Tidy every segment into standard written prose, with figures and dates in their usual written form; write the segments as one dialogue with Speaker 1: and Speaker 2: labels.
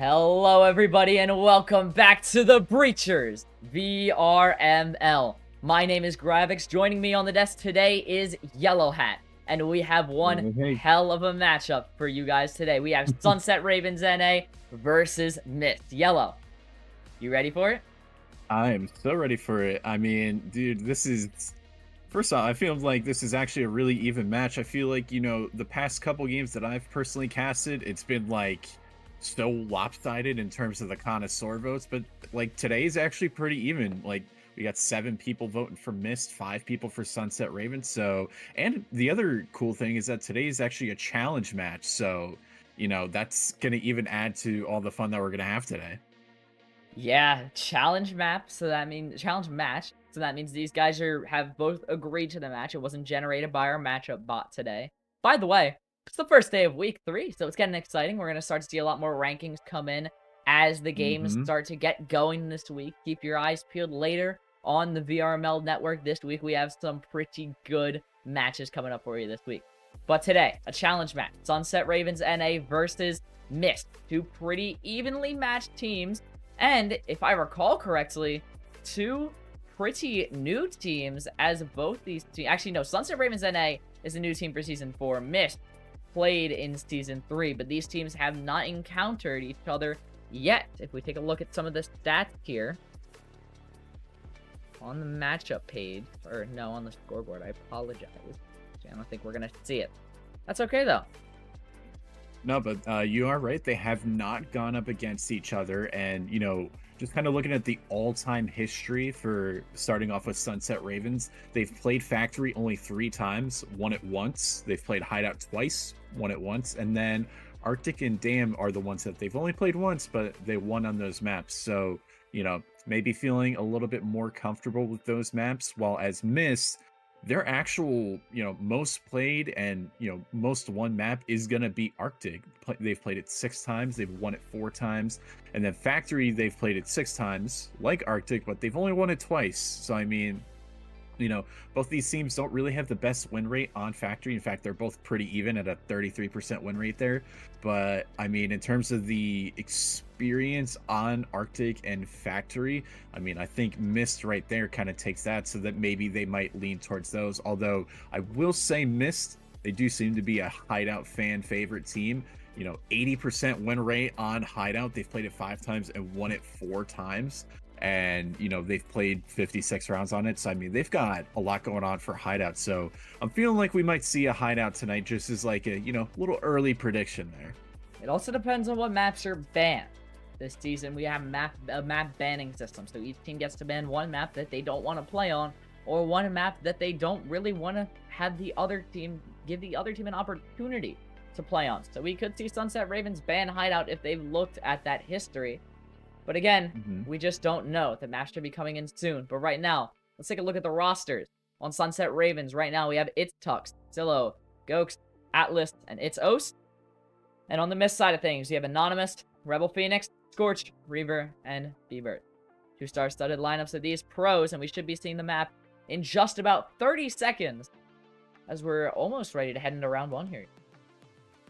Speaker 1: Hello everybody and welcome back to the Breachers VRML. My name is Gravix. Joining me on the desk today is Yellow Hat. And we have one
Speaker 2: Hey.
Speaker 1: hell of a matchup for you guys today. We have SunsetRavens NA versus MYST. Yellow, you ready for it?
Speaker 2: I am so ready for it. I mean, dude, this is... First off, I feel like this is actually a really even match. I feel like, the past couple games that I've personally casted, it's been, like, so lopsided in terms of the connoisseur votes. But, like, today's actually pretty even. Like, we got 7 people voting for MYST, 5 people for SunsetRavens. So, and the other cool thing is that today is actually a challenge match. So, that's going to even add to all the fun that we're going to have today.
Speaker 1: Yeah, challenge map, so that means challenge match. So that means these guys have both agreed to the match. It wasn't generated by our matchup bot today. By the way, it's the first day of week 3, so it's getting exciting. We're gonna start to see a lot more rankings come in as the games start to get going this week. Keep your eyes peeled later on the VRML network this week. We have some pretty good matches coming up for you this week. But today, a challenge match. SunsetRavens NA versus MYST. Two pretty evenly matched teams. And if I recall correctly, 2 pretty new teams as both these teams... Actually, no, SunsetRavens NA is a new team for Season 4. MYST played in Season 3, but these teams have not encountered each other yet. If we take a look at some of the stats here on the matchup page, or no, on the scoreboard, I apologize. I don't think we're going to see it. That's okay, though.
Speaker 2: No, but you are right. They have not gone up against each other. And, just kind of looking at the all-time history for starting off with SunsetRavens, they've played Factory only 3 times, won it once. They've played Hideout twice, won it once. And then Arctic and Dam are the ones that they've only played once, but they won on those maps. So, maybe feeling a little bit more comfortable with those maps, while as MYST, their actual, most played and, most won map is going to be Arctic. They've played it 6 times. They've won it 4 times. And then Factory, they've played it 6 times, like Arctic, but they've only won it twice. So, I mean, both these teams don't really have the best win rate on Factory. In fact, they're both pretty even at a 33% win rate there. But, I mean, in terms of the experience on Arctic and Factory, I mean, I think MYST right there kind of takes that, so that maybe they might lean towards those. Although, I will say MYST, they do seem to be a Hideout fan favorite team. 80% win rate on Hideout. They've played it 5 times and won it 4 times. And, they've played 56 rounds on it. So, I mean, they've got a lot going on for Hideout. So, I'm feeling like we might see a Hideout tonight, just as like a, little early prediction there.
Speaker 1: It also depends on what maps are banned. This season, we have a map banning system. So each team gets to ban one map that they don't want to play on, or one map that they don't really want to have the other team, give the other team an opportunity to play on. So we could see SunsetRavens ban Hideout if they've looked at that history. But again, we just don't know. The match should be coming in soon. But right now, let's take a look at the rosters. On SunsetRavens, right now we have It's Tux, Zillow, Gokes, Atlas, and It's Oast. And on the MYST side of things, you have Anonymous, Rebel Phoenix, Scorch, Reaver, and Beaver. 2 star-studded lineups of these pros, and we should be seeing the map in just about 30 seconds, as we're almost ready to head into round 1 here.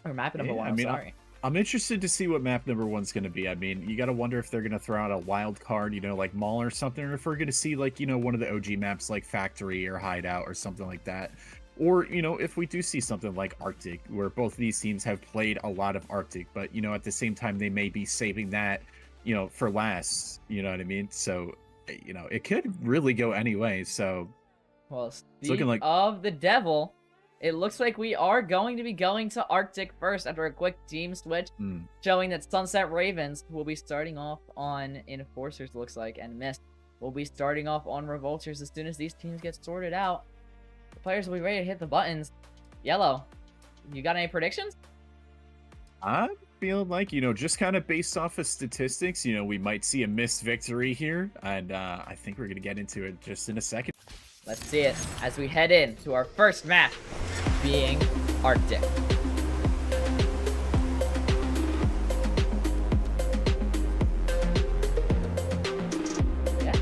Speaker 1: Or map number 1, sorry.
Speaker 2: I'm interested to see what map number 1's going to be. I mean, you got to wonder if they're going to throw out a wild card, like Mall or something, or if we're going to see, like, one of the OG maps like Factory or Hideout or something like that. Or, if we do see something like Arctic, where both of these teams have played a lot of Arctic, but, at the same time, they may be saving that, for last, you know what I mean? So, it could really go any way, so...
Speaker 1: Well, speaking of the devil... It looks like we are going to be going to Arctic first after a quick team switch, showing that SunsetRavens will be starting off on Enforcers, looks like, and MYST will be starting off on Revolters as soon as these teams get sorted out. The players will be ready to hit the buttons. Yellow, you got any predictions?
Speaker 2: I feel like, just kind of based off of statistics, we might see a MYST victory here, and I think we're going to get into it just in a second.
Speaker 1: Let's see it as we head in to our first map, being Arctic. Yeah.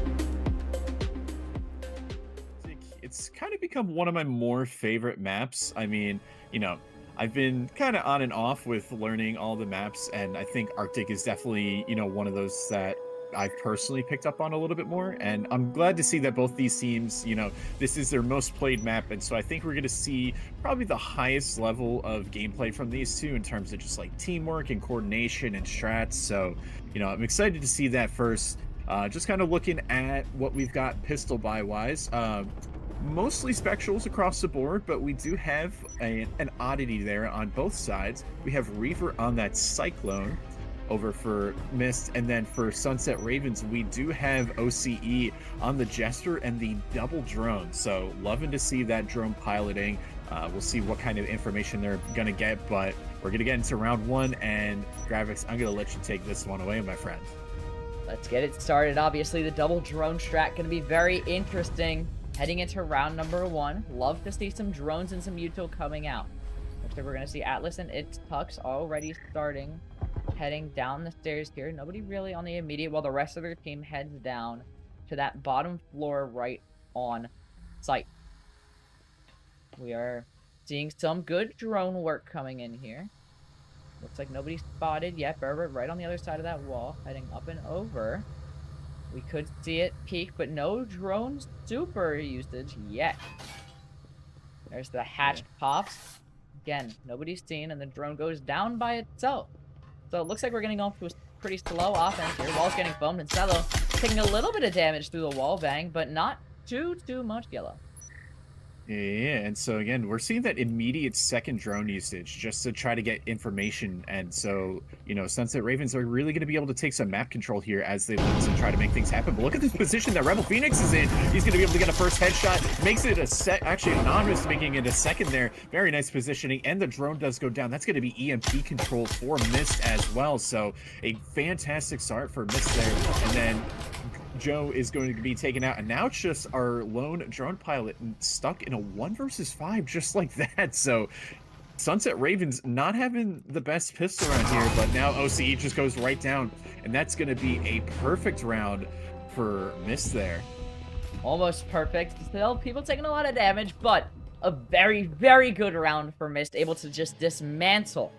Speaker 2: It's kind of become one of my more favorite maps. I mean, I've been kind of on and off with learning all the maps, and I think Arctic is definitely, one of those that I've personally picked up on a little bit more. And I'm glad to see that both these teams, this is their most played map. And so I think we're going to see probably the highest level of gameplay from these two in terms of just like teamwork and coordination and strats. So, I'm excited to see that first. Just kind of looking at what we've got pistol buy wise. Mostly spectrals across the board, but we do have an oddity there on both sides. We have Reaver on that Cyclone over for MYST, and then for SunsetRavens, we do have OCE on the Jester and the double drone. So loving to see that drone piloting. We'll see what kind of information they're gonna get, but we're gonna get into round one, and Graphics, I'm gonna let you take this one away, my friend.
Speaker 1: Let's get it started. Obviously, the double drone strat gonna be very interesting. Heading into round number one, love to see some drones and some util coming out. Looks like we're going to see Atlas and its Tux already starting, heading down the stairs here. Nobody really on the immediate, while the rest of their team heads down to that bottom floor right on site. We are seeing some good drone work coming in here. Looks like nobody's spotted yet. Berber right on the other side of that wall, heading up and over. We could see it peak, but no drone super usage yet. There's the hatched pops. Again, nobody's seen, and the drone goes down by itself. So it looks like we're getting off to a pretty slow offense here. Wall's getting foamed, and Cello taking a little bit of damage through the wall bang, but not too much. Yellow.
Speaker 2: Yeah, and so again, we're seeing that immediate second drone usage just to try to get information. And so, SunsetRavens are really going to be able to take some map control here as they look to try to make things happen. But look at this position that Rebel Phoenix is in. He's going to be able to get a first headshot. Makes it actually Anonymous making it a second there. Very nice positioning. And the drone does go down. That's going to be EMP control for MYST as well. So a fantastic start for MYST there. And then Joe is going to be taken out, and now it's just our lone drone pilot stuck in a 1 versus 5 just like that. So SunsetRavens not having the best pistol around here, but now OCE just goes right down, and that's going to be a perfect round for MYST there.
Speaker 1: Almost perfect. Still, people taking a lot of damage, but a very good round for MYST, able to just dismantle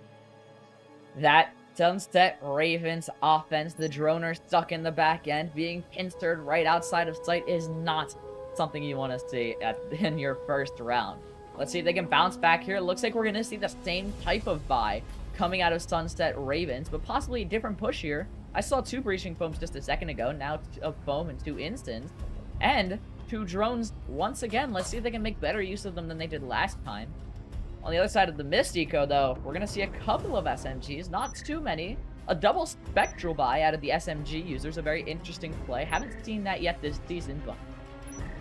Speaker 1: that SunsetRavens offense. The droner stuck in the back end, being pincered right outside of sight is not something you want to see in your first round. Let's see if they can bounce back here. It looks like we're going to see the same type of buy coming out of SunsetRavens, but possibly a different push here. I saw 2 breaching foams just a second ago, now a foam and 2 instants, and 2 drones once again. Let's see if they can make better use of them than they did last time. On the other side of the MYST eco, though, we're going to see a couple of SMGs, not too many. A double spectral buy out of the SMG users, a very interesting play. Haven't seen that yet this season, but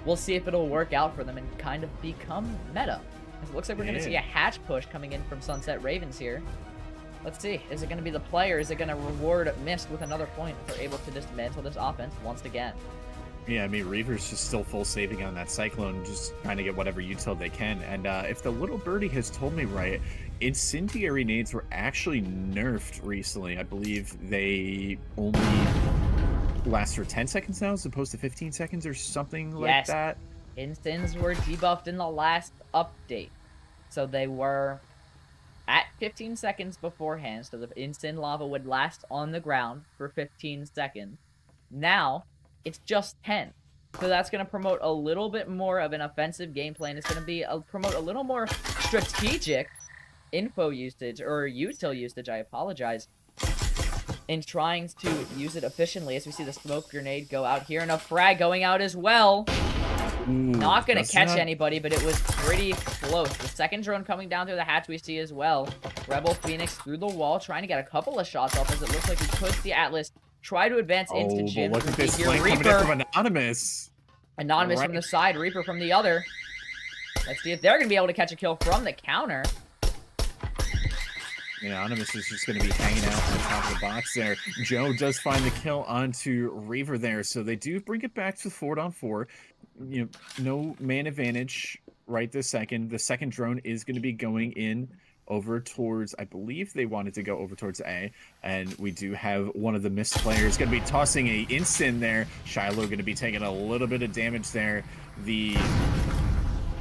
Speaker 1: we'll see if it'll work out for them and kind of become meta. It looks like we're going to see a hatch push coming in from SunsetRavens here. Let's see. Is it going to be the play, or is it going to reward MYST with another point if they're able to dismantle this offense once again?
Speaker 2: Yeah, I mean, Reaver's just still full saving on that Cyclone, just trying to get whatever util they can. And if the little birdie has told me right, incendiary nades were actually nerfed recently. I believe they only last for 10 seconds now as opposed to 15 seconds or something like that.
Speaker 1: Instants were debuffed in the last update. So they were at 15 seconds beforehand, so the instant lava would last on the ground for 15 seconds. Now it's just 10. So that's going to promote a little bit more of an offensive gameplay, and it's going to promote a little more strategic info usage, or util usage, I apologize, in trying to use it efficiently, as we see the smoke grenade go out here, and a frag going out as well.
Speaker 2: Ooh,
Speaker 1: not going to catch anybody, but it was pretty close. The second drone coming down through the hatch we see as well. Rebel Phoenix through the wall, trying to get a couple of shots off, as it looks like we could see Atlas try to advance into Jim.
Speaker 2: Look at this flank coming in from Anonymous.
Speaker 1: Anonymous from the side, Reaper from the other. Let's see if they're going to be able to catch a kill from the counter.
Speaker 2: Yeah, Anonymous is just going to be hanging out on top of the box there. Joe does find the kill onto Reaver there, so they do bring it back to 4-on-4. No man advantage right this second. The second drone is going to be going in over towards, I believe they wanted to go over towards A, and we do have one of the MYST players going to be tossing a instant there. Shiloh going to be taking a little bit of damage there. The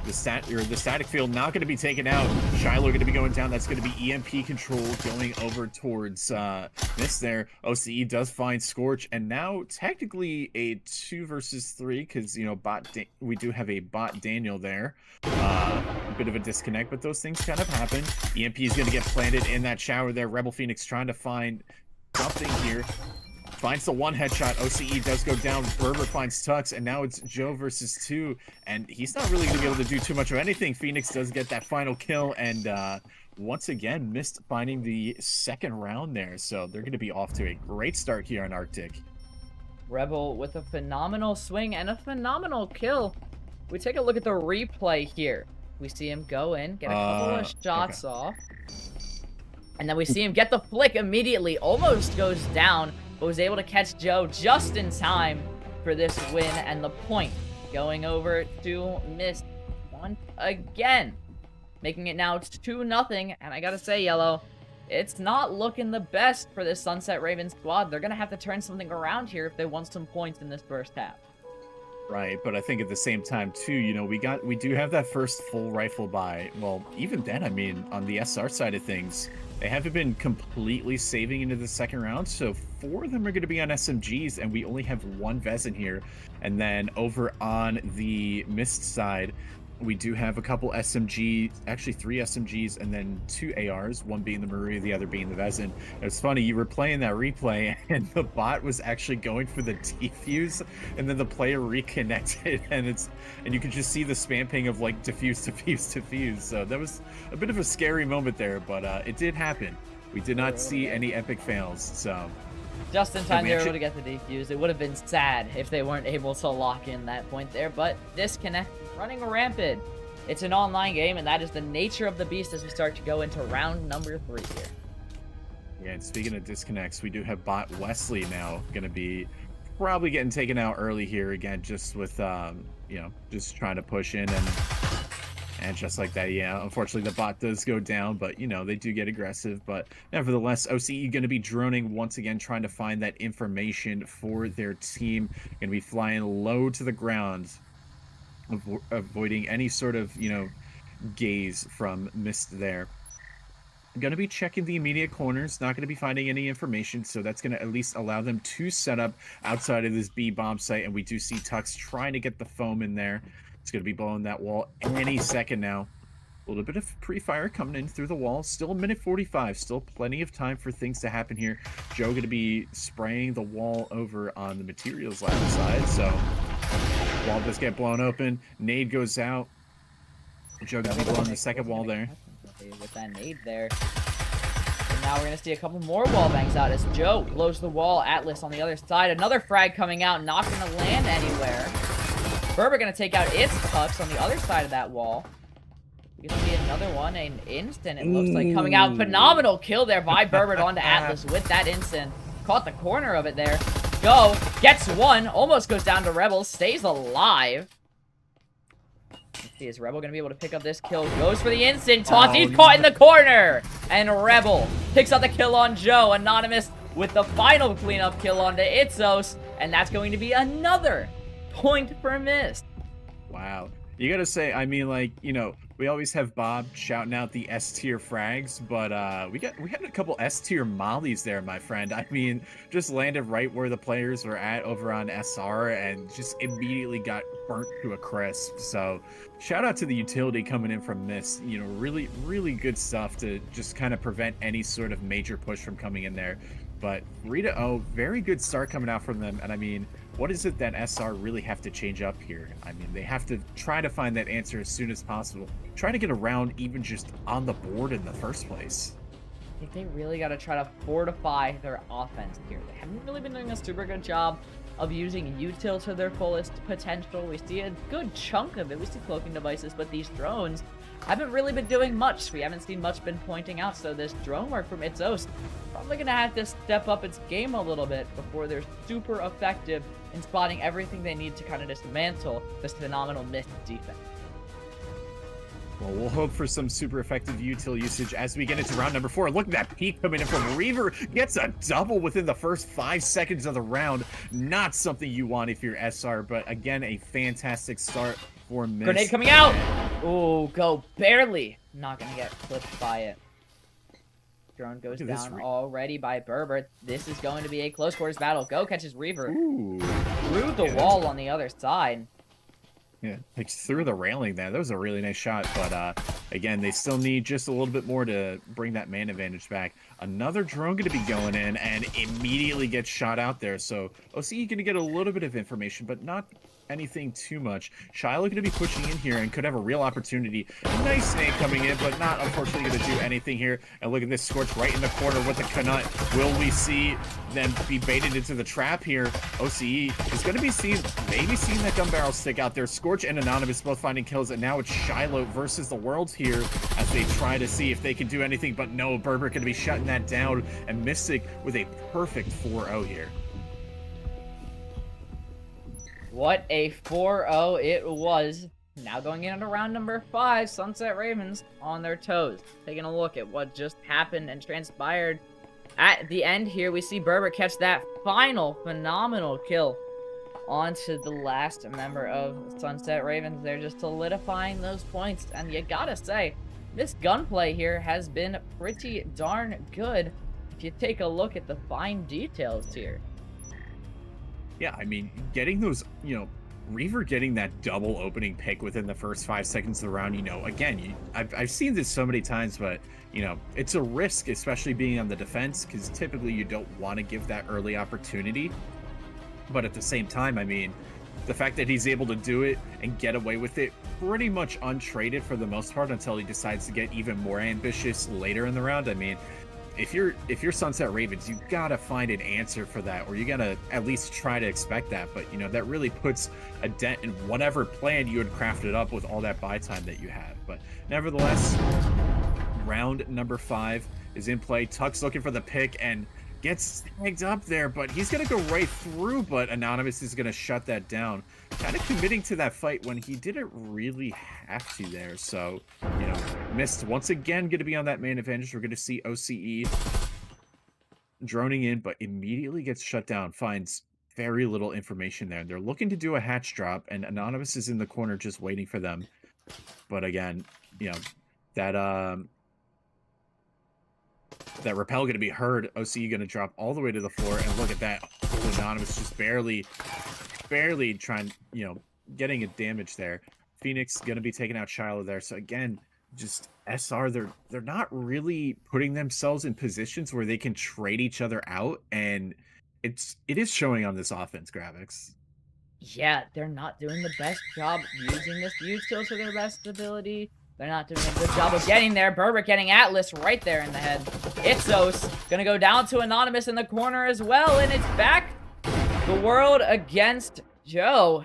Speaker 2: The static field not going to be taken out. Shiloh going to be going down. That's going to be EMP control going over towards MYST there. OCE does find Scorch, and now technically a 2 versus 3 because, you know, we do have a bot Daniel there. A bit of a disconnect, but those things kind of happen. EMP is going to get planted in that shower there. Rebel Phoenix trying to find something here. Finds the 1 headshot. OCE does go down. Berber finds Tux, and now it's Joe versus 2, and he's not really going to be able to do too much of anything. Phoenix does get that final kill, and once again, MYST finding the 2nd round there, so they're going to be off to a great start here on Arctic.
Speaker 1: Rebel with a phenomenal swing and a phenomenal kill. We take a look at the replay here. We see him go in, get a couple of shots off, and then we see him get the flick immediately. Almost goes down, but was able to catch Joe just in time for this win, and the point going over to MYST once again, making it now 2-0. And I gotta say, Yellow, it's not looking the best for this SunsetRavens squad. They're gonna have to turn something around here if they want some points in this first half.
Speaker 2: Right, but I think at the same time too, you know, we do have that first full rifle buy. Well, even then, I mean, on the SR side of things, they haven't been completely saving into the 2nd round, so 4 of them are going to be on SMGs, and we only have 1 Vez in here. And then over on the MYST side, we do have a couple SMGs, actually 3 SMGs, and then 2 ARs, one being the Maria, the other being the Vezin. It's funny, you were playing that replay, and the bot was actually going for the defuse, and then the player reconnected, and you could just see the spam ping of like defuse, defuse, defuse. So that was a bit of a scary moment there, but it did happen. We did not see any epic fails, so...
Speaker 1: Just in time they were able to get the defuse. It would have been sad if they weren't able to lock in that point there, but disconnect running rampant. It's an online game, and that is the nature of the beast as we start to go into round number 3 here.
Speaker 2: Yeah, and speaking of disconnects, we do have bot Wesley now going to be probably getting taken out early here again, just with, you know, just trying to push in and just like that, yeah, unfortunately the bot does go down, but, you know, they do get aggressive. But nevertheless, OCE going to be droning once again, trying to find that information for their team. Going to be flying low to the ground, avoiding any sort of, you know, gaze from MYST there. Going to be checking the immediate corners, not going to be finding any information, so that's going to at least allow them to set up outside of this B bomb site. And we do see Tux trying to get the foam in there. It's going to be blowing that wall any second now. A little bit of pre-fire coming in through the wall. Still a minute 45. Still plenty of time for things to happen here. Joe going to be spraying the wall over on the materials lab side. So wall does get blown open. Nade goes out. Joe going to be blowing the 2nd wall there.
Speaker 1: With that nade there. And now we're going to see a couple more wall bangs out as Joe blows the wall. Atlas on the other side. Another frag coming out. Not going to land anywhere. Berber going to take out its Tux on the other side of that wall. Going to be another one, an instant, it looks like, coming out. Phenomenal kill there by Berber onto Atlas with that instant. Caught the corner of it there. Go, gets 1, almost goes down to Rebel, stays alive. Let's see, is Rebel going to be able to pick up this kill? Goes for the instant toss, he's caught in the corner! And Rebel picks up the kill on Joe. Anonymous with the final cleanup kill onto Itzos, and that's going to be another point for MYST.
Speaker 2: Wow. You gotta say, I mean, like, you know, we always have Bob shouting out the S-tier frags, but we had a couple S-tier mollies there, my friend. I mean, just landed right where the players were at over on SR and just immediately got burnt to a crisp. So shout out to the utility coming in from MYST. You know, really, really good stuff to just kind of prevent any sort of major push from coming in there. But 3-0, very good start coming out from them. And I mean, what is it that SR really have to change up here? I mean, they have to try to find that answer as soon as possible. Try to get around even just on the board in the first place.
Speaker 1: I think they really got to try to fortify their offense here. They haven't really been doing a super good job of using util to their fullest potential. We see a good chunk of it. We see cloaking devices, but these drones haven't really been doing much. We haven't seen much been pointing out, so this drone work from Itzos probably going to have to step up its game a little bit before they're super effective in spotting everything they need to kind of dismantle this phenomenal MYST defense.
Speaker 2: Well, we'll hope for some super effective util usage as we get into round number 4. Look at that peek coming in from Reaver. Gets a double within the first 5 seconds of the round. Not something you want if you're SR, but again, a fantastic start for MYST.
Speaker 1: Grenade coming out! Oh, go barely. Not gonna get clipped by it. Drone goes
Speaker 2: Look at this
Speaker 1: down already by Berber. This is going to be a close quarters battle. Go catches Reaver.
Speaker 2: Ooh.
Speaker 1: Through the wall on the other side.
Speaker 2: Yeah, like through the railing there. That was a really nice shot, but again, they still need just a little bit more to bring that man advantage back. Another drone going to be going in and immediately gets shot out there. So OCE going to get a little bit of information, but not anything too much. Shiloh going to be pushing in here and could have a real opportunity. Nice nade coming in, but not unfortunately going to do anything here. And look at this Scorch right in the corner with the Knut. Will we see them be baited into the trap here? OCE is going to be maybe seeing that gun barrel stick out there. Scorch and Anonymous both finding kills, and now it's Shiloh versus the world here as they try to see if they can do anything, but no, Berber going to be shutting that down, and Mystic with a perfect 4-0 here.
Speaker 1: What a 4-0 it was. Now going into round number 5, SunsetRavens on their toes. Taking a look at what just happened and transpired. At the end here, we see Berber catch that final phenomenal kill onto the last member of SunsetRavens. They're just solidifying those points. And you gotta say, this gunplay here has been pretty darn good if you take a look at the fine details here.
Speaker 2: Yeah, I mean, getting those, Reaver getting that double opening pick within the first 5 seconds of the round, again, I've seen this so many times, but, it's a risk, especially being on the defense, because typically you don't want to give that early opportunity. But at the same time, I mean, the fact that he's able to do it and get away with it pretty much untraded for the most part until he decides to get even more ambitious later in the round. I mean, if you're SunsetRavens, you gotta find an answer for that, or you gotta at least try to expect that. But that really puts a dent in whatever plan you had crafted up with all that buy time that you have. But nevertheless, round number 5 is in play. Tuck's looking for the pick and gets snagged up there, but he's gonna go right through. But Anonymous is gonna shut that down, kind of committing to that fight when he didn't really have to there. So MYST once again going to be on that main advantage. We're going to see OCE droning in, but immediately gets shut down. Finds very little information there. They're looking to do a hatch drop, and Anonymous is in the corner just waiting for them. But again, that rappel going to be heard. OCE going to drop all the way to the floor, and look at that. Anonymous just barely trying, getting a damage there. Phoenix going to be taking out Shiloh there. So again, just SR, they're not really putting themselves in positions where they can trade each other out, and it is showing on this offense graphics.
Speaker 1: Yeah, they're not doing the best job using this view skill to their best ability. They're not doing a good job of getting there. Berber getting Atlas right there in the head. Itzos gonna go down to Anonymous in the corner as well, and it's back. The world against Joe.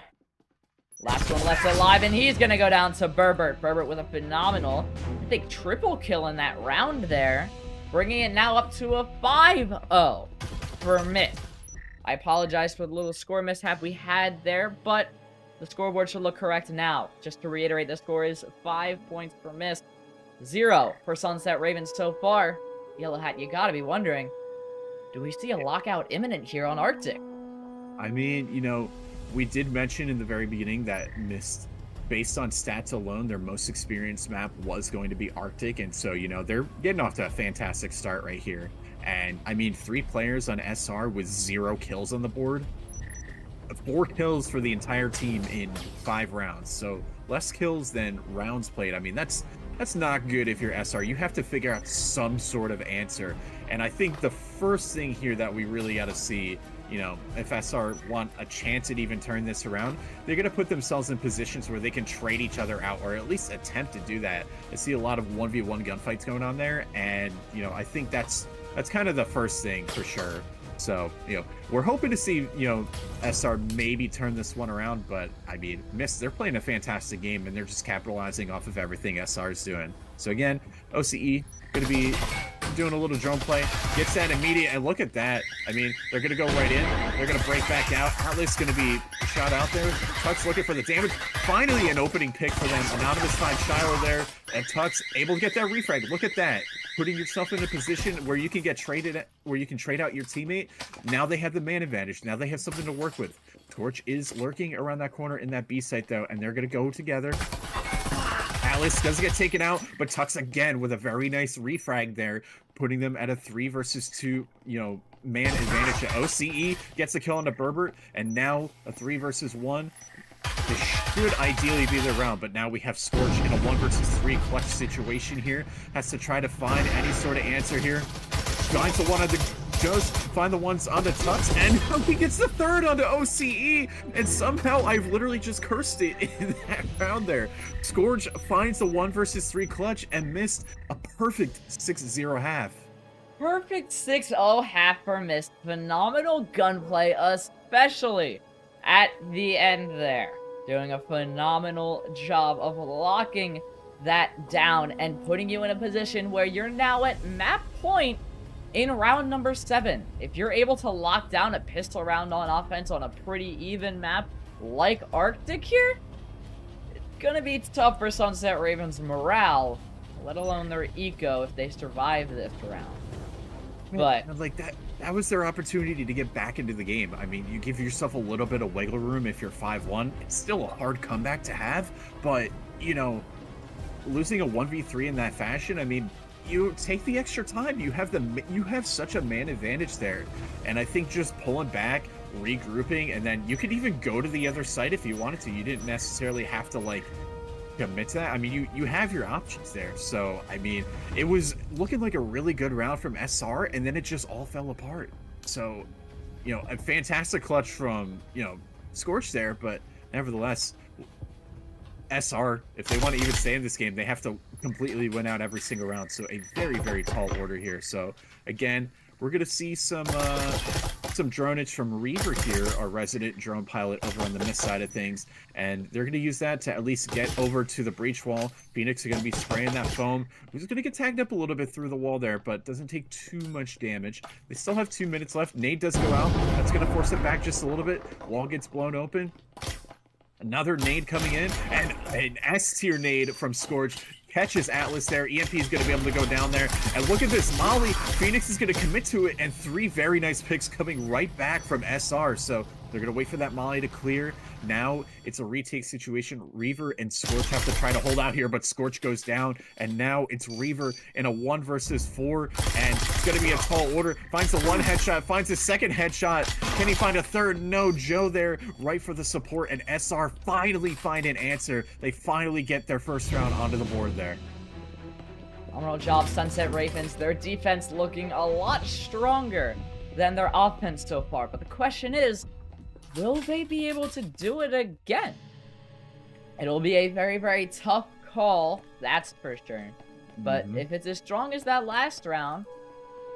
Speaker 1: Last one left alive, and he's gonna go down to Berber. Berber with a phenomenal, I think, triple kill in that round there. Bringing it now up to a 5-0 for MYST. I apologize for the little score mishap we had there, but the scoreboard should look correct now. Just to reiterate, the score is 5 points for MYST, 0 for SunsetRavens so far. Yellow Hat, you gotta be wondering, do we see a lockout imminent here on Arctic?
Speaker 2: I mean, we did mention in the very beginning that MYST, based on stats alone, their most experienced map was going to be Arctic, and so, they're getting off to a fantastic start right here. And, 3 players on SR with 0 kills on the board. 4 kills for the entire team in 5 rounds. So, less kills than rounds played. That's not good if you're SR. You have to figure out some sort of answer. And I think the first thing here that we really got to see, if SR want a chance at even turn this around, they're going to put themselves in positions where they can trade each other out, or at least attempt to do that. I see a lot of 1v1 gunfights going on there, and, I think that's kind of the first thing for sure. So, we're hoping to see, SR maybe turn this one around, but, MYST, they're playing a fantastic game, and they're just capitalizing off of everything SR is doing. So, again, OCE going to be doing a little drone play, gets that immediate, and look at that. They're going to go right in. They're going to break back out. Atlas going to be shot out there. Tux looking for the damage. Finally, an opening pick for them. Anonymous finds Shiloh there, and Tux able to get that refrag. Look at that. Putting yourself in a position where you can get traded, where you can trade out your teammate. Now they have the man advantage. Now they have something to work with. Torch is lurking around that corner in that B site, though, and they're going to go together. Atlas does get taken out, but Tux again with a very nice refrag there, putting them at a 3 versus 2, man advantage. OCE gets the kill on the Berbert, and now a 3 versus 1. This should ideally be the round, but now we have Scorch in a 1 versus 3 clutch situation here. Has to try to find any sort of answer here. Finds the one on the Joes, find the ones on the Tux, and he gets the third onto OCE, and somehow I've literally just cursed it in that round there. Scorch finds the 1 versus 3 clutch and missed a perfect 6-0 half.
Speaker 1: Perfect 6-0 half for MYST. Phenomenal gunplay, especially at the end there. Doing a phenomenal job of locking that down and putting you in a position where you're now at map point in round number 7. If you're able to lock down a pistol round on offense on a pretty even map like Arctic here, it's gonna be tough for SunsetRavens' morale, let alone their eco if they survive this round. But
Speaker 2: like that was their opportunity to get back into the game. I mean, you give yourself a little bit of wiggle room if you're 5-1. It's still a hard comeback to have, but losing a 1v3 in that fashion, I mean, you take the extra time. You have such a man advantage there, and I think just pulling back, regrouping, and then you could even go to the other side if you wanted to. You didn't necessarily have to commit to that. I mean, you have your options there. So I mean, it was looking like a really good round from SR, and then it just all fell apart. So a fantastic clutch from Scorch there, but nevertheless, SR, if they want to even stay in this game, they have to completely win out every single round. So a very, very tall order here. So again, we're gonna see some dronage from Reaver here, our resident drone pilot over on the MYST side of things, and they're gonna use that to at least get over to the breach wall. Phoenix are gonna be spraying that foam. Who's gonna get tagged up a little bit through the wall there, but doesn't take too much damage. They still have 2 minutes left. Nade does go out. That's gonna force it back just a little bit. Wall gets blown open. Another nade coming in, and an S-tier nade from Scorch catches Atlas there. EMP is going to be able to go down there. And look at this, Molly. Phoenix is going to commit to it, and 3 very nice picks coming right back from SR. So they're going to wait for that Molly to clear. Now it's a retake situation. Reaver and Scorch have to try to hold out here, but Scorch goes down, and now it's Reaver in a 1 versus 4, and it's going to be a tall order. Finds the 1 headshot, finds the 2nd headshot. Can he find a 3rd? No. Joe there, right for the support, and SR finally find an answer. They finally get their first round onto the board there.
Speaker 1: Phenomenal job, SunsetRavens. Their defense looking a lot stronger than their offense so far, but the question is, will they be able to do it again? It'll be a very, very tough call, that's for sure. But if it's as strong as that last round,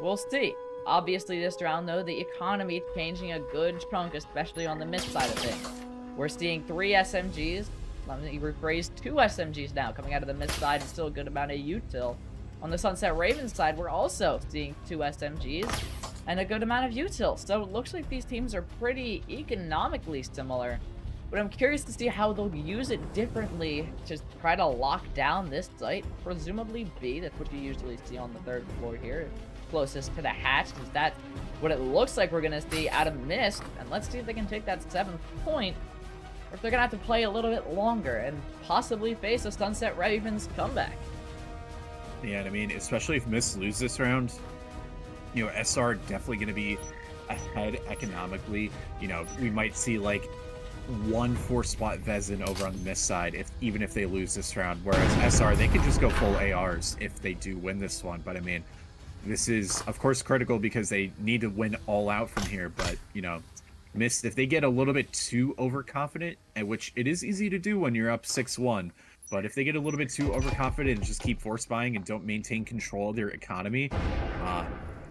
Speaker 1: we'll see. Obviously, this round, though, the economy changing a good chunk, especially on the MYST side of things. We're seeing 3 SMGs. Let me rephrase, 2 SMGs now coming out of the MYST side, and still a good amount of util. On the SunsetRavens side, we're also seeing 2 SMGs and a good amount of util. So it looks like these teams are pretty economically similar. But I'm curious to see how they'll use it differently to try to lock down this site. Presumably B, that's what you usually see on the 3rd floor here, closest to the hatch. Is that what it looks like we're going to see out of MYST? And let's see if they can take that 7th point, or if they're going to have to play a little bit longer and possibly face a SunsetRavens comeback.
Speaker 2: Yeah, and I mean, especially if MYST lose this round, SR definitely going to be ahead economically. We might see 1 4-spot Vezin over on the MYST side, even if they lose this round. Whereas SR, they can just go full ARs if they do win this one. But I mean, this is of course critical because they need to win all out from here. But MYST, if they get a little bit too overconfident, and which it is easy to do when you're up 6-1. But if they get a little bit too overconfident and just keep force buying and don't maintain control of their economy,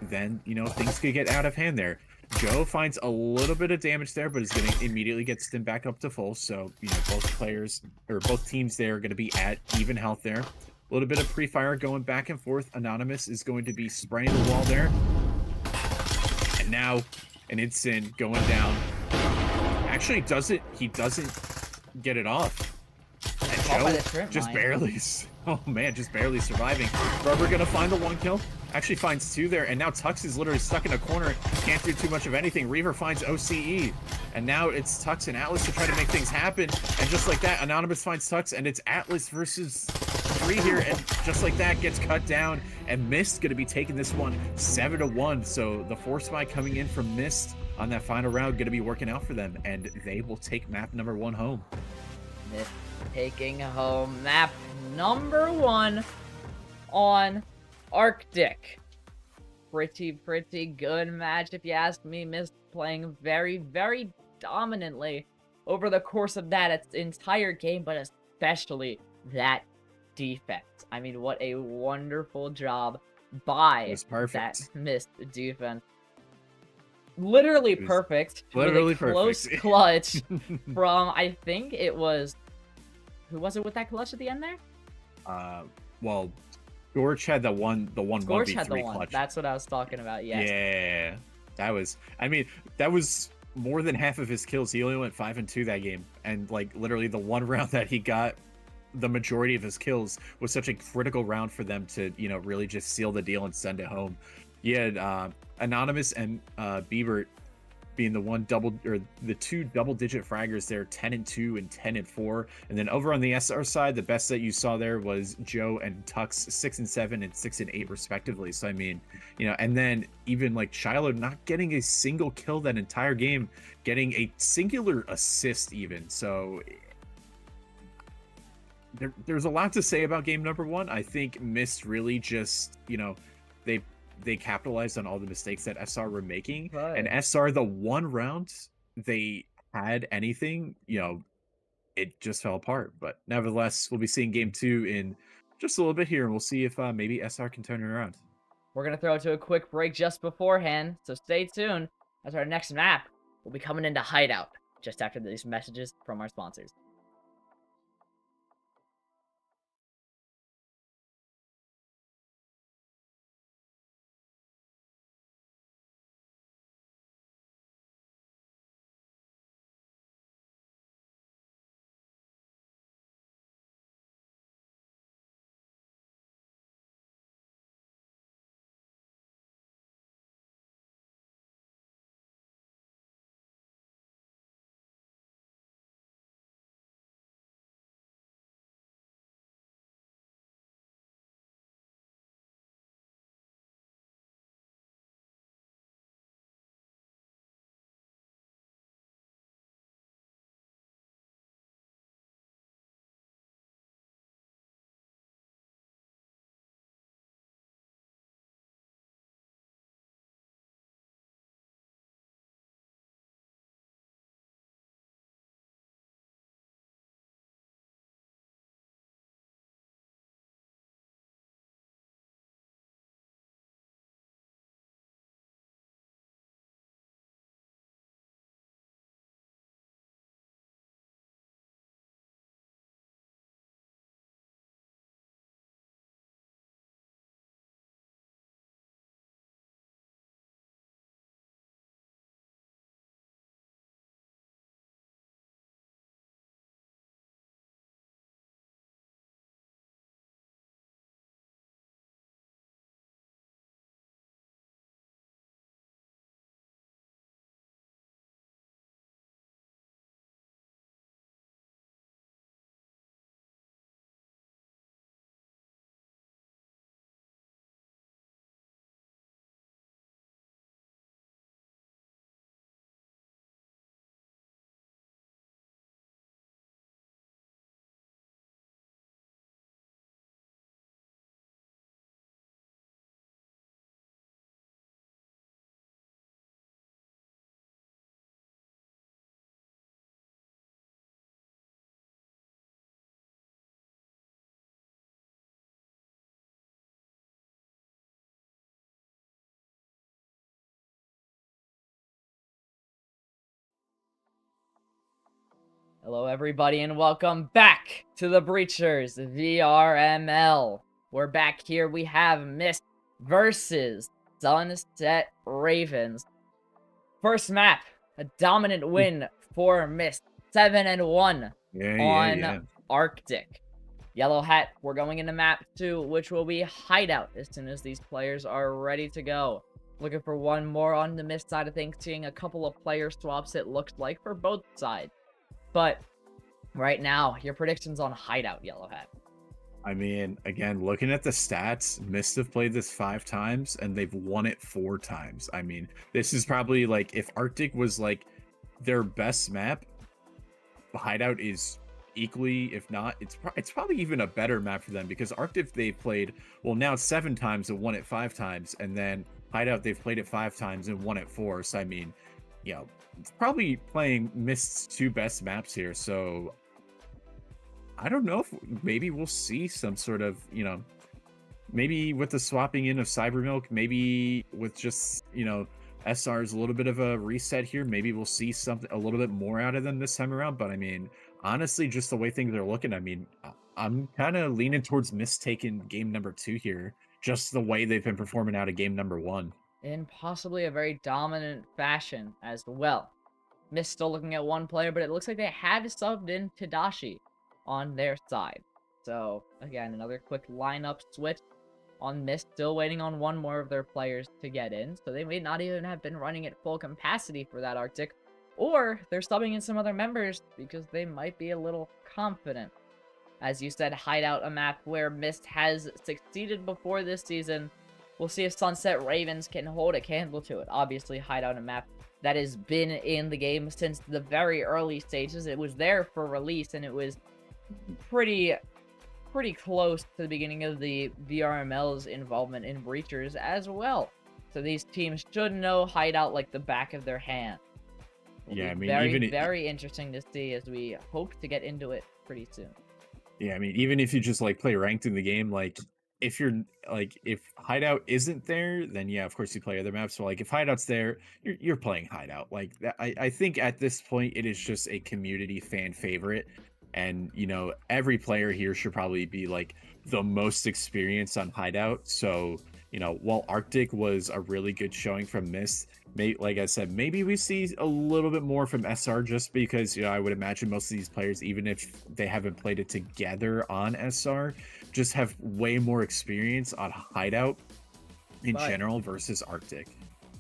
Speaker 2: then things could get out of hand there. Joe finds a little bit of damage there, but is going to immediately get stimmed back up to full. So both teams there are going to be at even health there. A little bit of pre-fire going back and forth. Anonymous is going to be spraying the wall there, and now an instant going down. Actually, he doesn't get it off. And
Speaker 1: caught by
Speaker 2: Joe
Speaker 1: the shrimp
Speaker 2: just
Speaker 1: mine.
Speaker 2: barely. Oh man, just barely surviving. Rubber gonna find the 1 kill. Actually finds 2 there, and now Tux is literally stuck in a corner. Can't do too much of anything. Reaver finds OCE, and now it's Tux and Atlas to try to make things happen. And just like that, Anonymous finds Tux, and it's Atlas versus 3 here, and just like that, gets cut down. And MYST gonna be taking this one 7-1. So the force buy coming in from MYST on that final round gonna be working out for them, and they will take map number 1 home.
Speaker 1: MYST taking home map number 1 on Arctic. Pretty good match if you ask me. MYST playing very dominantly over the course of that entire game, but especially that defense. I mean, what a wonderful job by that MYST defense. Literally perfect.
Speaker 2: Literally
Speaker 1: with a close
Speaker 2: perfect.
Speaker 1: clutch from, I think it was, who was it with that clutch at the end there?
Speaker 2: Well, Scorch had the one
Speaker 1: Scorch had the
Speaker 2: 1v3
Speaker 1: one.
Speaker 2: clutch.
Speaker 1: That's what I was talking about. Yes.
Speaker 2: Yeah, that was. I mean, that was more than half of his kills. He only went 5-2 that game, and like literally the one round that he got the majority of his kills was such a critical round for them to, you know, really just seal the deal and send it home. He had Anonymous and Biebert being the 2 double-digit fraggers there, 10-2 and 10-4. And then over on the SR side, the best that you saw there was Joe and Tux, 6-7 and 6-8 respectively. So I mean, you know, and then even like Shiloh not getting a single kill that entire game, getting a singular assist even. So there's a lot to say about game number 1. I think MYST really just, you know, they capitalized on all the mistakes that SR were making. Right. And SR, the one round they had anything, you know, it just fell apart. But nevertheless, we'll be seeing game 2 in just a little bit here, and we'll see if maybe SR can turn it around.
Speaker 1: We're going to throw it to a quick break just beforehand, so stay tuned, as our next map will be coming into Hideout just after these messages from our sponsors. Hello everybody and welcome back to the Breachers VRML. We're back here. We have MYST versus SunsetRavens. First map, a dominant win for MYST, 7-1 on Arctic. Yellow Hat, we're going into map 2, which will be Hideout as soon as these players are ready to go. Looking for one more on the MYST side of things, seeing a couple of player swaps it looks like for both sides. But right now, your predictions on Hideout, Yellow Hat.
Speaker 2: I mean, again, looking at the stats, Mist have played this 5 times and they've won it 4 times. I mean, this is probably like if Arctic was like their best map, Hideout is equally, if not, it's probably even a better map for them because Arctic they've played well now 7 times and won it 5 times, and then Hideout they've played it 5 times and won it 4. So I mean, you know, it's probably playing Mist's 2 best maps here. So I don't know if maybe we'll see some sort of, maybe with the swapping in of Cybermilk, maybe with just, SR's a little bit of a reset here. Maybe we'll see something a little bit more out of them this time around. But I mean, honestly, just the way things are looking, I mean, I'm kind of leaning towards Mist taking game number 2 here, just the way they've been performing out of game number 1.
Speaker 1: In possibly a very dominant fashion as well. MYST still looking at one player, but it looks like they have subbed in Tadashi on their side. So, again, another quick lineup switch on MYST, still waiting on one more of their players to get in, so they may not even have been running at full capacity for that Arctic, or they're subbing in some other members because they might be a little confident. As you said, Hideout, a map where MYST has succeeded before this season. We'll see if SunsetRavens can hold a candle to it. Obviously, Hideout, a map that has been in the game since the very early stages. It was there for release, and it was pretty close to the beginning of the VRML's involvement in Breachers as well. So these teams should know Hideout like the back of their hand.
Speaker 2: Yeah, I mean,
Speaker 1: very interesting to see as we hope to get into it pretty soon.
Speaker 2: Yeah, I mean, even if you just like play ranked in the game, like if you're like if Hideout isn't there, then yeah, of course you play other maps. So like if Hideout's there, you're playing Hideout. Like that, I think at this point it is just a community fan favorite, and every player here should probably be like the most experienced on Hideout. So while Arctic was a really good showing from Mist, like I said, maybe we see a little bit more from SR just because, I would imagine most of these players, even if they haven't played it together on SR, just have way more experience on Hideout in general versus Arctic.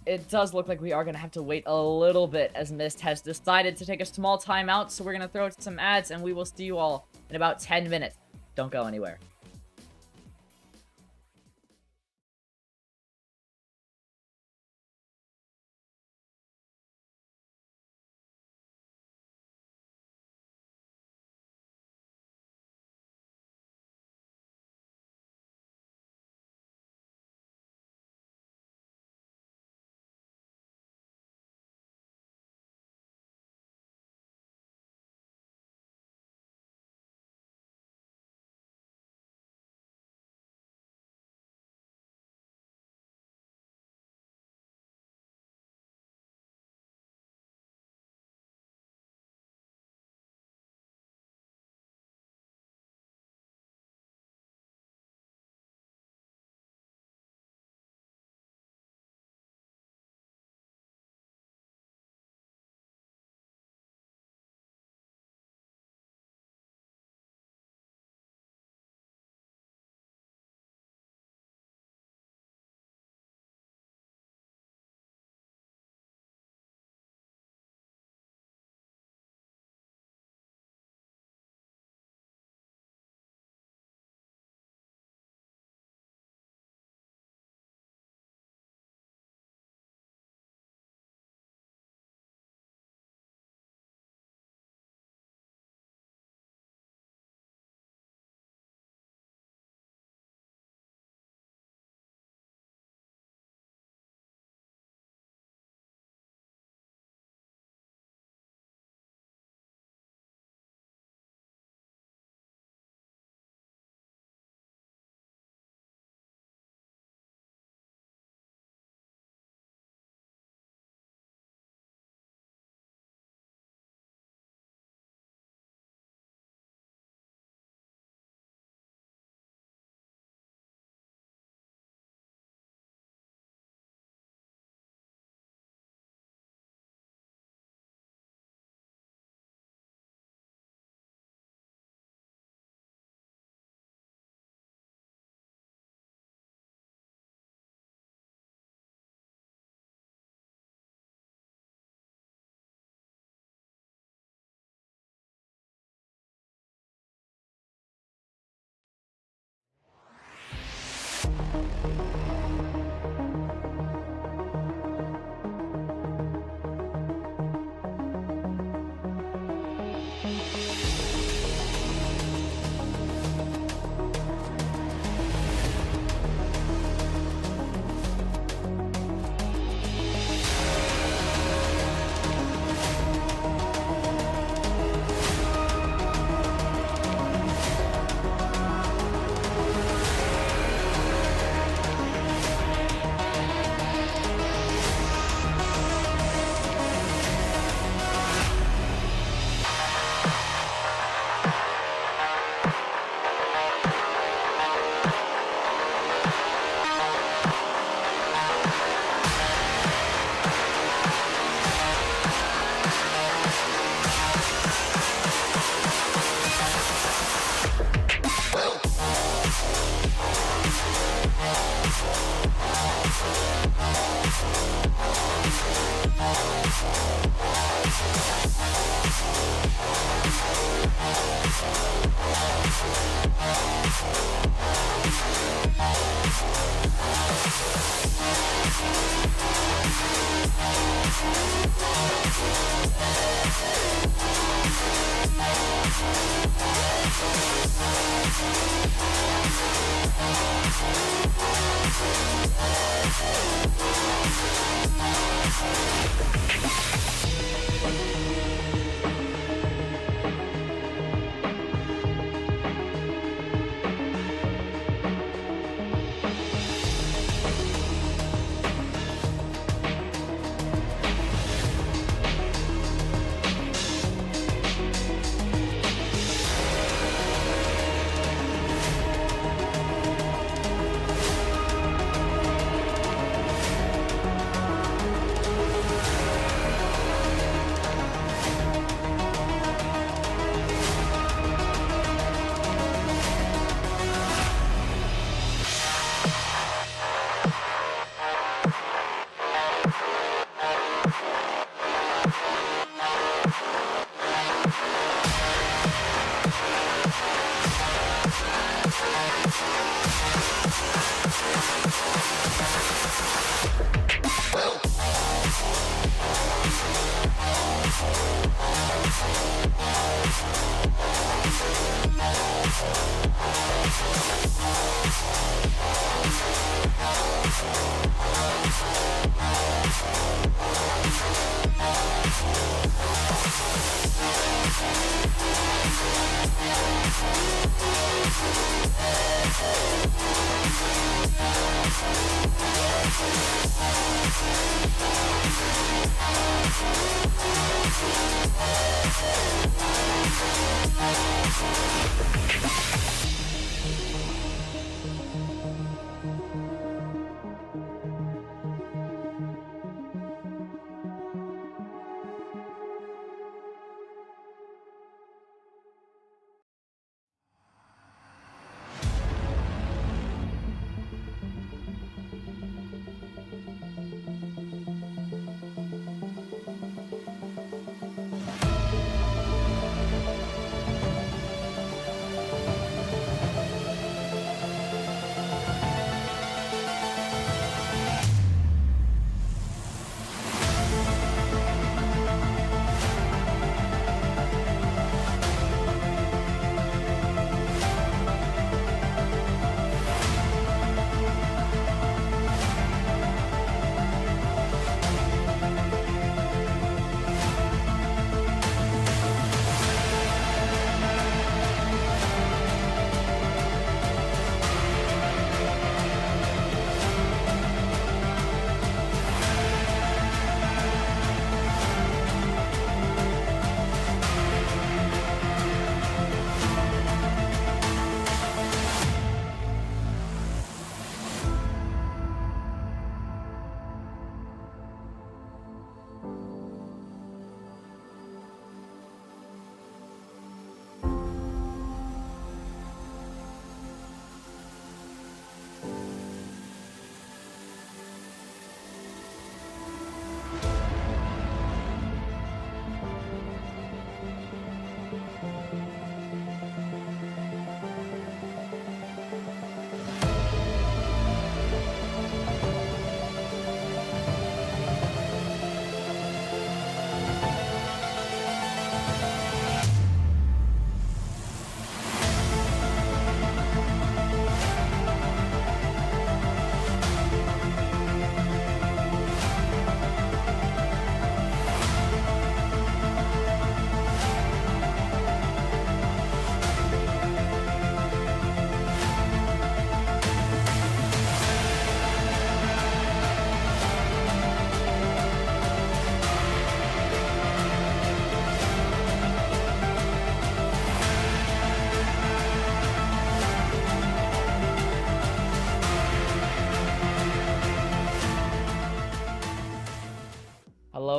Speaker 1: It does look like we are going to have to wait a little bit as MYST has decided to take a small timeout, so we're going to throw out some ads and we will see you all in about 10 minutes. Don't go anywhere.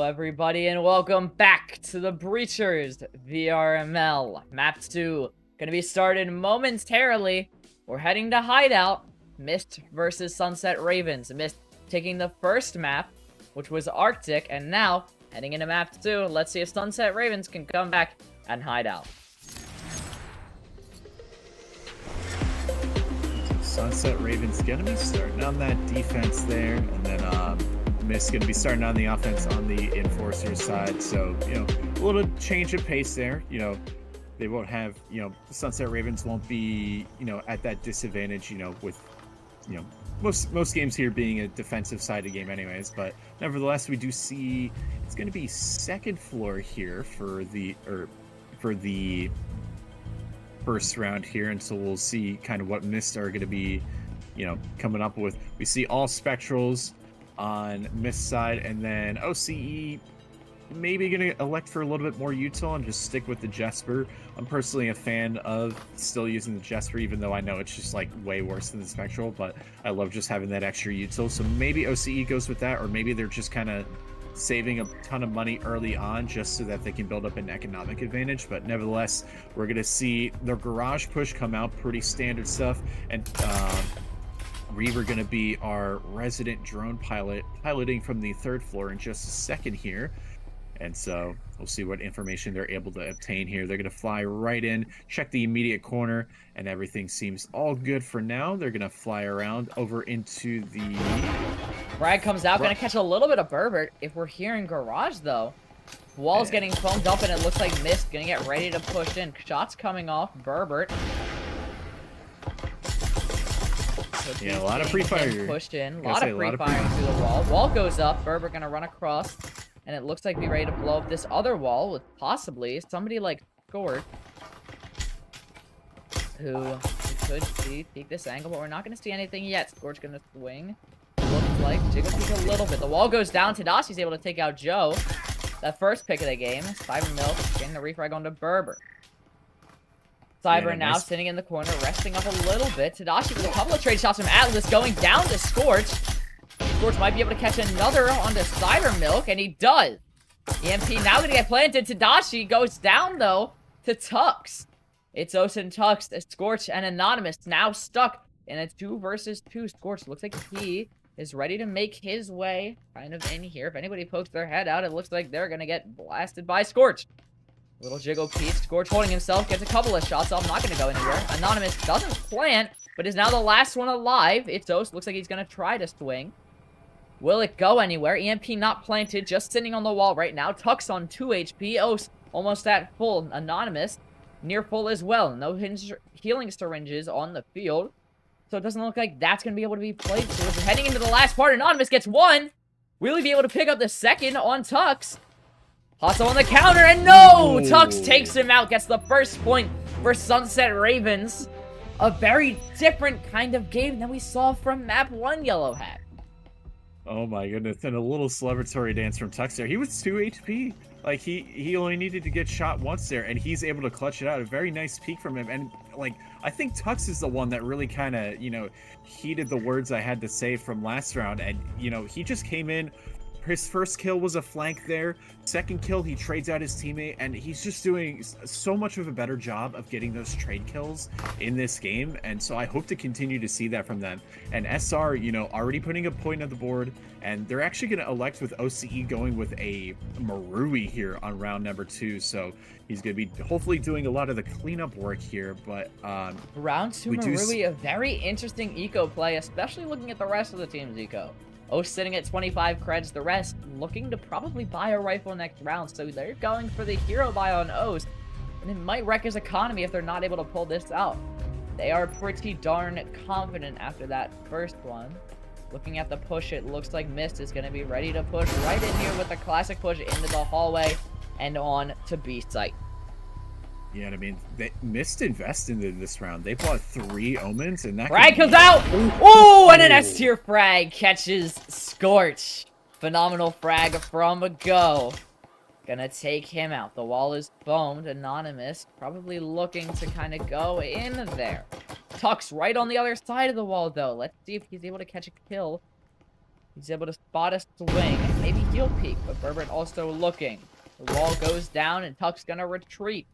Speaker 1: everybody, and welcome back to the Breachers VRML. Map 2 gonna be started momentarily. We're heading to Hideout. MYST versus SunsetRavens. MYST taking the first map, which was Arctic, and now heading into map 2. Let's see if SunsetRavens can come back and Hideout.
Speaker 2: SunsetRavens gonna be starting on that defense there, and then MYST gonna be starting on the offense on the Enforcer side. So, a little change of pace there. They won't have, SunsetRavens won't be, at that disadvantage, with, most games here being a defensive sided game anyways. But nevertheless, we do see it's gonna be second floor here for the first round here, and so we'll see kind of what MYST are going to be, coming up with. We see all spectrals on MYST side, and then OCE maybe going to elect for a little bit more util and just stick with the Jesper. I'm personally a fan of still using the Jesper, even though I know it's just like way worse than the spectral, but I love just having that extra util. So maybe OCE goes with that, or maybe they're just kind of saving a ton of money early on just so that they can build up an economic advantage. But nevertheless, we're going to see their garage push come out, pretty standard stuff. And Reaver going to be our resident drone pilot, piloting from the third floor in just a second here. And so we'll see what information they're able to obtain here. They're going to fly right in, check the immediate corner, and everything seems all good for now. They're going to fly around over into the...
Speaker 1: Frag comes out, gonna catch a little bit of Berbert. If we're hearing garage, though, wall's getting foamed up, and it looks like MYST gonna get ready to push in. Shots coming off Berbert.
Speaker 2: Yeah, a lot of pre-fire.
Speaker 1: Pushed in, a lot of pre-firing through the wall. Wall goes up, Berbert gonna run across, and it looks like be ready to blow up this other wall with possibly somebody like Scorch, who we could see peek this angle, but we're not gonna see anything yet. Scorch gonna swing. Looks like Jiggle peek a little bit. The wall goes down. Tadashi's able to take out Joe. That first pick of the game. CyberMilk getting the refrag onto Berber. Cyber now sitting in the corner, resting up a little bit. Tadashi with a couple of trade shots from Atlas going down to Scorch. Scorch might be able to catch another onto CyberMilk, and he does. EMP now going to get planted. Tadashi goes down, though, to Tux. It's Osen, Tux, Scorch, and Anonymous now stuck in a 2 versus 2. Scorch looks like he is ready to make his way kind of in here. If anybody pokes their head out, it looks like they're going to get blasted by Scorch. Little Jiggle peek. Scorch holding himself, gets a couple of shots off. Not going to go anywhere. Anonymous doesn't plant, but is now the last one alive. It's Os. Looks like he's going to try to swing. Will it go anywhere? EMP not planted, just sitting on the wall right now. Tux on 2 HP. Os almost at full. Anonymous near full as well. No healing syringes on the field. So it doesn't look like that's going to be able to be played. So we're heading into the last part. Anonymous gets one. Will he be able to pick up the second on Tux? Hustle on the counter, and no! Tux takes him out, gets the first point for SunsetRavens. A very different kind of game than we saw from map 1, Yellow Hat.
Speaker 2: Oh my goodness, and a little celebratory dance from Tux there. He was 2 HP. Like, he only needed to get shot once there, and he's able to clutch it out. A very nice peek from him. And, like, I think Tux is the one that really kind of, heeded the words I had to say from last round. And, he just came in. His first kill was a flank there. Second kill, he trades out his teammate, and he's just doing so much of a better job of getting those trade kills in this game. And so I hope to continue to see that from them. And SR, already putting a point on the board, and they're actually going to elect with OCE going with a Marui here on round number 2. So he's going to be hopefully doing a lot of the cleanup work here. But
Speaker 1: round 2 Marui, a very interesting eco play, especially looking at the rest of the team's eco. Os sitting at 25 creds, the rest looking to probably buy a rifle next round, so they're going for the hero buy on Os, and it might wreck his economy if they're not able to pull this out. They are pretty darn confident after that first one. Looking at the push, it looks like MYST is going to be ready to push right in here with the classic push into the hallway and on to B site.
Speaker 2: Yeah, I mean, MYST invested in this round. They bought 3 omens, and that
Speaker 1: frag comes out! Ooh, and an S-tier frag catches Scorch. Phenomenal frag from a go. Gonna take him out. The wall is foamed. Anonymous probably looking to kind of go in there. Tux right on the other side of the wall, though. Let's see if he's able to catch a kill. He's able to spot a swing. Maybe he'll peek, but Berbert also looking. The wall goes down, and Tuck's gonna retreat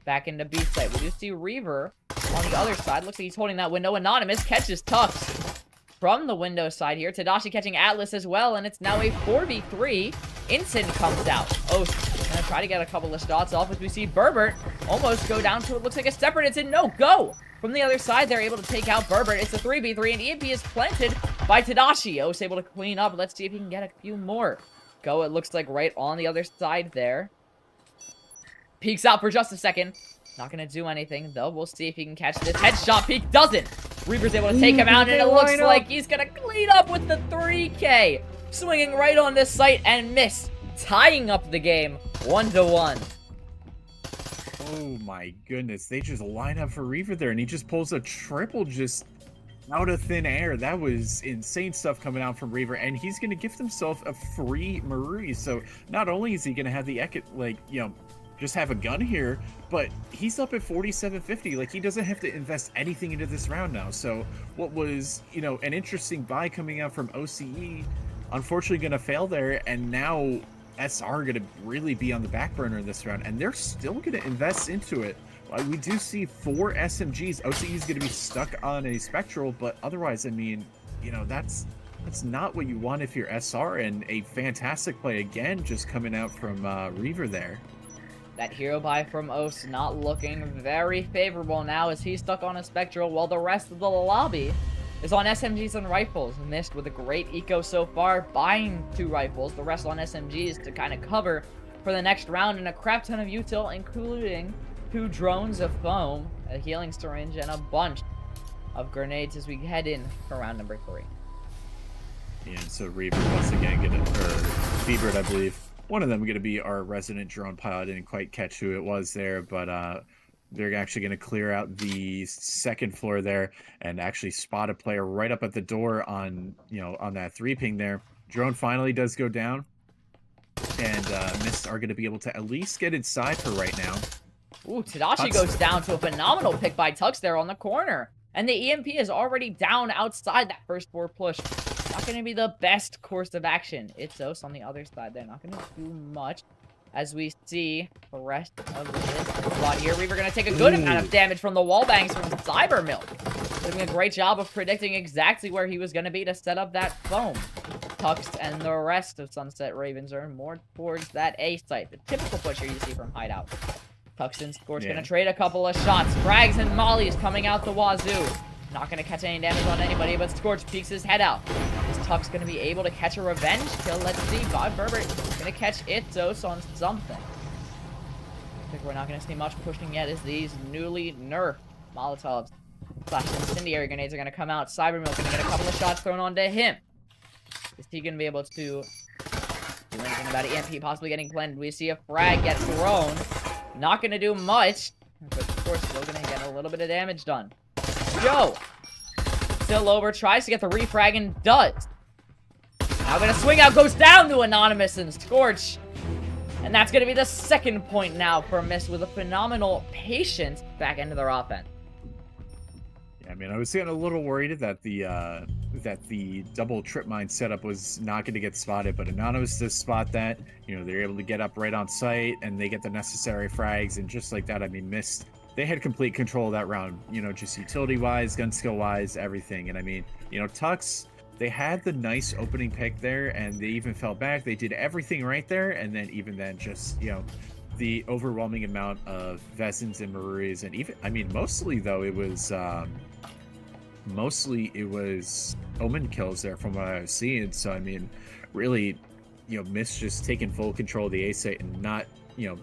Speaker 1: back into B site. We do see Reaver on the other side. Looks like he's holding that window. Anonymous catches Tux from the window side here. Tadashi catching Atlas as well, and it's now a 4v3. Ensign comes out. Oh, gonna try to get a couple of shots off as we see Berbert almost go down to what looks like a separate Ensign. No, go! From the other side, they're able to take out Berbert. It's a 3v3, and EMP is planted by Tadashi. O's able to clean up. Let's see if he can get a few more. Go, it looks like right on the other side there. Peeks out for just a second. Not gonna do anything, though. We'll see if he can catch this headshot. Peek doesn't. Reaper's able to take him out, and it looks like he's gonna clean up with the 3K. Swinging right on this site and miss. Tying up the game 1-1.
Speaker 2: Oh my goodness, they just line up for Reaver there, and he just pulls a triple just out of thin air. That was insane stuff coming out from Reaver, and he's going to gift himself a free Marui. So not only is he going to have the, like, you know, just have a gun here, but he's up at 4750. Like, he doesn't have to invest anything into this round now. So what was, you know, an interesting buy coming out from OCE, unfortunately going to fail there, and now SR going to really be on the back burner in this round, and they're still going to invest into it. We do see 4 SMGs. OCE is going to be stuck on a Spectral, but otherwise, I mean, you know, that's not what you want if you're SR, and a fantastic play again just coming out from Reaver there.
Speaker 1: That hero buy from Os not looking very favorable now as he's stuck on a Spectral, while the rest of the lobby is on SMGs and rifles. MYST with a great eco so far, buying 2 rifles, the rest on SMGs to kind of cover for the next round, and a crap ton of util, including 2 drones of foam, a healing syringe, and a bunch of grenades as we head in for round number 3.
Speaker 2: Yeah, so Reaver once again gonna, or Fevered, I believe. One of them going to be our resident drone pilot. I didn't quite catch who it was there, but they're actually going to clear out the second floor there and actually spot a player right up at the door on, you know, on that 3 ping there. Drone finally does go down, and MYST are going to be able to at least get inside for right now.
Speaker 1: Ooh, Tadashi goes down to a phenomenal pick by Tux there on the corner. And the EMP is already down outside that first floor push. Not going to be the best course of action. It's Os on the other side. They're not going to do much as we see the rest of this squad here. Reaver going to take a good amount of damage from the wall bangs from Cybermilk. Doing a great job of predicting exactly where he was going to be to set up that foam. Tux and the rest of SunsetRavens are more towards that A site. The typical push here you see from Hideout. Tux and Scorch going to trade a couple of shots. Frags and mollies coming out the wazoo. Not going to catch any damage on anybody, but Scorch peeks his head out. Is Tux going to be able to catch a revenge kill? Let's see. Bob Berbert going to catch Itzos on something. I think we're not going to see much pushing yet as these newly nerfed Molotovs / incendiary grenades are going to come out. Cybermilk going to get a couple of shots thrown onto him. Is he going to be able to do anything about EMP possibly getting planted? We see a frag get thrown. Not going to do much, but of course still going to get a little bit of damage done. Joe, still over, tries to get the refrag and does. Now going to swing out, goes down to Anonymous and Scorch. And that's going to be the second point now for MYST with a phenomenal patience back into their offense.
Speaker 2: Yeah, I mean, I was getting a little worried that the double trip mine setup was not going to get spotted, but Anonymous does spot that. You know, they're able to get up right on site, and they get the necessary frags, and just like that, I mean, MYST, they had complete control of that round, you know, just utility-wise, gun skill-wise, everything. And I mean, you know, Tux, they had the nice opening pick there, and they even fell back. They did everything right there, and then even then, just, you know, the overwhelming amount of Vesins and Maruis, and even, I mean, mostly it was Omen kills there from what I was seeing. So, I mean, really, you know, MYST just taking full control of the A site and not, you know,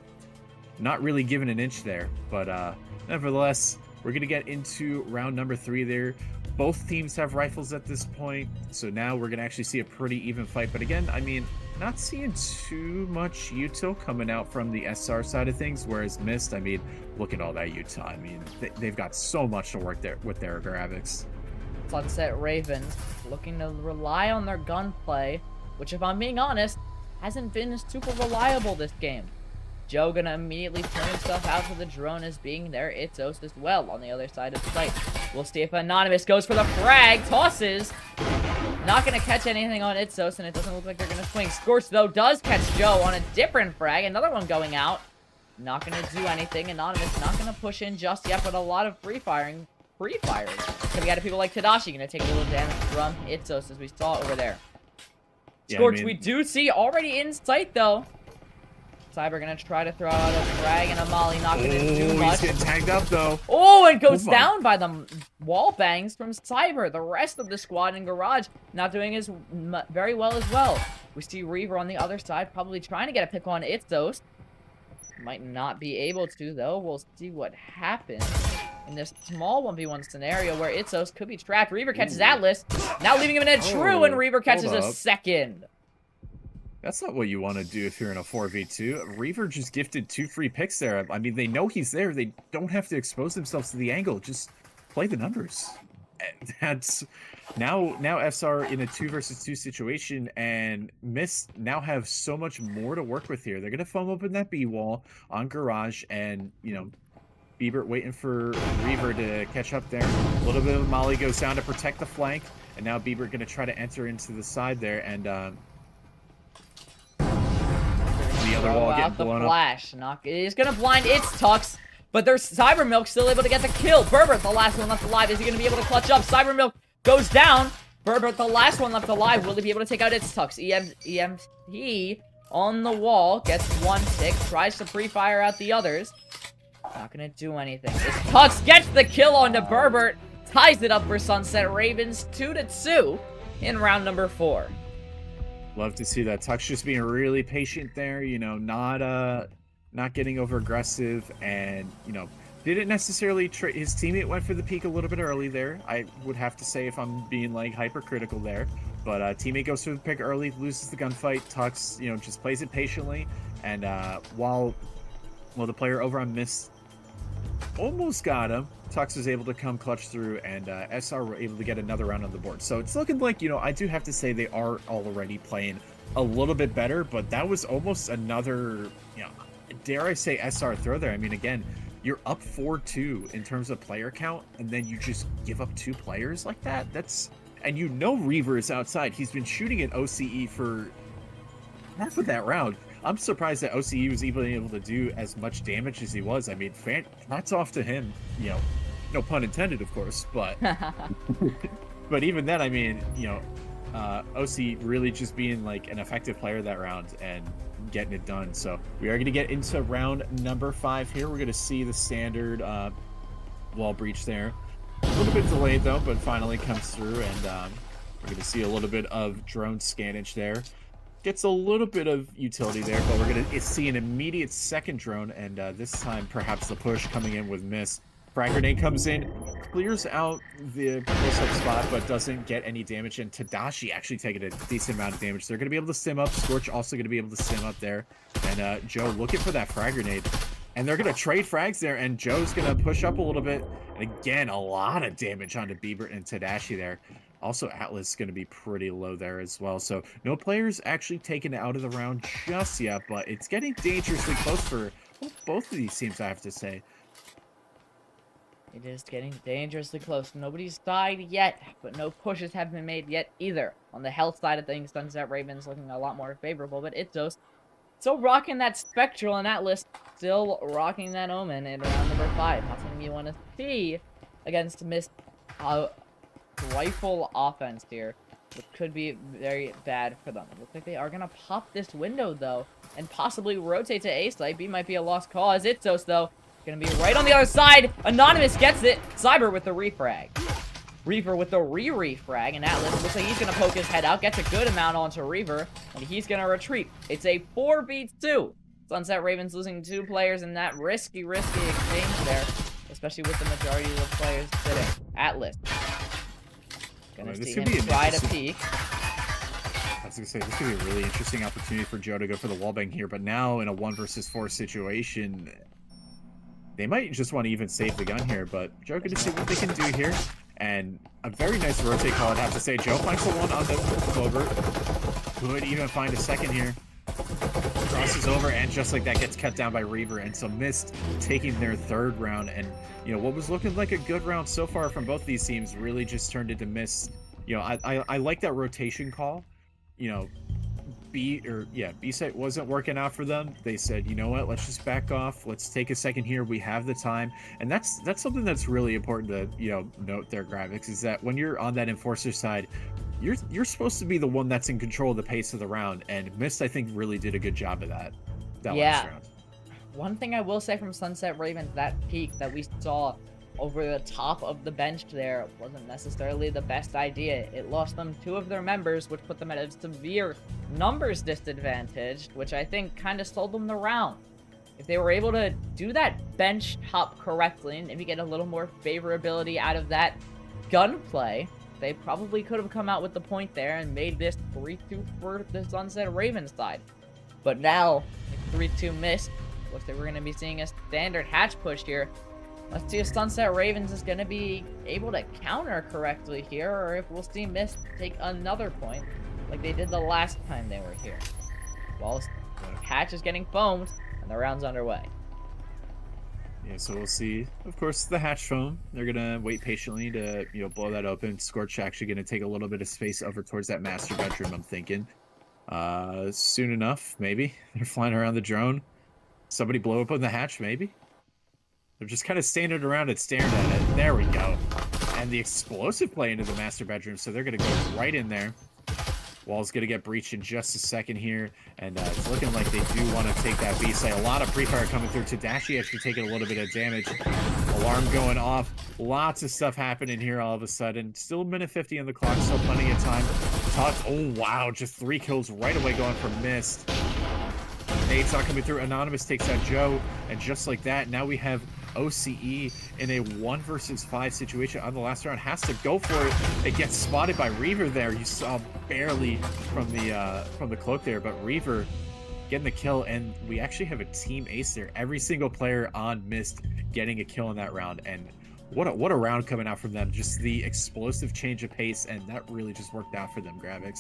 Speaker 2: not really giving an inch there. But nevertheless, we're going to get into round number 3 there. Both teams have rifles at this point, so now we're going to actually see a pretty even fight. But again, I mean, not seeing too much util coming out from the SR side of things, whereas MYST, I mean, look at all that util. I mean, they've got so much to work there with their graphics.
Speaker 1: SunsetRavens looking to rely on their gunplay, which, if I'm being honest, hasn't been super reliable this game. Joe gonna immediately point himself out to the drone as being there. It's Os as well on the other side of the site. We'll see if Anonymous goes for the frag, tosses. Not gonna catch anything on Itzos, and it doesn't look like they're gonna swing. Scorch, though, does catch Joe on a different frag. Another one going out. Not gonna do anything. Anonymous not gonna push in just yet, but a lot of free firing. Gonna get to people like Tadashi. Gonna take a little damage from Itzos, as we saw over there.
Speaker 2: Yeah,
Speaker 1: Scorch,
Speaker 2: I mean,
Speaker 1: we do see already in sight, though. Cyber gonna try to throw out a frag and a molly, not gonna do much.
Speaker 2: He's getting tagged up, though.
Speaker 1: Oh, and goes down by the wall bangs from Cyber. The rest of the squad in Garage not doing as very well as well. We see Reaver on the other side, probably trying to get a pick on Itzos. Might not be able to, though. We'll see what happens in this small 1v1 scenario where Itzos could be trapped. Reaver catches Atlas, now leaving him in a true, and Reaver catches a second.
Speaker 2: That's not what you want to do if you're in a 4v2. Reaver just gifted 2 free picks there. I mean, they know he's there. They don't have to expose themselves to the angle. Just play the numbers. That's now SR in a 2 versus 2 situation, and MYST now have so much more to work with here. They're gonna foam open that B wall on Garage, and you know, Bieber waiting for Reaver to catch up there. A little bit of molly goes down to protect the flank, and now Bieber gonna try to enter into the side there, and the other wall getting blown up.
Speaker 1: Flash. He's gonna blind Tux, but there's Cybermilk still able to get the kill. Berbert, the last one left alive. Is he gonna be able to clutch up? Cybermilk goes down. Berbert, the last one left alive. Will he be able to take out Tux? EMP on the wall, gets 1 tick, tries to pre-fire out the others. Not gonna do anything. Tux gets the kill onto Berbert, ties it up for SunsetRavens 2-2 in round number 4.
Speaker 2: Love to see that. Tux just being really patient there, you know, not getting over aggressive, and you know, didn't necessarily his teammate went for the peak a little bit early there. I would have to say, if I'm being like hypercritical there, but teammate goes for the pick early, loses the gunfight. Tux, you know, just plays it patiently, and while the player over on MYST almost got him, Tux was able to come clutch through, and SR were able to get another round on the board. So it's looking like, you know, I do have to say they are already playing a little bit better, but that was almost another, you know, dare I say, SR throw there. I mean, again, you're up 4-2 in terms of player count, and then you just give up 2 players like that. That's, and you know Reaver is outside. He's been shooting at OCE for half of that round. I'm surprised that OCE was even able to do as much damage as he was. I mean, hats off to him. You know, no pun intended, of course, but but even then, I mean, you know, OC really just being like an effective player that round and getting it done. So we are going to get into round number 5 here. We're going to see the standard wall breach there. A little bit delayed though, but finally comes through, and we're going to see a little bit of drone scannage there. Gets a little bit of utility there, but we're going to see an immediate second drone, and this time perhaps the push coming in with MYST. Frag grenade comes in, clears out the close-up spot, but doesn't get any damage, and Tadashi actually taking a decent amount of damage. They're going to be able to sim up. Scorch also going to be able to sim up there, and Joe looking for that frag grenade. And they're going to trade frags there, and Joe's going to push up a little bit. And again, a lot of damage onto Bieber and Tadashi there. Also, Atlas is going to be pretty low there as well. So no players actually taken out of the round just yet, but it's getting dangerously close for both of these teams, I have to say.
Speaker 1: It is getting dangerously close. Nobody's died yet, but no pushes have been made yet either. On the health side of things, SunsetRavens looking a lot more favorable, but Itzos still rocking that Spectral, and Atlas still rocking that Omen in round number 5. Not something you want to see against MYST. Rifle offense here, which could be very bad for them. It looks like they are going to pop this window, though, and possibly rotate to A site. B might be a lost cause. Itzos, though, going to be right on the other side. Anonymous gets it. Cyber with the refrag. Reaver with the re-refrag, and Atlas looks like he's going to poke his head out. Gets a good amount onto Reaver, and he's going to retreat. It's a 4v2. SunsetRavens losing 2 players in that risky exchange there, especially with the majority of the players sitting. Atlas gonna see him try to peek.
Speaker 2: I was gonna say, this could be a really interesting opportunity for Joe to go for the wallbang here, but now in a 1 versus 4 situation, they might just want to even save the gun here, but Joe gonna see what they can do here. And a very nice rotate call, I'd have to say. Joe finds the one on the Clover. Could even find a second here. Crosses over, and just like that gets cut down by Reaver, and so MYST taking their 3rd round, and you know what was looking like a good round so far from both these teams really just turned into MYST You know, I like that rotation call. You know, B site wasn't working out for them. They said, you know what, let's just back off. Let's take a second here. We have the time, and that's something that's really important to note there, graphics, is that when you're on that enforcer side, you're supposed to be the one that's in control of the pace of the round, and MYST I think really did a good job of that last round.
Speaker 1: One thing I will say from SunsetRavens, that peak that we saw over the top of the bench there wasn't necessarily the best idea. It lost them 2 of their members, which put them at a severe numbers disadvantage, which I think kind of sold them the round. If they were able to do that bench hop correctly and maybe get a little more favorability out of that gunplay, they probably could have come out with the point there and made this 3-2 for the SunsetRavens side. But now, 3-2 MYST. Looks like we're going to be seeing a standard hatch push here. Let's see if SunsetRavens is going to be able to counter correctly here, or if we'll see MYST take another point like they did the last time they were here. Well, hatch is getting foamed, and the round's underway.
Speaker 2: Yeah, so we'll see. Of course, the hatch foam. They're gonna wait patiently to blow that open. Scorch actually gonna take a little bit of space over towards that master bedroom. I'm thinking. Soon enough, maybe they're flying around the drone. Somebody blow up on the hatch, maybe. They're just kind of standing around and staring at it. There we go. And the explosive play into the master bedroom, so they're gonna go right in there. Wall's going to get breached in just a second here, and it's looking like they do want to take that B site. A lot of pre-fire coming through. Tadashi actually taking a little bit of damage. Alarm going off. Lots of stuff happening here all of a sudden. Still a minute 50 on the clock, still plenty of time. Oh, wow, just 3 kills right away going for MYST. Nate's not coming through. Anonymous takes out Joe, and just like that, now we have OCE in a 1 versus 5 situation on the last round. Has to go for it. It gets spotted by Reaver there. You saw barely from the cloak there, but Reaver getting the kill, and we actually have a team ace there. Every single player on MYST getting a kill in that round, and what a round coming out from them. Just the explosive change of pace, and that really just worked out for them, Gravix.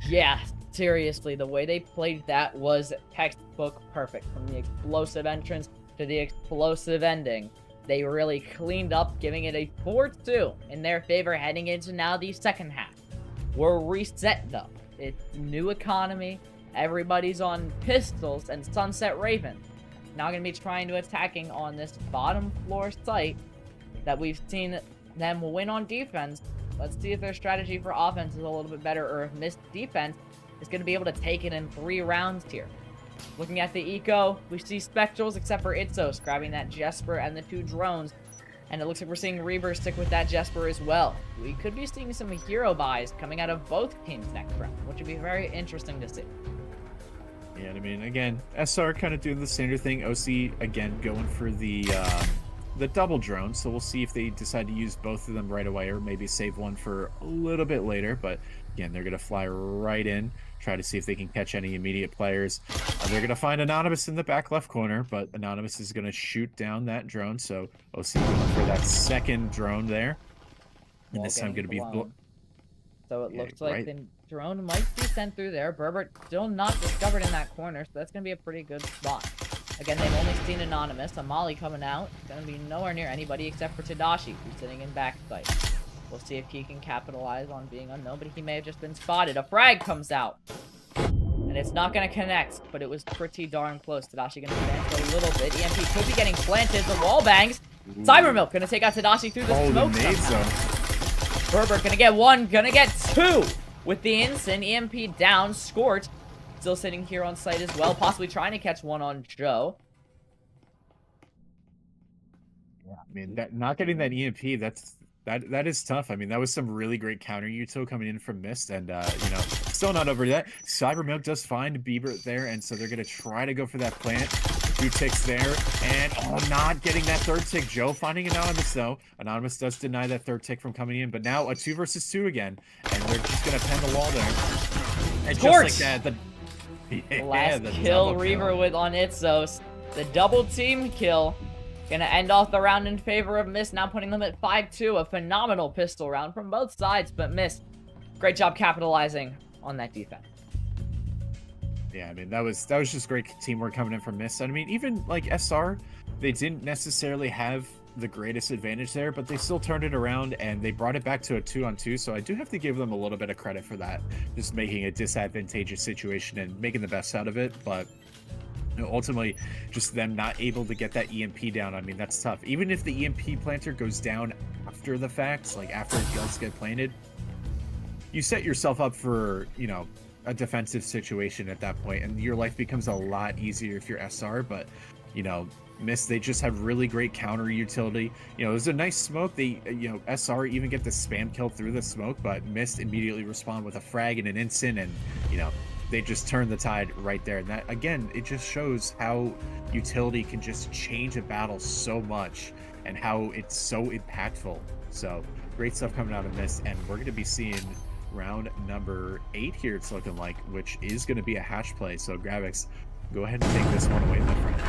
Speaker 1: Yeah, seriously, the way they played that was textbook perfect. From the explosive entrance to the explosive ending, they really cleaned up, giving it a 4-2 in their favor heading into now the second half. We're reset though. It's new economy. Everybody's on pistols, and SunsetRavens now going to be trying to attacking on this bottom floor site that we've seen them win on defense. Let's see if their strategy for offense is a little bit better, or if MYST defense is going to be able to take it in 3 rounds here. Looking at the eco, we see Spectrals except for Itzos grabbing that Jesper and the 2 drones. And it looks like we're seeing Reaver stick with that Jesper as well. We could be seeing some hero buys coming out of both teams next round, which would be very interesting to see.
Speaker 2: Yeah, I mean, again, SR kind of doing the standard thing. OC, again, going for the double drone. So we'll see if they decide to use both of them right away, or maybe save one for a little bit later. But again, they're going to fly right in, try to see if they can catch any immediate players. They're going to find Anonymous in the back left corner, but Anonymous is going to shoot down that drone. So OC going for that second drone there. And this time going to be...
Speaker 1: So it looks like the drone might be sent through there. Berbert still not discovered in that corner, so that's going to be a pretty good spot. Again, they've only seen Anonymous. A Molly coming out. It's going to be nowhere near anybody except for Tadashi, who's sitting in backside. We'll see if he can capitalize on being unknown, but he may have just been spotted. A frag comes out. And it's not going to connect, but it was pretty darn close. Tadashi going to advance a little bit. EMP could be getting planted. The wall bangs. Cybermilk going to take out Tadashi through the smoke somehow. Berbert going to get 1, going to get 2 with the instant. EMP down. Scorch still sitting here on site as well, possibly trying to catch 1 on Joe.
Speaker 2: Yeah, I mean, not getting that EMP, that is tough. I mean, that was some really great counter util coming in from MYST, and still not over that. Cybermilk does find Bieber there, and so they're gonna try to go for that plant. 2 ticks there, and not getting that 3rd tick. Joe finding Anonymous though. Anonymous does deny that 3rd tick from coming in, but now a 2 versus 2 again, and they're just gonna pen the wall there. And just like that,
Speaker 1: last kill Reaver with on Itzos. The double team kill. Gonna end off the round in favor of MYST, now putting them at 5-2. A phenomenal pistol round from both sides, but MYST, great job capitalizing on that defense.
Speaker 2: Yeah, I mean, that was just great teamwork coming in from MYST. I mean, even like SR, they didn't necessarily have the greatest advantage there, but they still turned it around and they brought it back to a 2-on-2. So I do have to give them a little bit of credit for that, just making a disadvantageous situation and making the best out of it. But ultimately, just them not able to get that EMP down. I mean, that's tough. Even if the EMP planter goes down after the fact, like after it does get planted, you set yourself up for, you know, a defensive situation at that point, and your life becomes a lot easier if you're SR. But, you know, MYST, they just have really great counter utility. You know, it was a nice smoke. They, you know, SR even get the spam kill through the smoke, but MYST immediately respond with a frag in an instant, and, you know, they just turn the tide right there. And that, again, it just shows how utility can just change a battle so much and how it's so impactful. So great stuff coming out of MYST, and we're going to be seeing round number 8 here, it's looking like, which is going to be a hatch play. So Gravix, go ahead and take this one away, my friend.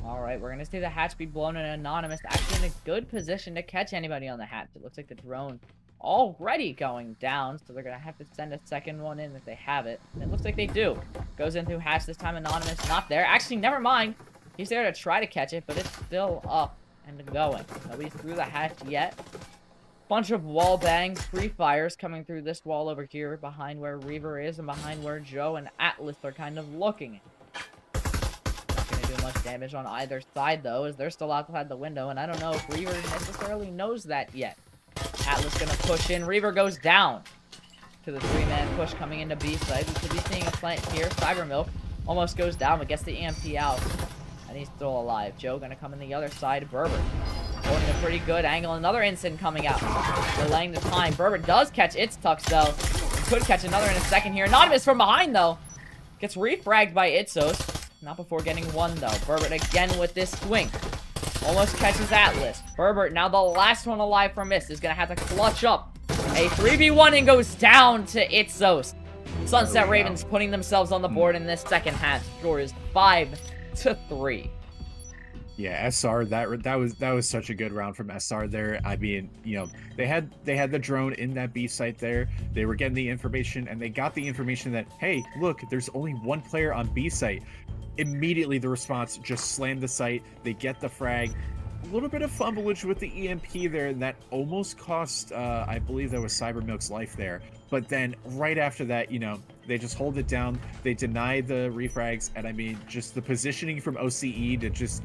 Speaker 1: All right, we're going to see the hatch be blown, and Anonymous actually in a good position to catch anybody on the hatch. It looks like the drone already going down, so they're going to have to send a second one in if they have it. And it looks like they do. Goes in through hatch this time. Anonymous not there. Actually, never mind. He's there to try to catch it, but it's still up and going. Nobody's through the hatch yet. Bunch of wall bangs, free fires coming through this wall over here behind where Reaver is and behind where Joe and Atlas are kind of looking. Not going to do much damage on either side, though, as they're still outside the window, and I don't know if Reaver necessarily knows that yet. Atlas gonna push in. Reaver goes down to the 3-man push coming into B side. We could be seeing a plant here. Cybermilk almost goes down, but gets the EMP out, and he's still alive. Joe gonna come in the other side. Berber holding a pretty good angle. Another instant coming out, delaying the time. Berber does catch its Tux though. Could catch another in a second here. Anonymous from behind though gets refragged by Itzos. Not before getting one though. Berber again with this swing. Almost catches Atlas. Berbert, now the last one alive for MYST, is going to have to clutch up a 3v1 and goes down to Itzos. SunsetRavens putting themselves on the board in this second half. Score is 5-3.
Speaker 2: Yeah, SR, that was such a good round from SR there. I mean, you know, they had the drone in that B site there. They were getting the information, and they got the information that, hey, look, there's only one player on B site. Immediately the response just slammed the site. They get the frag. A little bit of fumblage with the EMP there, and that almost cost I believe that was Cybermilk's life there. But then right after that, you know, they just hold it down. They deny the refrags, and I mean, just the positioning from OCE to just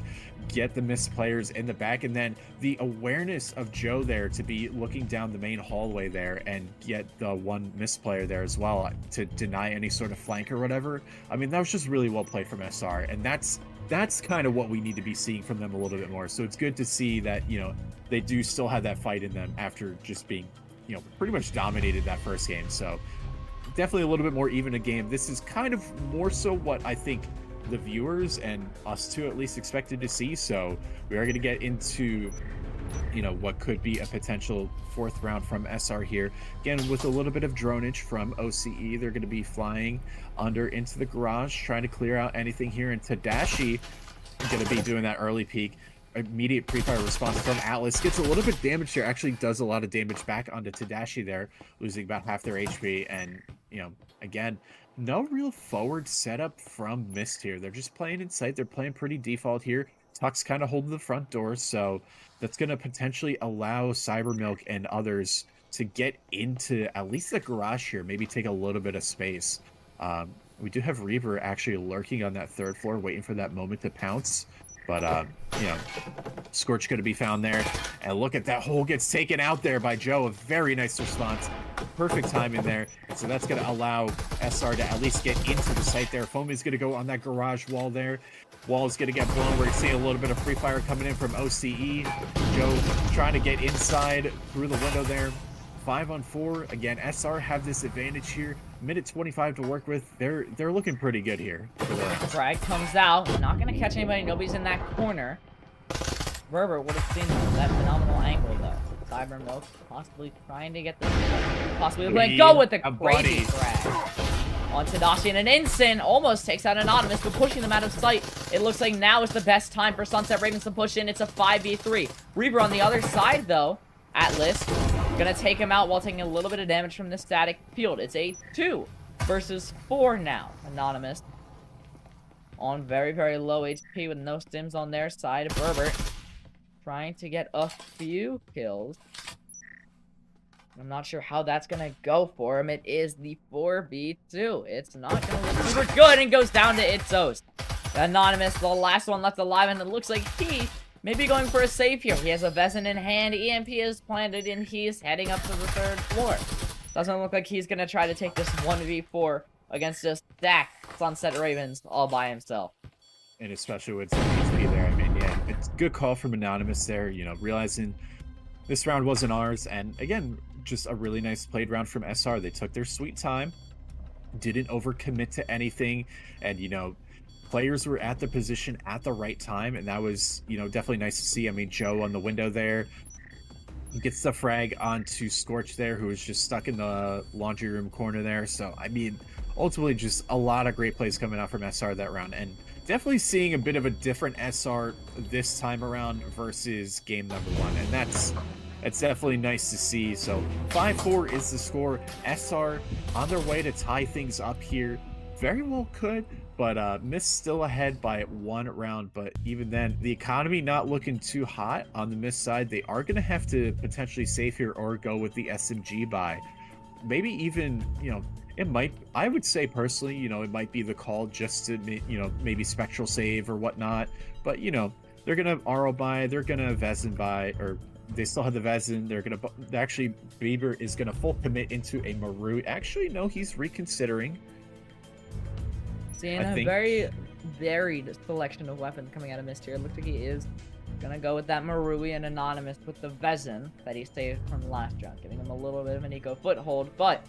Speaker 2: get the MYST players in the back, and then the awareness of Joe there to be looking down the main hallway there and get the one MYST player there as well to deny any sort of flank or whatever. I mean, that was just really well played from SR, and that's kind of what we need to be seeing from them a little bit more. So it's good to see that, you know, they do still have that fight in them after just being, you know, pretty much dominated that first game. So definitely a little bit more even a game. This is kind of more so what I think the viewers and us too at least expected to see. So we are going to get into, you know, what could be a potential 4th round from SR here. Again, with a little bit of dronage from OCE, they're going to be flying under into the garage, trying to clear out anything here. And Tadashi going to be doing that early peek. Immediate pre-fire response from Atlas. Gets a little bit damage here. Actually does a lot of damage back onto Tadashi there, losing about half their HP. And, you know, again, no real forward setup from MYST here. They're just playing in sight. They're playing pretty default here. Tuck's kind of holding the front door, so that's going to potentially allow Cybermilk and others to get into at least the garage here, maybe take a little bit of space. We do have Reaver actually lurking on that 3rd floor, waiting for that moment to pounce. But, you know, Scorch going to be found there. And look at that hole gets taken out there by Joe. A very nice response. Perfect timing there. And so that's going to allow SR to at least get into the site there. Foam is going to go on that garage wall there. Wall is going to get blown. We're going to see a little bit of free fire coming in from OCE. Joe trying to get inside through the window there. 5-on-4. Again, SR have this advantage here. Minute 25 to work with. They're looking pretty good here.
Speaker 1: Frag comes out. Not going to catch anybody. Nobody's in that corner. Berber would have seen that phenomenal angle, though. Cybermilk possibly trying to get the... Possibly playing go with the crazy frag. On Tadashi in an instant. Almost takes out Anonymous, but pushing them out of sight. It looks like now is the best time for SunsetRavens to push in. It's a 5v3. Reaver on the other side, though. Atlas gonna take him out while taking a little bit of damage from the static field. It's a 2 versus 4 now. Anonymous on very, very low HP with no stims on their side. Berbert trying to get a few kills. I'm not sure how that's gonna go for him. It is the 4v2. It's not gonna look super good and goes down to Itzos. Anonymous, the last one left alive, and it looks like he may be going for a save here. He has a Vezin in hand, EMP is planted, and he's heading up to the 3rd floor. Doesn't look like he's gonna try to take this 1v4 against a stacked SunsetRavens all by himself. And
Speaker 2: especially with MYST there, I mean, yeah, it's a good call from Anonymous there, you know, realizing this round wasn't ours, and again, just a really nice played round from SR. They took their sweet time, didn't overcommit to anything, and, you know, players were at the position at the right time, and that was, you know, definitely nice to see. I mean, Joe on the window there gets the frag onto Scorch there, who was just stuck in the laundry room corner there. So, I mean, ultimately just a lot of great plays coming out from SR that round, and definitely seeing a bit of a different SR this time around versus game number 1, and that's definitely nice to see. So 5-4 is the score. SR on their way to tie things up here. Very well could, but MYST still ahead by 1 round. But even then, the economy not looking too hot on the MYST side. They are going to have to potentially save here or go with the SMG buy. Maybe even, you know, it might, I would say personally, you know, it might be the call just to, you know, maybe Spectral save or whatnot. But, you know, they're going to RO buy, they're going to Vezin buy, or they still have the Vezin. They're going to, actually, Bieber is going to full commit into a Maru. Actually, no, he's reconsidering.
Speaker 1: Seeing a very varied selection of weapons coming out of MYST here. It looks like he is going to go with that Marui and Anonymous with the Vezin that he saved from the last round, giving him a little bit of an eco foothold. But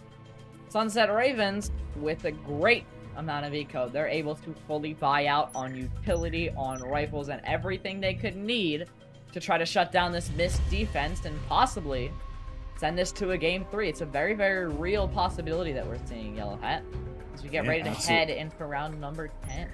Speaker 1: SunsetRavens, with a great amount of eco, they're able to fully buy out on utility, on rifles, and everything they could need to try to shut down this MYST defense and possibly send this to a game 3. It's a very, very real possibility that we're seeing, Yellow Hat, as we get ready to head in for round number 10.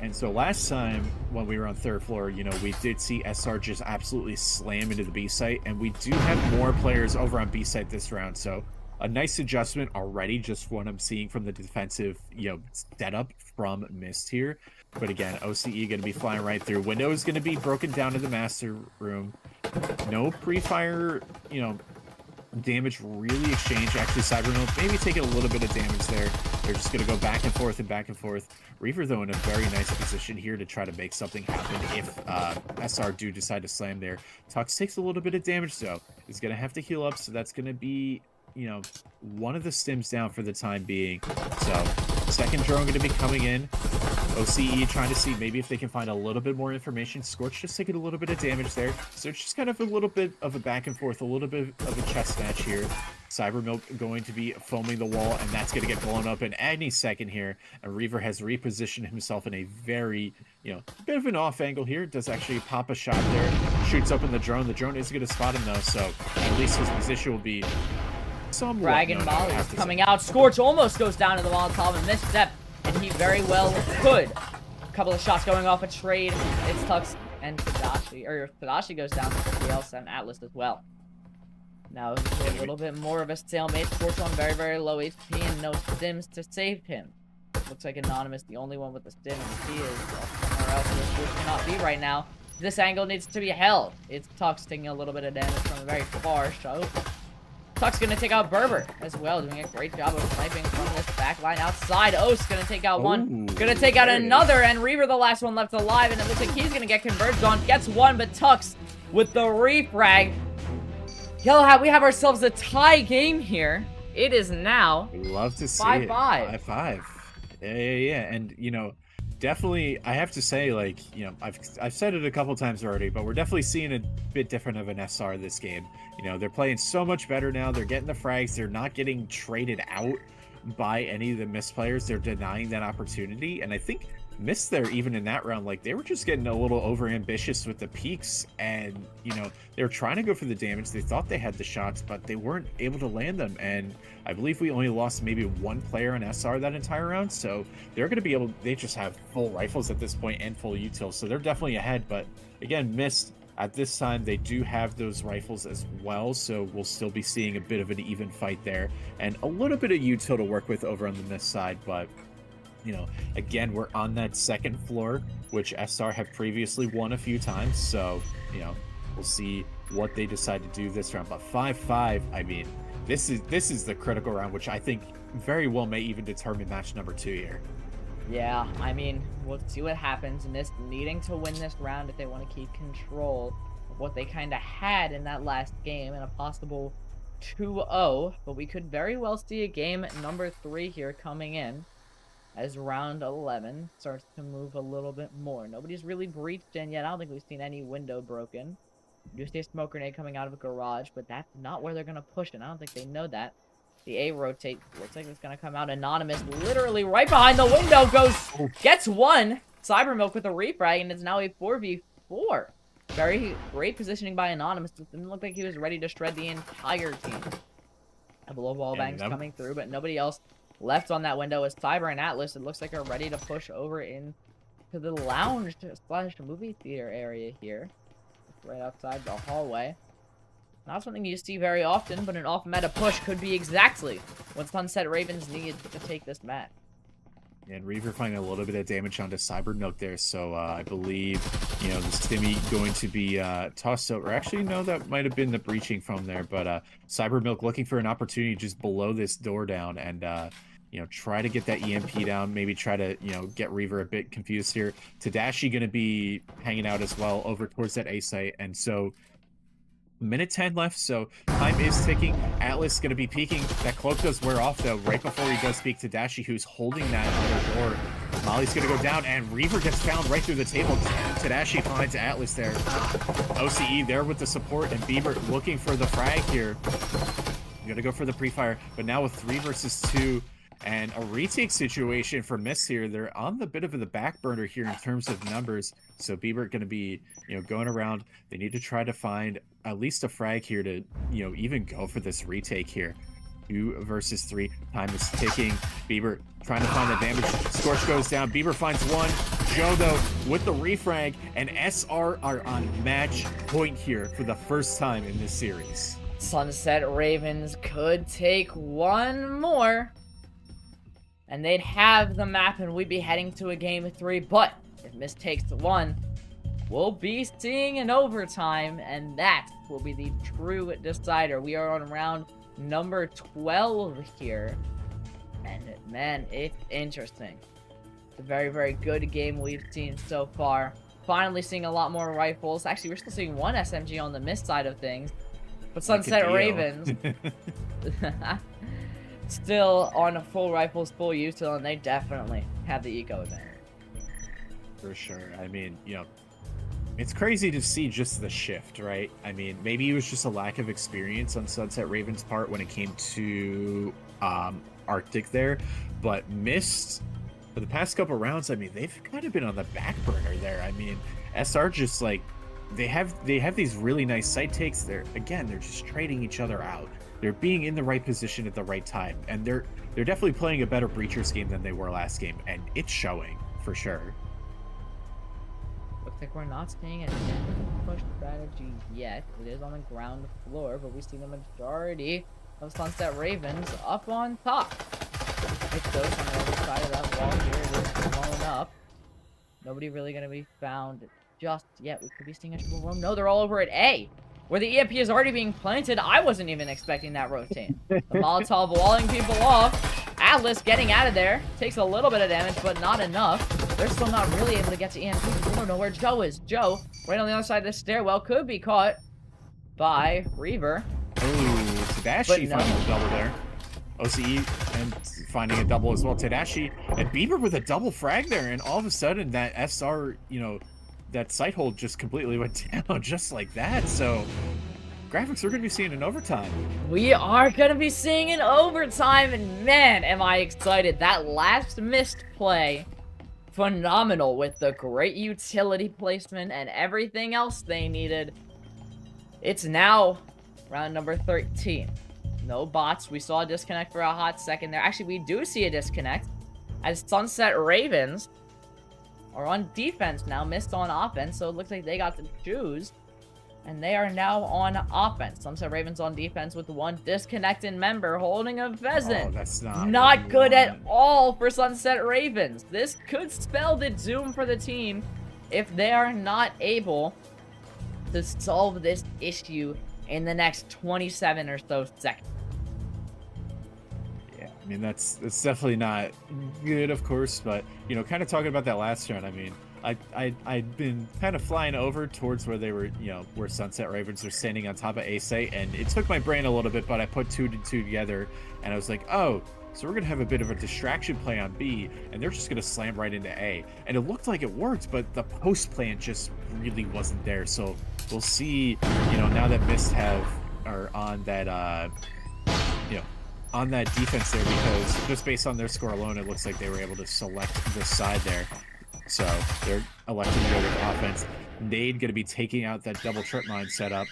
Speaker 2: And so last time when we were on 3rd floor, you know, we did see SR just absolutely slam into the B site, and we do have more players over on B site this round. So a nice adjustment already, just what I'm seeing from the defensive, you know, setup from MYST here. But again, OCE going to be flying right through. Window is going to be broken down to the master room. No pre-fire, you know, damage really exchanged. Actually, CyberMilk maybe taking a little bit of damage there. They're just going to go back and forth and back and forth. Reaver, though, in a very nice position here to try to make something happen if SR do decide to slam there. Tux takes a little bit of damage, though. He's going to have to heal up, so that's going to be, you know, one of the stims down for the time being. So, second drone going to be coming in. OCE trying to see maybe if they can find a little bit more information. Scorch just taking a little bit of damage there. So it's just kind of a little bit of a back and forth, a little bit of a chess match here. CyberMilk going to be foaming the wall, and that's going to get blown up in any second here. And Reaver has repositioned himself in a very, you know, bit of an off angle here. Does actually pop a shot there. Shoots open the drone. The drone isn't going to spot him, though, so at least his position will be somewhat.
Speaker 1: Dragon Ball is coming out. Scorch almost goes down to the Molotov and misstep, and he very well could. A couple of shots going off a trade. It's Tux and Tadashi, or Tadashi goes down to somebody else and Atlas as well. Now a little bit more of a stalemate. Scorch on very, very low HP and no stims to save him. Looks like Anonymous, the only one with the stim, and he is somewhere else where Scorch cannot be right now. This angle needs to be held. It's Tux taking a little bit of damage from a very far shot. Tuck's gonna take out Berber as well, doing a great job of sniping from this back line outside. O's gonna take out one, gonna take out another, and Reaver, the last one left alive, and it looks like he's gonna get converged on. Gets one, but Tux with the refrag. Yellow Hat, we have ourselves a tie game here. It is now
Speaker 2: love to see
Speaker 1: 5-5.
Speaker 2: 5-5. Yeah. And, you know, definitely, I have to say, like, you know, I've said it a couple times already, but we're definitely seeing a bit different of an SR this game. You know, they're playing so much better now. They're getting the frags. They're not getting traded out by any of the MYST players. They're denying that opportunity. And I think MYST there, even in that round, like, they were just getting a little over ambitious with the peaks, and, you know, they were trying to go for the damage. They thought they had the shots, but they weren't able to land them. And I believe we only lost maybe one player on SR that entire round, so they're going to be able, they just have full rifles at this point and full util, so they're definitely ahead. But again, MYST at this time, they do have those rifles as well, so we'll still be seeing a bit of an even fight there and a little bit of util to work with over on the MYST side. But, you know, again, we're on that second floor, which SR have previously won a few times, so you know, we'll see what they decide to do this round. But 5-5, I mean, this is the critical round, which I think very well may even determine match number 2 here.
Speaker 1: Yeah, I mean, we'll see what happens. MYST needing to win this round if they want to keep control of what they kind of had in that last game and a possible 2-0. But we could very well see a game number 3 here coming in as round 11 starts to move a little bit more. Nobody's really breached in yet. I don't think we've seen any window broken. You see a smoke grenade coming out of a garage, but that's not where they're going to push it. I don't think they know that. The A rotate looks like it's going to come out anonymous, literally right behind the window, gets one. Cybermilk with a refrag, and it's now a 4v4. Very great positioning by Anonymous. It didn't look like he was ready to shred the entire team. A blow wall bangs coming through, but nobody else left on that window as Cyber and Atlas, it looks like, are ready to push over into the lounge / movie theater area here. Right outside the hallway. Not something you see very often, but an off-meta push could be exactly what SunsetRavens need to take this match.
Speaker 2: And Reaver finding a little bit of damage onto Cybermilk there, so I believe, you know, the Stimmy going to be tossed over. Actually, no, that might have been the breaching from there, but Cybermilk looking for an opportunity just below this door down and, you know, try to get that EMP down, maybe try to, you know, get Reaver a bit confused here. Tadashi going to be hanging out as well over towards that A site, and so minute 10 left, so time is ticking. Atlas going to be peeking. That cloak does wear off, though, right before he does speak to Dashi, who's holding that other door. Molly's going to go down, and Reaver gets found right through the table. Tadashi finds Atlas there. OCE there with the support, and Bieber looking for the frag here. Going to go for the pre-fire, but now with 3 versus 2, and a retake situation for MYST here. They're on the bit of the back burner here in terms of numbers. So Bieber going to be, you know, going around. They need to try to find at least a frag here to, you know, even go for this retake here. 2 versus 3. Time is ticking. Bieber trying to find the damage. Scorch goes down. Bieber finds one. Joe, though, with the refrag, and SR are on match point here for the first time in this series.
Speaker 1: SunsetRavens could take one more, and they'd have the map, and we'd be heading to a game 3. But if MYST takes one, we'll be seeing an overtime, and that will be the true decider. We are on round number 12 here, and man, it's interesting. It's a very, very good game we've seen so far. Finally seeing a lot more rifles. Actually, we're still seeing one SMG on the MYST side of things, but SunsetRavens still on full rifles, full util, and they definitely have the eco advantage.
Speaker 2: For sure. I mean, you know, it's crazy to see just the shift, right? I mean, maybe it was just a lack of experience on SunsetRavens' part when it came to Arctic there, but MYST, for the past couple rounds, I mean, they've kind of been on the back burner there. I mean, SR just like, they have these really nice site takes. They're just trading each other out. They're being in the right position at the right time, and they're definitely playing a better Breachers game than they were last game, and it's showing for sure.
Speaker 1: Looks like we're not seeing a push strategy yet. It is on the ground floor, but we see the majority of SunsetRavens up on top. It's those on the other side of that wall here. It is blown up. Nobody really going to be found just yet. We could be seeing a triple room. No, they're all over at A, where the EMP is already being planted. I wasn't even expecting that rotate. The Molotov walling people off. Atlas getting out of there. Takes a little bit of damage, but not enough. They're still not really able to get to EMP. We don't know where Joe is. Joe, right on the other side of the stairwell, could be caught by Reaver.
Speaker 2: Ooh, Tadashi finding a double there. OCE and finding a double as well. Tadashi and Bieber with a double frag there, and all of a sudden that SR, you know, that sight hold just completely went down just like that. So graphics, we're going to be seeing an overtime. We are
Speaker 1: going to be seeing an overtime, and man, am I excited. That last MYST play, phenomenal with the great utility placement and everything else they needed. It's now round number 13. No bots. We saw a disconnect for a hot second there. Actually, we do see a disconnect as SunsetRavens are on defense now. MYST on offense, so it looks like they got to choose. And they are now on offense. SunsetRavens on defense with one disconnected member holding a pheasant.
Speaker 2: Oh, that's
Speaker 1: not good at all for SunsetRavens. This could spell the doom for the team if they are not able to solve this issue in the next 27 or so seconds.
Speaker 2: Yeah, I mean that's definitely not good, of course, but you know, kind of talking about that last round. I mean, I'd been kind of flying over towards where they were, you know, where SunsetRavens are standing on top of Ace, and it took my brain a little bit, but I put two and two together, and I was like, oh. So we're gonna have a bit of a distraction play on B, and they're just gonna slam right into A. And it looked like it worked, but the post plan just really wasn't there. So we'll see, you know, now that MYST are on that you know, on that defense there, because just based on their score alone, it looks like they were able to select this side there. So they're electing to go with offense. Nade gonna be taking out that double trip mine setup.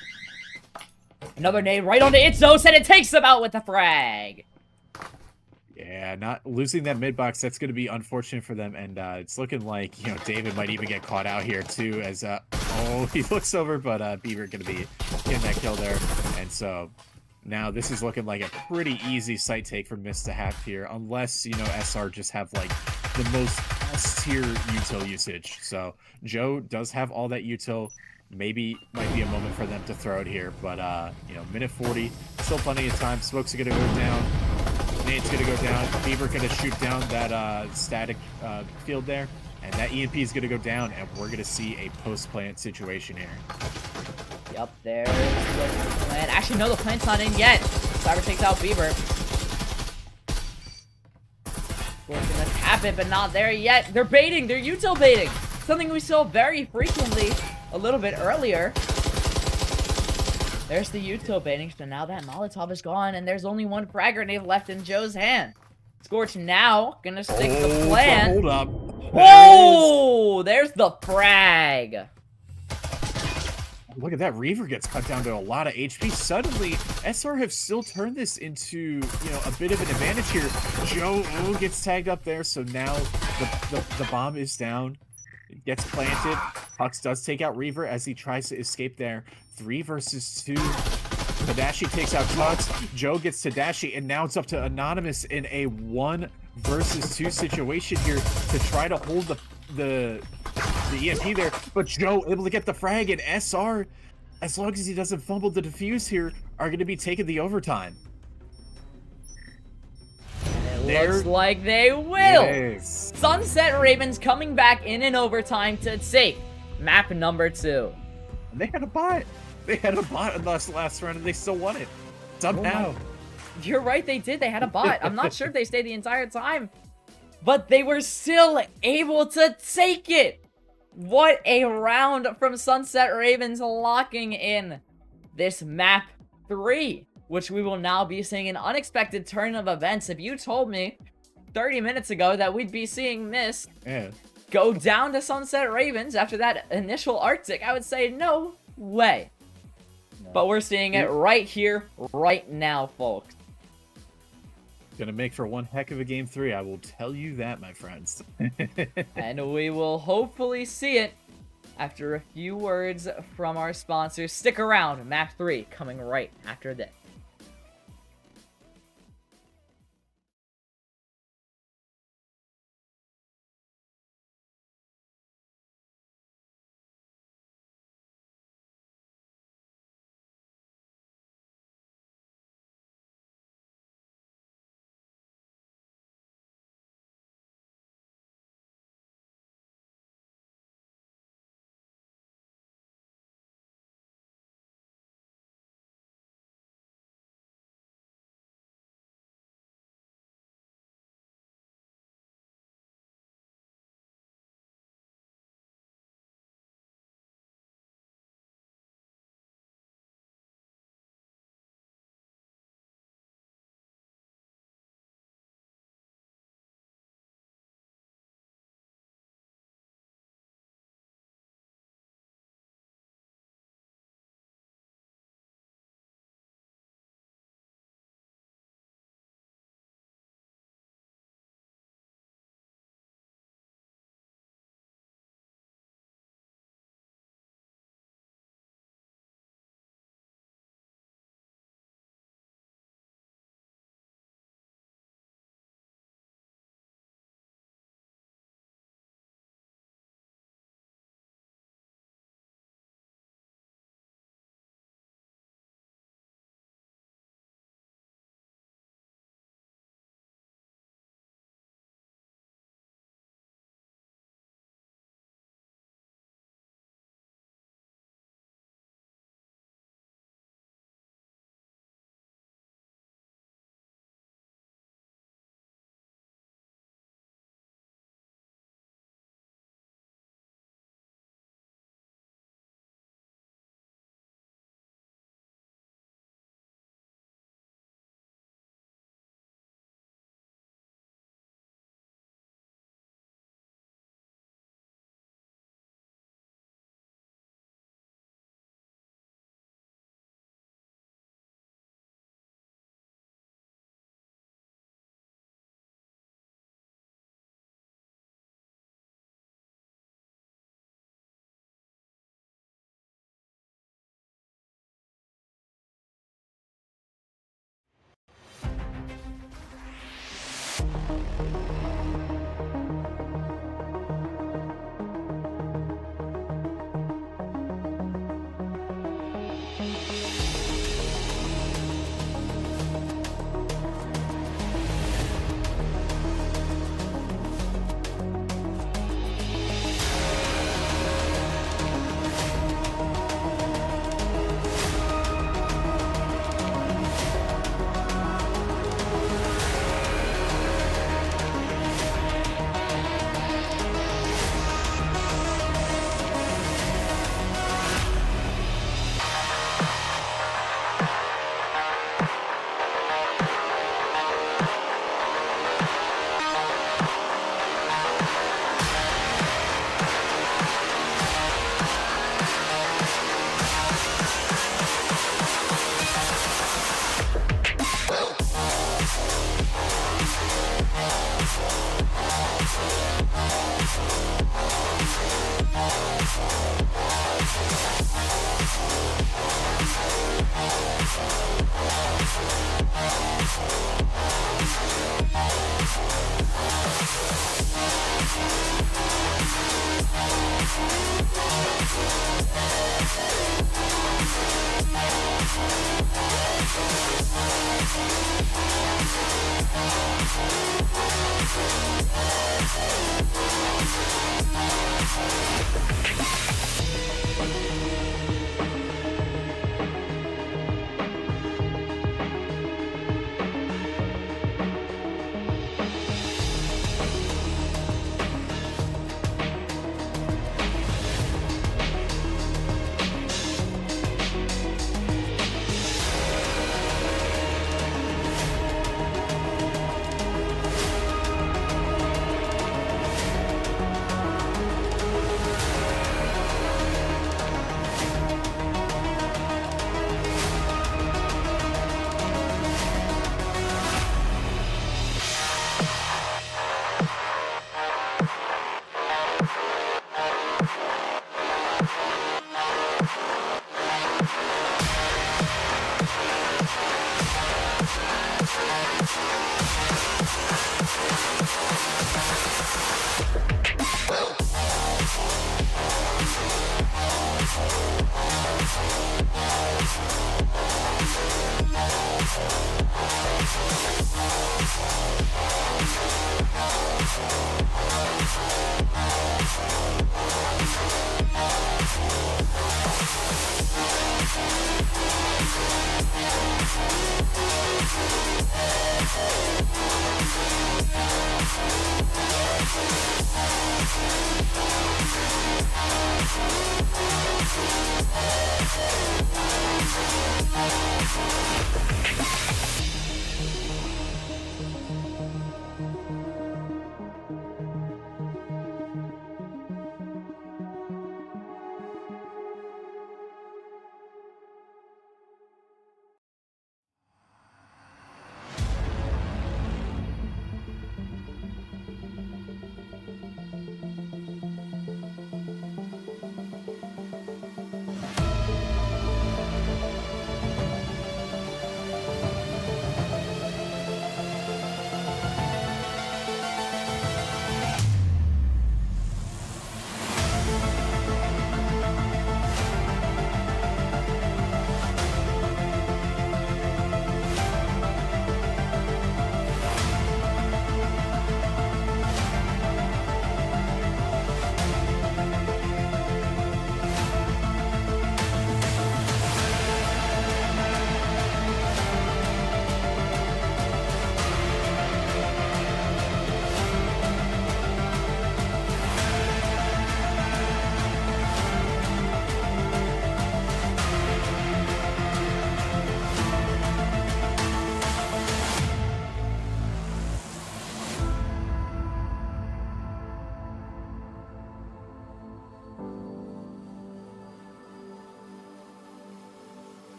Speaker 1: Another nade right onto Itzos, and it takes them out with the frag.
Speaker 2: Yeah, not losing that mid box, that's going to be unfortunate for them. And it's looking like, you know, David might even get caught out here too, as oh, he looks over, but Beaver going to be getting that kill there. And so now this is looking like a pretty easy site take for MYST to have here, unless, you know, SR just have like the most S-tier util usage. So Joe does have all that util. Maybe might be a moment for them to throw it here, but you know, minute 40, still plenty of time. Smoke's going to go down. Nade's gonna go down. Beaver gonna shoot down that static field there, and that EMP is gonna go down, and we're gonna see a post-plant situation here.
Speaker 1: Yup, there's the plant. Actually, no, the plant's not in yet. Cyber takes out Beaver. We're gonna tap it, but not there yet. They're baiting. They're util baiting. Something we saw very frequently a little bit earlier. There's the util baiting, so now that Molotov is gone, and there's only one frag grenade left in Joe's hand. Scorch now, gonna stick the plan.
Speaker 2: Hold up.
Speaker 1: Oh, there's the frag.
Speaker 2: Look at that, Reaver gets cut down to a lot of HP. Suddenly, SR have still turned this into, you know, a bit of an advantage here. Joe gets tagged up there, so now the bomb is down. It gets planted. Hux does take out Reaver as he tries to escape there. 3 versus 2. Tadashi takes out Tux. Joe gets Tadashi, and now it's up to Anonymous in a 1 versus 2 situation here to try to hold the EMP there. But Joe able to get the frag, and SR, as long as he doesn't fumble the defuse here, are going to be taking the overtime.
Speaker 1: Looks like they will.
Speaker 2: Yes.
Speaker 1: SunsetRavens coming back in overtime to take map number 2.
Speaker 2: And they had a bot. They had a bot in the last round, and they still won it. Somehow.
Speaker 1: You're right, they did. They had a bot. I'm not sure if they stayed the entire time. But they were still able to take it. What a round from SunsetRavens, locking in this map 3. Which we will now be seeing an unexpected turn of events. If you told me 30 minutes ago that we'd be seeing this go down to SunsetRavens after that initial Arctic, I would say no way. No. But we're seeing it right here, right now, folks.
Speaker 2: Gonna make for one heck of a game 3, I will tell you that, my friends.
Speaker 1: And we will hopefully see it after a few words from our sponsors. Stick around, map 3 coming right after this.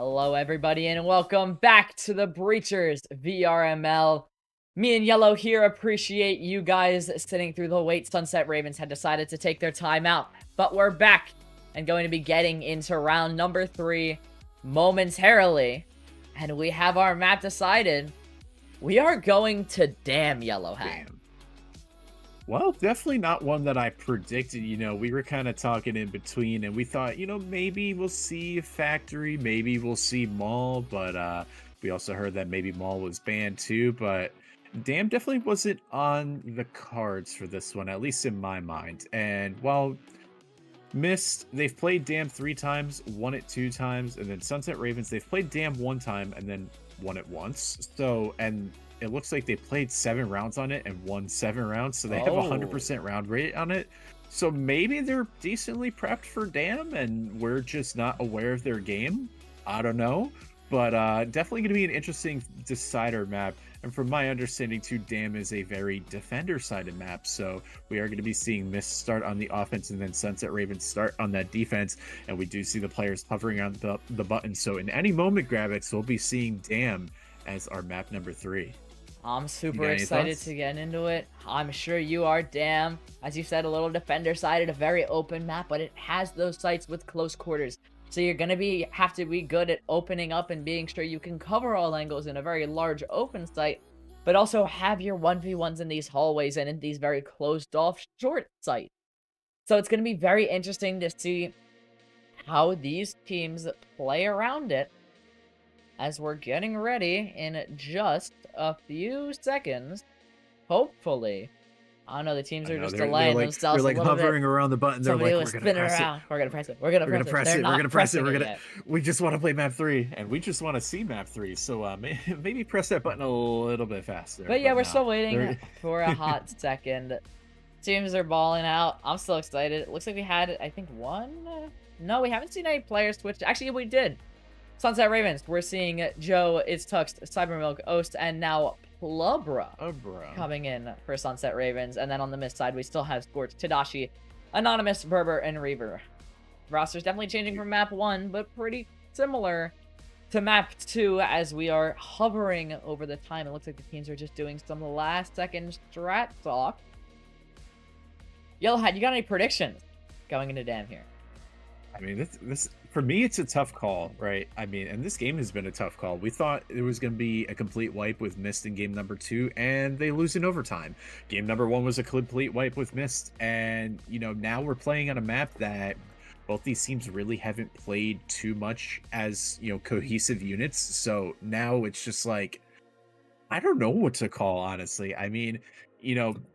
Speaker 1: Hello, everybody, and welcome back to the Breachers VRML. Me and Yellow here appreciate you guys sitting through the wait. SunsetRavens had decided to take their time out, but we're back and going to be getting into round number 3 momentarily. And we have our map decided. We are going to Damn Yellowhead.
Speaker 2: Damn. Well, definitely not one that I predicted. We were kind of talking in between, and we thought, maybe we'll see Factory, maybe we'll see Mall, but we also heard that maybe Mall was banned too, but Damn definitely wasn't on the cards for this one, at least in my mind. And while MYST, they've played Damn 3 times, won it 2 times, and then SunsetRavens, they've played Damn 1 time and then won it once. So, and it looks like they played 7 rounds on it and won 7 rounds, so they have 100% round rate on it. So maybe they're decently prepped for Damn, and we're just not aware of their game. I don't know, but definitely going to be an interesting decider map. And from my understanding too, Damn is a very defender-sided map, so we are going to be seeing MYST start on the offense and then SunsetRavens start on that defense, and we do see the players hovering on the button. So in any moment, Gravix, we'll be seeing Damn as our map number 3.
Speaker 1: I'm super excited to get into it. I'm sure you are. Damn, as you said, a little defender-sided, a very open map, but it has those sites with close quarters. So you're gonna have to be good at opening up and being sure you can cover all angles in a very large open site, but also have your 1v1s in these hallways and in these very closed-off short sites. So it's gonna be very interesting to see how these teams play around it, as we're getting ready in just a few seconds, hopefully. I don't know, the teams are just delaying themselves a little bit.
Speaker 2: They're like hovering around the button. They're like,
Speaker 1: we're gonna press it. We're gonna press it. We're gonna press it. We're gonna press it.
Speaker 2: We just want to play map 3, and we just want to see map 3. So maybe press that button a little bit faster.
Speaker 1: But yeah, we're still waiting for a hot second. Teams are balling out. I'm still excited. It looks like we had, I think, one. No, we haven't seen any players switch. Actually, we did. SunsetRavens, we're seeing Joe, It's Tux, Cybermilk, Oast, and now Plubra coming in for SunsetRavens. And then on the MYST side, we still have Scorch, Tadashi, Anonymous, Berber, and Reaver. Roster's definitely changing from map 1, but pretty similar to map 2 as we are hovering over the time. It looks like the teams are just doing some last-second strat talk. Yellowhead, you got any predictions going into Damn here?
Speaker 2: I mean, this for me, it's a tough call, right? I mean, and this game has been a tough call. We thought it was going to be a complete wipe with MYST in game number 2, and they lose in overtime. Game number 1 was a complete wipe with MYST, and, now we're playing on a map that both these teams really haven't played too much as, cohesive units. So now it's just like, I don't know what to call, honestly. I mean,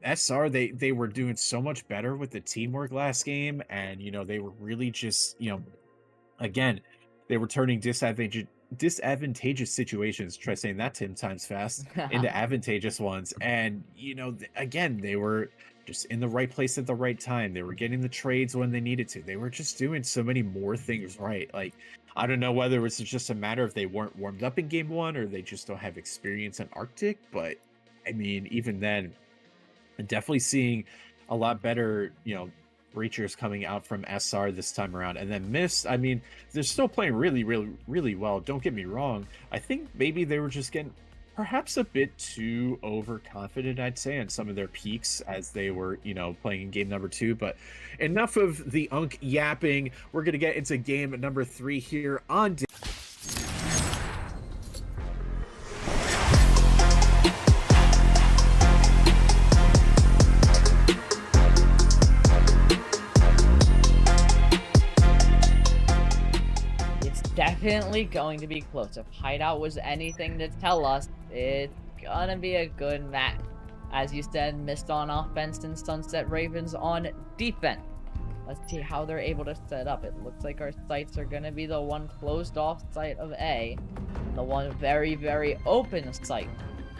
Speaker 2: SR, they were doing so much better with the teamwork last game, and, they were really just, again, they were turning disadvantageous situations, try saying that 10 times fast, into advantageous ones. And, again, they were just in the right place at the right time. They were getting the trades when they needed to. They were just doing so many more things right. Like, I don't know whether it's just a matter of they weren't warmed up in game 1 or they just don't have experience in Arctic. But, I mean, even then, definitely seeing a lot better, Breachers coming out from SR this time around. And then MYST, I mean, they're still playing really well. Don't get me wrong. I think maybe they were just getting perhaps a bit too overconfident, I'd say, on some of their peaks as they were, playing in game number 2. But enough of the unk yapping. We're going to get into game number 3 here on
Speaker 1: definitely going to be close. If Hideout was anything to tell us, it's gonna be a good match. As you said, MYST on offense and SunsetRavens on defense. Let's see how they're able to set up. It looks like our sites are gonna be the one closed off site of A, and the one very open site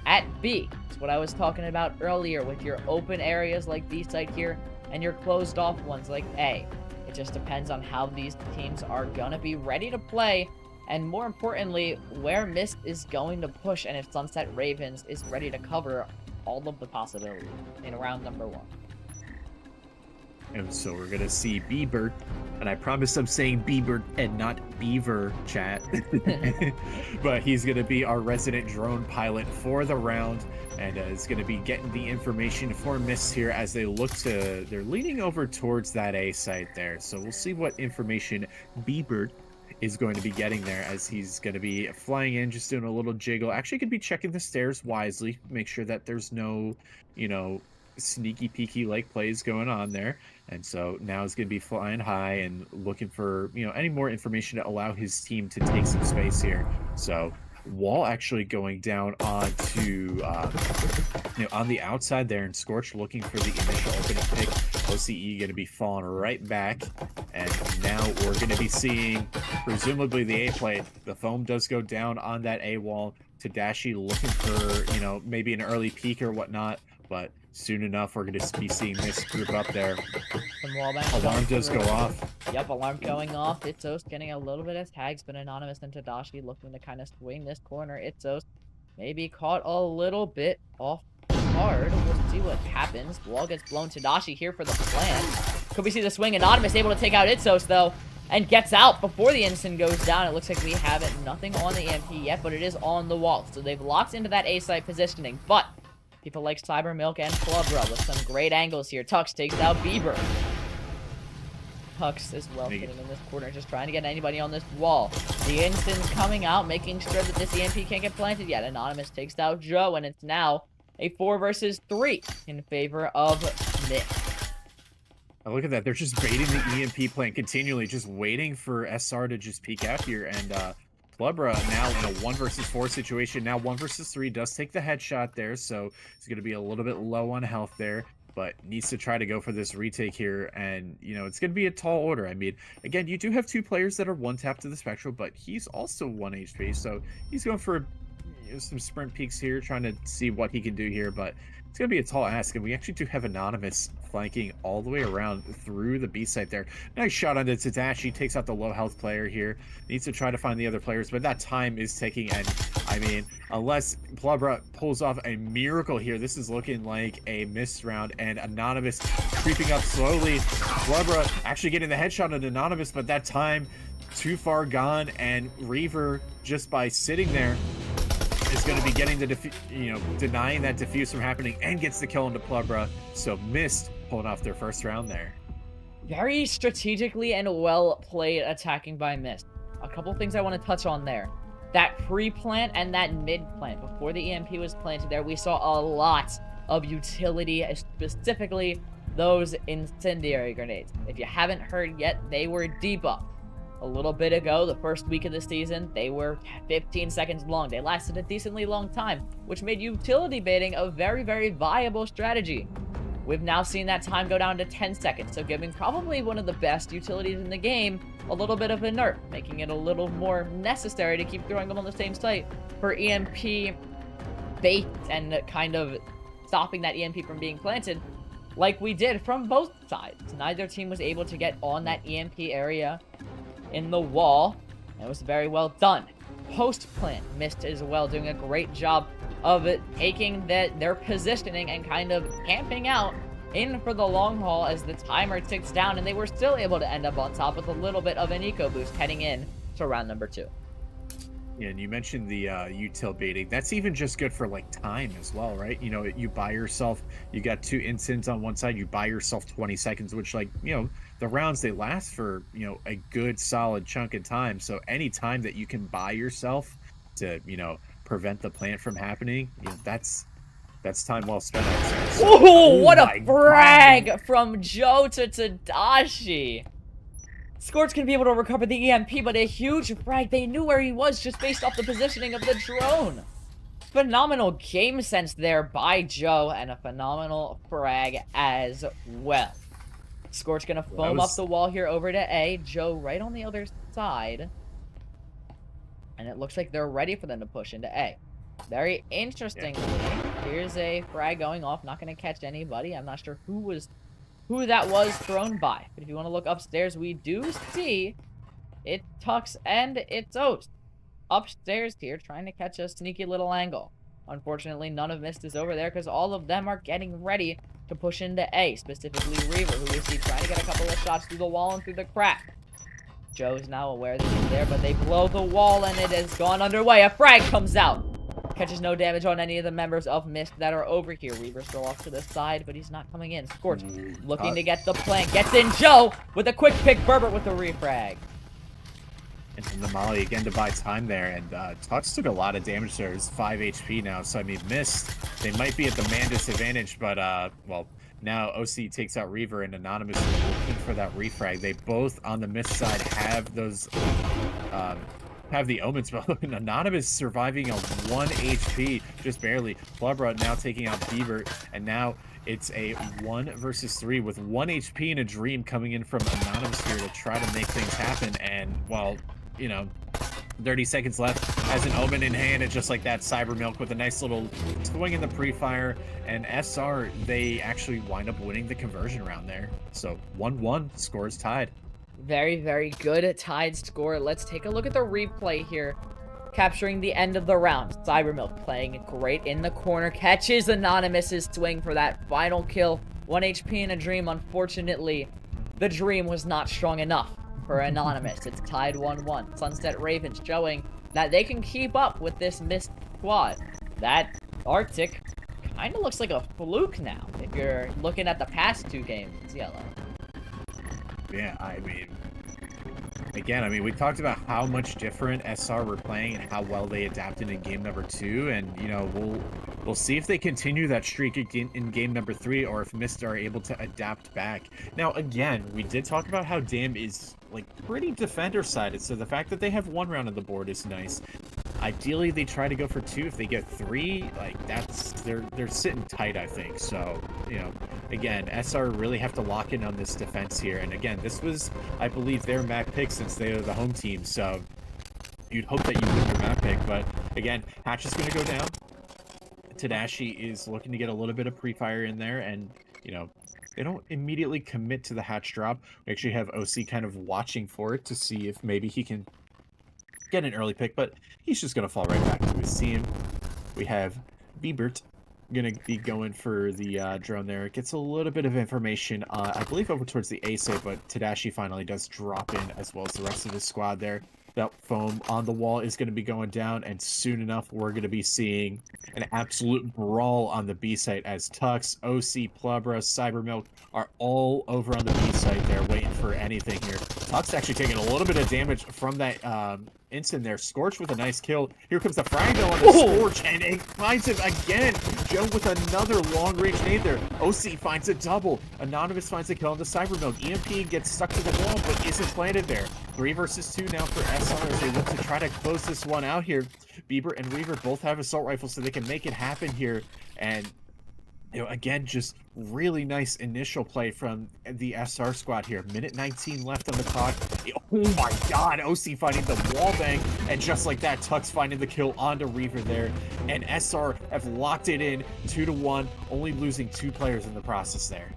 Speaker 1: at B. It's what I was talking about earlier with your open areas like B site here and your closed off ones like A. It just depends on how these teams are gonna be ready to play, and more importantly, where MYST is going to push, and if SunsetRavens is ready to cover all of the possibilities in round number 1.
Speaker 2: And so we're gonna see Bieber, and I promise I'm saying Bieber and not Beaver, chat. But he's gonna be our resident drone pilot for the round, and is gonna be getting the information for MYST here as they look to. They're leaning over towards that A site there, so we'll see what information Bieber is going to be getting there as he's going to be flying in, just doing a little jiggle. Actually, could be checking the stairs wisely, make sure that there's no, sneaky peeky like plays going on there. And so now he's going to be flying high and looking for, any more information to allow his team to take some space here. So wall actually going down onto, on the outside there, and Scorch looking for the initial opening pick. OCE going to be falling right back. And now we're going to be seeing, presumably, the A play. The foam does go down on that A wall. Tadashi looking for, maybe an early peek or whatnot. But soon enough, we're going to be seeing this group up there. Alarm does go off.
Speaker 1: Yep, alarm going off. Itzos getting a little bit of tags, but Anonymous and Tadashi looking to kind of swing this corner. Itzos maybe caught a little bit off guard. We'll see what happens. Wall gets blown. Tadashi here for the plant. Could we see the swing? Anonymous able to take out Itzos, though, and gets out before the instant goes down. It looks like we have nothing on the EMP yet, but it is on the wall. So they've locked into that A-site positioning, but people like Cyber Milk and Clubra with some great angles here. Tux takes out Bieber. Tux as well sitting in this corner, just trying to get anybody on this wall. The instant's coming out, making sure that this EMP can't get planted yet. Anonymous takes out Joe, and it's now a 4 versus 3 in favor of MYST.
Speaker 2: Oh, look at that. They're just baiting the EMP plant continually, just waiting for SR to just peek out here. And Plebra now in a 1 versus 4 situation. Now 1 versus 3 does take the headshot there, so he's going to be a little bit low on health there, but needs to try to go for this retake here. And, it's going to be a tall order. I mean, again, you do have 2 players that are 1 tap to the Spectral, but he's also 1 HP, so he's going for some sprint peaks here, trying to see what he can do here, but it's going to be a tall ask. And we actually do have Anonymous flanking all the way around through the B site there. Nice shot onto Tadashi, takes out the low health player here. Needs to try to find the other players, but that time is ticking. And I mean, unless Plebra pulls off a miracle here, this is looking like a missed round. And Anonymous creeping up slowly. Plebra actually getting the headshot on Anonymous, but that time too far gone. And Reaver, just by sitting there, is going to be getting the denying that defuse from happening, and gets the kill into Plebra. So MYST pulling off their first round there.
Speaker 1: Very strategically and well played attacking by MYST. A couple things I want to touch on there. That pre-plant and that mid-plant, before the EMP was planted there, we saw a lot of utility, specifically those incendiary grenades. If you haven't heard yet, they were debuffed. A little bit ago, the first week of the season, they were 15 seconds long. They lasted a decently long time, which made utility baiting a very, very viable strategy. We've now seen that time go down to 10 seconds, so giving probably one of the best utilities in the game a little bit of a nerf, making it a little more necessary to keep throwing them on the same site for EMP bait and kind of stopping that EMP from being planted like we did from both sides. Neither team was able to get on that EMP area in the wall. It was very well done. Post-plant MYST as well, doing a great job of taking their positioning and kind of camping out in for the long haul as the timer ticks down, and they were still able to end up on top with a little bit of an eco boost heading in to round number 2.
Speaker 2: Yeah, and you mentioned the util baiting. That's even just good for like time as well, right? You buy yourself, you got 2 instants on one side, you buy yourself 20 seconds, which the rounds, they last for, a good solid chunk of time. So any time that you can buy yourself to, prevent the plant from happening, that's time well spent, I'd say. So,
Speaker 1: oh, what a frag from Joe to Tadashi. Scorch can be able to recover the EMP, but a huge frag. They knew where he was just based off the positioning of the drone. Phenomenal game sense there by Joe, and a phenomenal frag as well. Scorch gonna foam up the wall here over to A. Joe right on the other side. And it looks like they're ready for them to push into A. Very interestingly, here's a frag going off. Not gonna catch anybody. I'm not sure who that was thrown by. But if you want to look upstairs, we do see it Tux and it's Oast upstairs here, trying to catch a sneaky little angle. Unfortunately, none of MYST is over there because all of them are getting ready to push into A, specifically Reaver, who we see trying to get a couple of shots through the wall and through the crack. Joe's now aware that he's there, but they blow the wall and it has gone underway. A frag comes out. Catches no damage on any of the members of MYST that are over here. Reaver's still off to the side, but he's not coming in. Scorch looking to get the plant. Gets in Joe with a quick pick. Berbert with the refrag.
Speaker 2: And the Molly again to buy time there, and Tux took a lot of damage there. It's 5 HP now, so I mean, MYST, they might be at the man disadvantage, but, well, now OC takes out Reaver, and Anonymous is looking for that refrag. They both, on the MYST side, have those, have the omens, but Anonymous surviving on 1 HP, just barely. Plubra now taking out Bieber, and now it's a 1 versus 3 with 1 HP and a dream coming in from Anonymous here to try to make things happen, and, well, you know, 30 seconds left, has an omen in hand, and just like that, Cyber Milk with a nice little swing in the pre-fire, and SR, they actually wind up winning the conversion round there. So 1-1, scores tied.
Speaker 1: Very, very good tied score. Let's take a look at the replay here. Capturing the end of the round. Cyber Milk playing it great in the corner. Catches Anonymous's swing for that final kill. 1 HP and a dream. Unfortunately, the dream was not strong enough for Anonymous. It's tied 1-1. SunsetRavens showing that they can keep up with this MYST squad. That Arctic kind of looks like a fluke now, if you're looking at the past 2 games, Yellow.
Speaker 2: Yeah, I mean, again, I mean, we talked about how much different SR were playing and how well they adapted in game number 2, and, you know, we'll see if they continue that streak in game number 3, or if MYST are able to adapt back. Now, again, we did talk about how DAM is, like, pretty defender-sided, so the fact that they have 1 round on the board is nice. Ideally, they try to go for 2. If they get 3, like, that's, they're sitting tight, I think. So, you know, again, SR really have to lock in on this defense here. And again, this was, I believe, their map pick since they are the home team. So you'd hope that you win your map pick. But again, Hatch is going to go down. Tadashi is looking to get a little bit of pre-fire in there. And, you know, they don't immediately commit to the Hatch drop. We actually have OC kind of watching for it to see if maybe he can get an early pick, but he's just going to fall right back to his team. We have Biebert going to be going for the drone there. Gets a little bit of information, I believe, over towards the A site, but Tadashi finally does drop in, as well as the rest of his squad there. That foam on the wall is going to be going down, and soon enough, we're going to be seeing an absolute brawl on the B site as Tux, OC, Plubra, Cybermilk are all over on the B site there waiting for anything here. Tux actually taking a little bit of damage from that instant there. Scorch with a nice kill. Here comes the fraggle on the Scorch, and it finds him again. Joe with another long-range nade there. OC finds a double. Anonymous finds a kill on the Cybermilk. EMP gets stuck to the wall, but isn't planted there. 3 versus 2 now for SR as they look to try to close this one out here. Bieber and Reaver both have assault rifles, so they can make it happen here. And, you know, again, just really nice initial play from the SR squad here. Minute 19 left on the clock. Oh my god, OC finding the wall bang, and just like that, Tux finding the kill onto Reaver there. And SR have locked it in 2-1, only losing 2 players in the process there.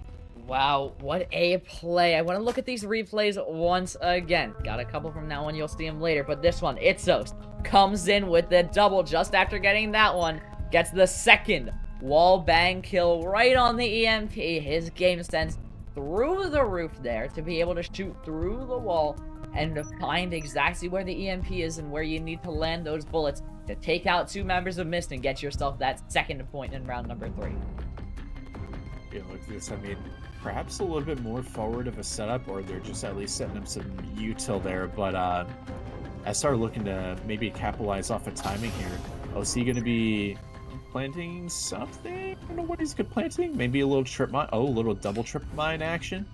Speaker 1: Wow, what a play. I want to look at these replays once again. Got a couple from that one, you'll see them later. But this one, Itzos comes in with the double just after getting that one. Gets the second wall bang kill right on the EMP. His game sense through the roof there to be able to shoot through the wall and to find exactly where the EMP is and where you need to land those bullets to take out 2 members of MYST and get yourself that second point in round number 3.
Speaker 2: Yeah, look at this. I mean, perhaps a little bit more forward of a setup, or they're just at least setting up some util there, but SR looking to maybe capitalize off of timing here. OC going to be planting something? I don't know what he's good planting. Maybe a little trip mine. Oh, a little double trip mine action.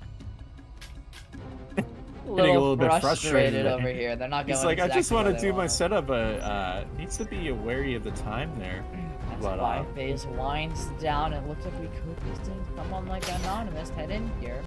Speaker 1: A little bit frustrated over here. They're not going.
Speaker 2: He's like,
Speaker 1: exactly
Speaker 2: I just want to do my
Speaker 1: want.
Speaker 2: setup, but needs to be wary of the time there.
Speaker 1: That's
Speaker 2: But,
Speaker 1: why phase winds down. It looks like we could be seeing someone like Anonymous head in here.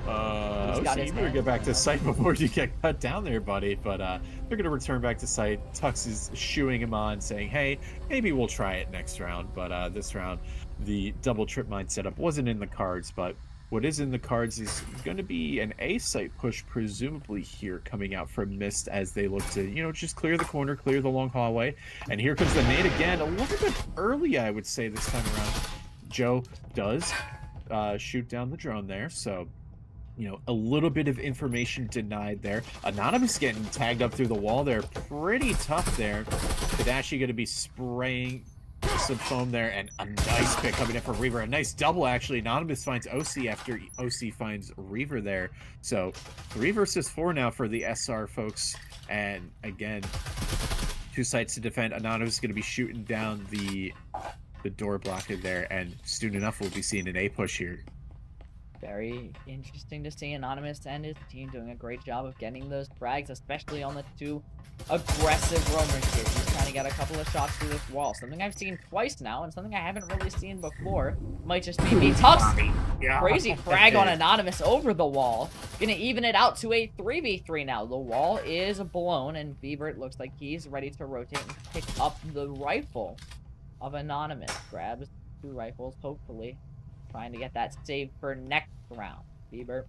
Speaker 2: OC, you better get back to site before you get cut down there, buddy. But they're going to return back to site. Tux is shooing him on, saying, hey, maybe we'll try it next round. But this round, the double trip mine setup wasn't in the cards. But what is in the cards is going to be an A site push, presumably here, coming out from MYST as they look to, you know, just clear the corner, clear the long hallway. And here comes the nade again, a little bit early, I would say, this time around. Joe does shoot down the drone there. So, you know, a little bit of information denied there. Anonymous getting tagged up through the wall there. Pretty tough there. Tadashi going to be spraying some foam there, and a nice pick coming in for Reaver. A nice double, actually. Anonymous finds OC after OC finds Reaver there. So 3 versus 4 now for the SR folks. And again, 2 sites to defend. Anonymous is going to be shooting down the door blocker there, and soon enough we'll be seeing an A push here.
Speaker 1: Very interesting to see Anonymous and his team doing a great job of getting those frags, especially on the 2 aggressive roamers here. He's trying to get a couple of shots through this wall. Something I've seen twice now, and something I haven't really seen before. Might just be me. Tux! Crazy frag on Anonymous over the wall. Gonna even it out to a 3v3 now. The wall is blown, and Beaver looks like he's ready to rotate and pick up the rifle of Anonymous. Grabs 2 rifles, hopefully. Trying to get that saved for next round. Bieber,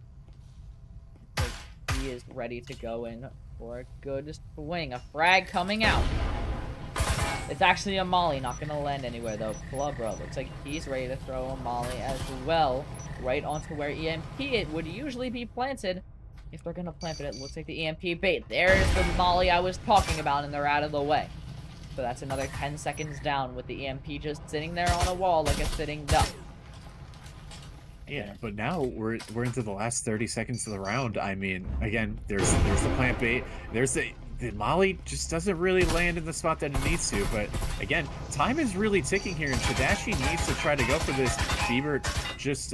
Speaker 1: he is ready to go in for a good swing. A frag coming out. It's actually a molly, not going to land anywhere though. Clubra looks like he's ready to throw a molly as well, right onto where EMP it would usually be planted. If they're going to plant it, it looks like the EMP bait. There's the molly I was talking about, and they're out of the way. So that's another 10 seconds down with the EMP just sitting there on a wall like a sitting duck.
Speaker 2: Yeah, but now we're into the last 30 seconds of the round. I mean, again, there's the plant bait. There's the molly just doesn't really land in the spot that it needs to. But again, time is really ticking here, and Tadashi needs to try to go for this. Bieber just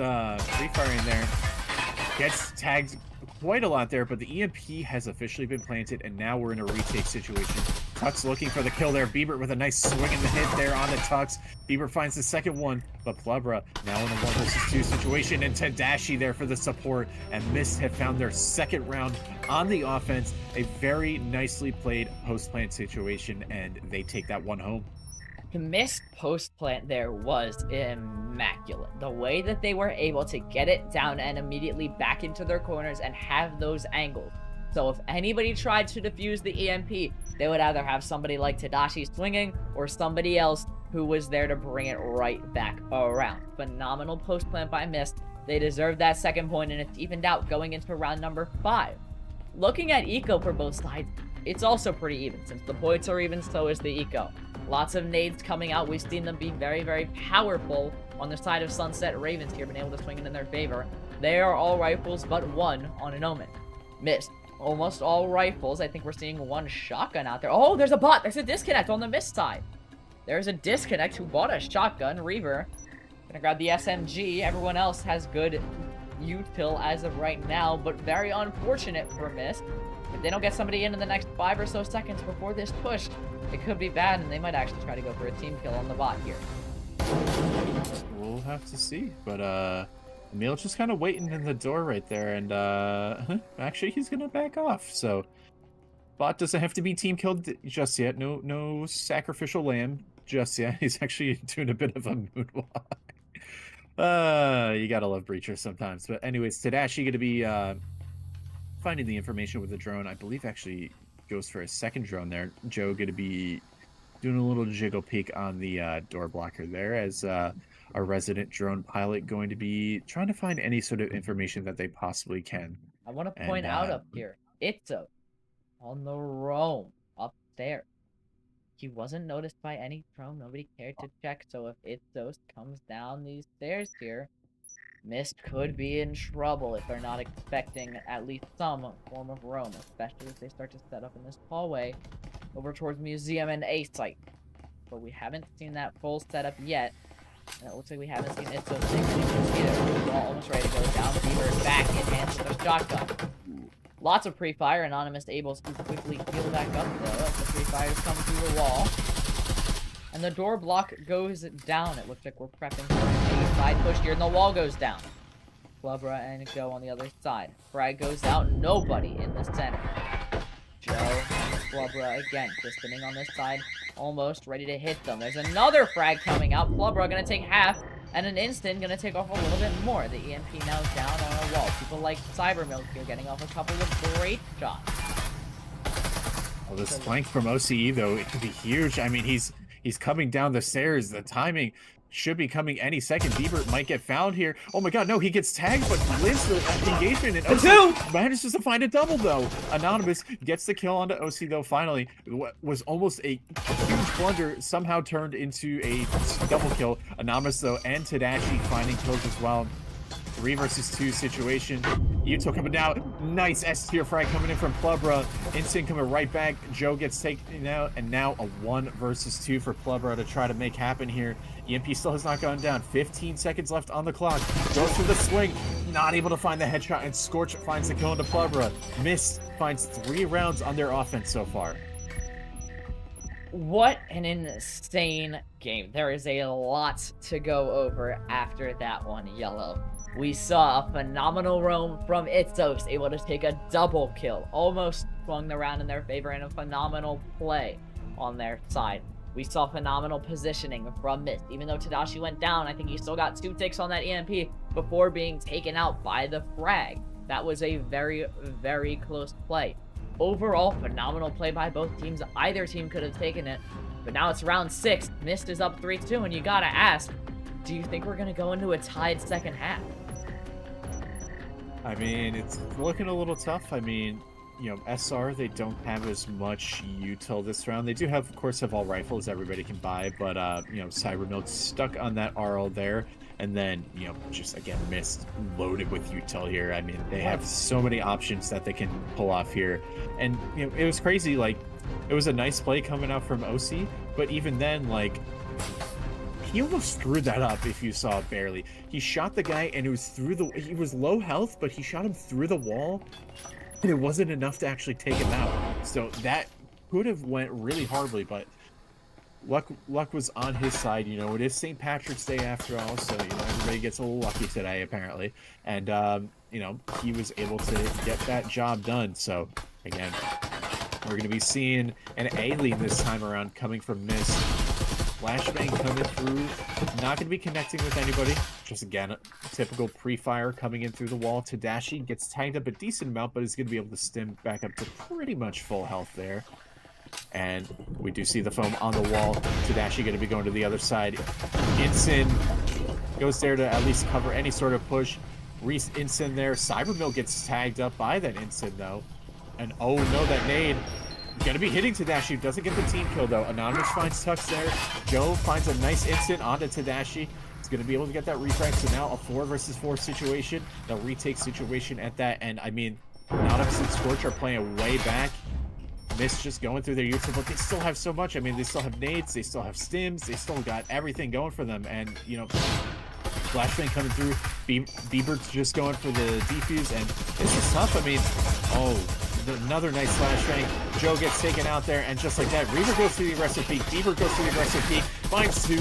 Speaker 2: free firing there. Gets tagged quite a lot there, but the EMP has officially been planted, and now we're in a retake situation. Tux looking for the kill there. Bieber with a nice swing in the hit there on the Tux. Bieber finds the second one, but Plebra now in a 1 versus 2 situation, and Tadashi there for the support, and MYST have found their second round on the offense. A very nicely played post-plant situation, and they take that one home.
Speaker 1: The MYST post-plant there was immaculate. The way that they were able to get it down and immediately back into their corners and have those angles. So if anybody tried to defuse the EMP, they would either have somebody like Tadashi swinging or somebody else who was there to bring it right back around. Phenomenal post-plant by MYST. They deserved that second point, and it's evened out going into round number 5. Looking at eco for both sides, it's also pretty even. Since the points are even, so is the eco. Lots of nades coming out. We've seen them be very, very powerful on the side of SunsetRavens here, been able to swing it in their favor. They are all rifles but 1 on an Omen. MYST. Almost all rifles. I think we're seeing 1 shotgun out there. Oh, there's a bot. There's a disconnect on the MYST side. There's a disconnect who bought a shotgun. Reaver. Gonna grab the SMG. Everyone else has good util as of right now, but very unfortunate for MYST. If they don't get somebody in the next 5 or so seconds before this push, it could be bad, and they might actually try to go for a team kill on the bot here.
Speaker 2: We'll have to see, but Emil's just kind of waiting in the door right there, and actually he's gonna back off. So bot doesn't have to be team killed just yet. No sacrificial lamb just yet. He's actually doing a bit of a moonwalk. You gotta love breachers sometimes. But anyways, Tadashi gonna be finding the information with the drone. I believe actually goes for a second drone there. Joe gonna be doing a little jiggle peek on the door blocker there, as our resident drone pilot going to be trying to find any sort of information that they possibly can.
Speaker 1: I want to point out up here, Itzo on the roam upstairs. He wasn't noticed by any drone. Nobody cared to check. So if Itzos comes down these stairs here, MYST could be in trouble if they're not expecting at least some form of roam, especially if they start to set up in this hallway over towards Museum and A site. But we haven't seen that full setup yet. And it looks like we haven't seen Itzos take any either. We're almost ready to go down. Beaver back in hands with a shotgun. Lots of pre-fire. Anonymous able to quickly heal back up though as the pre-fires come through the wall. And the door block goes down. It looks like we're prepping for a side push here, and the wall goes down. Flubra and Go on the other side. Frag goes out. Nobody in the center. Joe and Flubra again, just spinning on this side, almost ready to hit them. There's another frag coming out. Flubra gonna take half, and an instant gonna take off a little bit more. The EMP now down on a wall. People like Cybermilk here getting off a couple of great shots.
Speaker 2: Well, this flank from OCE though, it could be huge. I mean, he's coming down the stairs. The timing should be coming any second. Bieber might get found here. Oh my god, no, he gets tagged, but lives the engagement, and OC manages to find a double, though. Anonymous gets the kill onto OC, though, finally. What was almost a huge blunder somehow turned into a double kill. Anonymous, though, and Tadashi finding kills as well. 3 versus 2 situation. Yuto coming down. Nice S tier frag coming in from Plubra. Instant coming right back. Joe gets taken out, and now a 1 versus 2 for Plubra to try to make happen here. EMP still has not gone down. 15 seconds left on the clock. Goes for the swing. Not able to find the headshot, and Scorch finds the kill into Plubra. MYST finds 3 rounds on their offense so far.
Speaker 1: What an insane game. There is a lot to go over after that one, Yellow. We saw a phenomenal roam from Itzos, able to take a double kill. Almost swung the round in their favor, and a phenomenal play on their side. We saw phenomenal positioning from MYST. Even though Tadashi went down, I think he still got 2 ticks on that EMP before being taken out by the frag. That was a very, very close play. Overall, phenomenal play by both teams. Either team could have taken it. But now it's round 6. MYST is up 3-2, and you gotta ask, do you think we're gonna go into a tied second half?
Speaker 2: I mean, it's looking a little tough. I mean, you know, SR, they don't have as much util this round. They do have, of course, have all rifles everybody can buy, but, you know, Cybermilk's stuck on that RL there. And then, you know, just, again, MYST loaded with util here. I mean, they have so many options that they can pull off here. And, you know, it was crazy. Like, it was a nice play coming out from OC, but even then, like, he almost screwed that up if you saw it barely. He shot the guy, and it was through the... He was low health, but he shot him through the wall, and it wasn't enough to actually take him out. So that could have went really horribly, but luck was on his side. You know, it is St. Patrick's Day after all, so, you know, everybody gets a little lucky today, apparently. And, you know, he was able to get that job done. So, again, we're going to be seeing an A-lead this time around coming from MYST. Flashbang coming through, not going to be connecting with anybody. Just, again, a typical pre-fire coming in through the wall. Tadashi gets tagged up a decent amount, but is going to be able to stim back up to pretty much full health there. And we do see the foam on the wall. Tadashi going to be going to the other side. Ensign goes there to at least cover any sort of push. Reese Ensign there. Cybermill gets tagged up by that Ensign, though. And oh no, that nade. Gonna be hitting Tadashi. Doesn't get the team kill, though. Anonymous finds Tux there. Joe finds a nice instant onto Tadashi. He's gonna be able to get that refrag. So now a 4 versus 4 situation. The retake situation at that. And I mean, Anonymous and Scorch are playing way back. MYST just going through their util, but they still have so much. I mean, they still have nades, they still have stims, they still got everything going for them. And, you know, Flashbang coming through. Bieber's just going for the defuse, and this is tough. I mean, oh, another nice flashbang. Joe gets taken out there, and just like that, Reaver goes to the aggressive peak. Bieber goes to the aggressive peak, finds 2.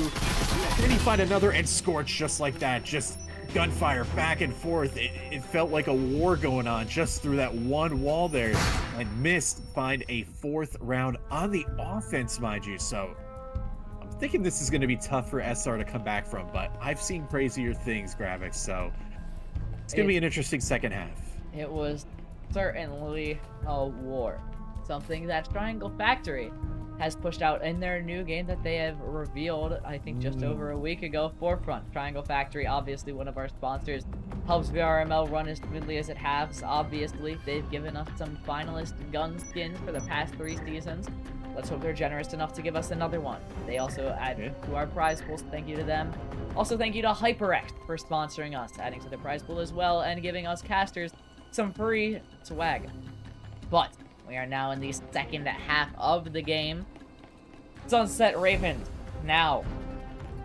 Speaker 2: Then he find another, and Scorch just like that. Just gunfire back and forth. It felt like a war going on just through that one wall there. And MYST find a 4th round on the offense, mind you. So I'm thinking this is going to be tough for SR to come back from, but I've seen crazier things, Graphics, so it's going to be an interesting second half.
Speaker 1: It was certainly a war. Something that Triangle Factory has pushed out in their new game that they have revealed, I think, just over a week ago. Forefront. Triangle Factory, obviously one of our sponsors, helps VRML run as smoothly as it has. Obviously, they've given us some finalist gun skins for the past 3 seasons. Let's hope they're generous enough to give us another one. They also add to our prize pools. Thank you to them. Also, thank you to HyperX for sponsoring us, adding to the prize pool as well, and giving us casters some free swag. But we are now in the second half of the game. SunsetRavens now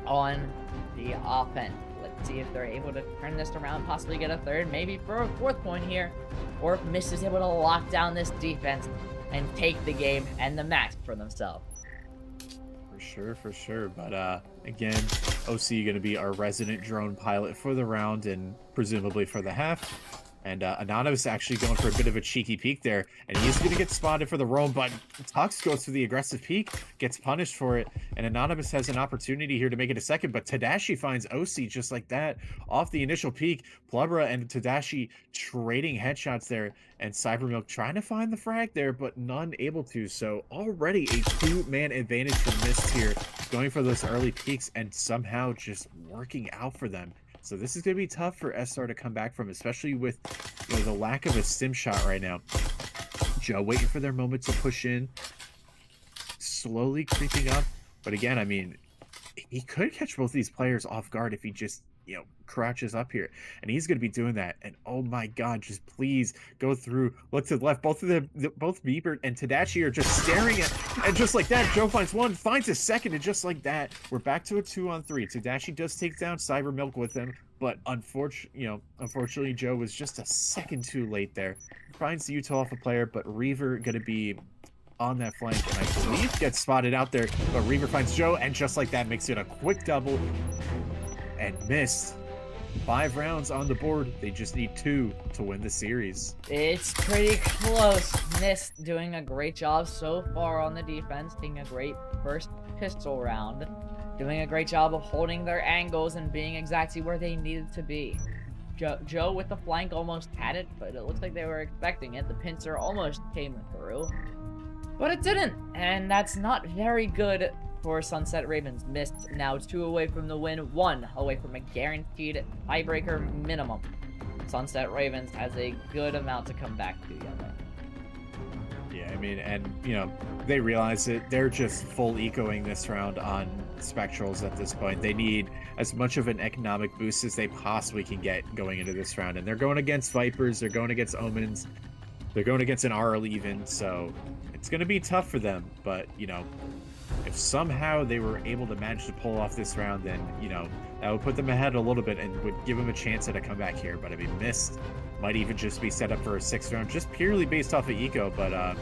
Speaker 1: on the offense. Let's see if they're able to turn this around, possibly get a 3rd, maybe for a 4th point here, or if MYST is able to lock down this defense and take the game and the match for themselves.
Speaker 2: For sure. But again, OC going to be our resident drone pilot for the round and presumably for the half. And Anonymous actually going for a bit of a cheeky peek there. And he's going to get spotted for the roam, but Tux goes for the aggressive peek, gets punished for it. And Anonymous has an opportunity here to make it a second, but Tadashi finds OC just like that off the initial peek. Plubra and Tadashi trading headshots there. And Cybermilk trying to find the frag there, but none able to. So already a two-man advantage for MYST here, going for those early peaks and somehow just working out for them. So this is going to be tough for SR to come back from, especially with the lack of a stim shot right now. Joe waiting for their moment to push in, slowly creeping up. But again, I mean, he could catch both these players off guard if he just, crouches up here. And he's going to be doing that. And oh my God, just please go through, look to the left. Both of them, both Bieber and Tadashi are just staring at, and just like that, Joe finds one, finds a second, and just like that, we're back to a 2-on-3. Tadashi does take down Cybermilk with him, but unfortunately, Joe was just a second too late there. Finds the Utah Alpha player, but Reaver going to be on that flank, and I believe gets spotted out there, but Reaver finds Joe, and just like that, makes it a quick double, and MYST. 5 rounds on the board. They just need 2 to win the series.
Speaker 1: It's pretty close. MYST doing a great job so far on the defense, taking a great first pistol round, doing a great job of holding their angles and being exactly where they needed to be. Joe with the flank almost had it, but it looks like they were expecting it. The pincer almost came through, but it didn't, and that's not very good for SunsetRavens. MYST now 2 away from the win, 1 away from a guaranteed tiebreaker minimum. SunsetRavens has a good amount to come back to, Yellow.
Speaker 2: Yeah, I mean, and, they realize it. They're just full ecoing this round on Spectrals at this point. They need as much of an economic boost as they possibly can get going into this round. And they're going against Vipers, they're going against Omens, they're going against an RL even, so it's going to be tough for them. But, if somehow they were able to manage to pull off this round, then, that would put them ahead a little bit and would give them a chance at a comeback here. But I mean, MYST might even just be set up for a 6th round, just purely based off of eco. But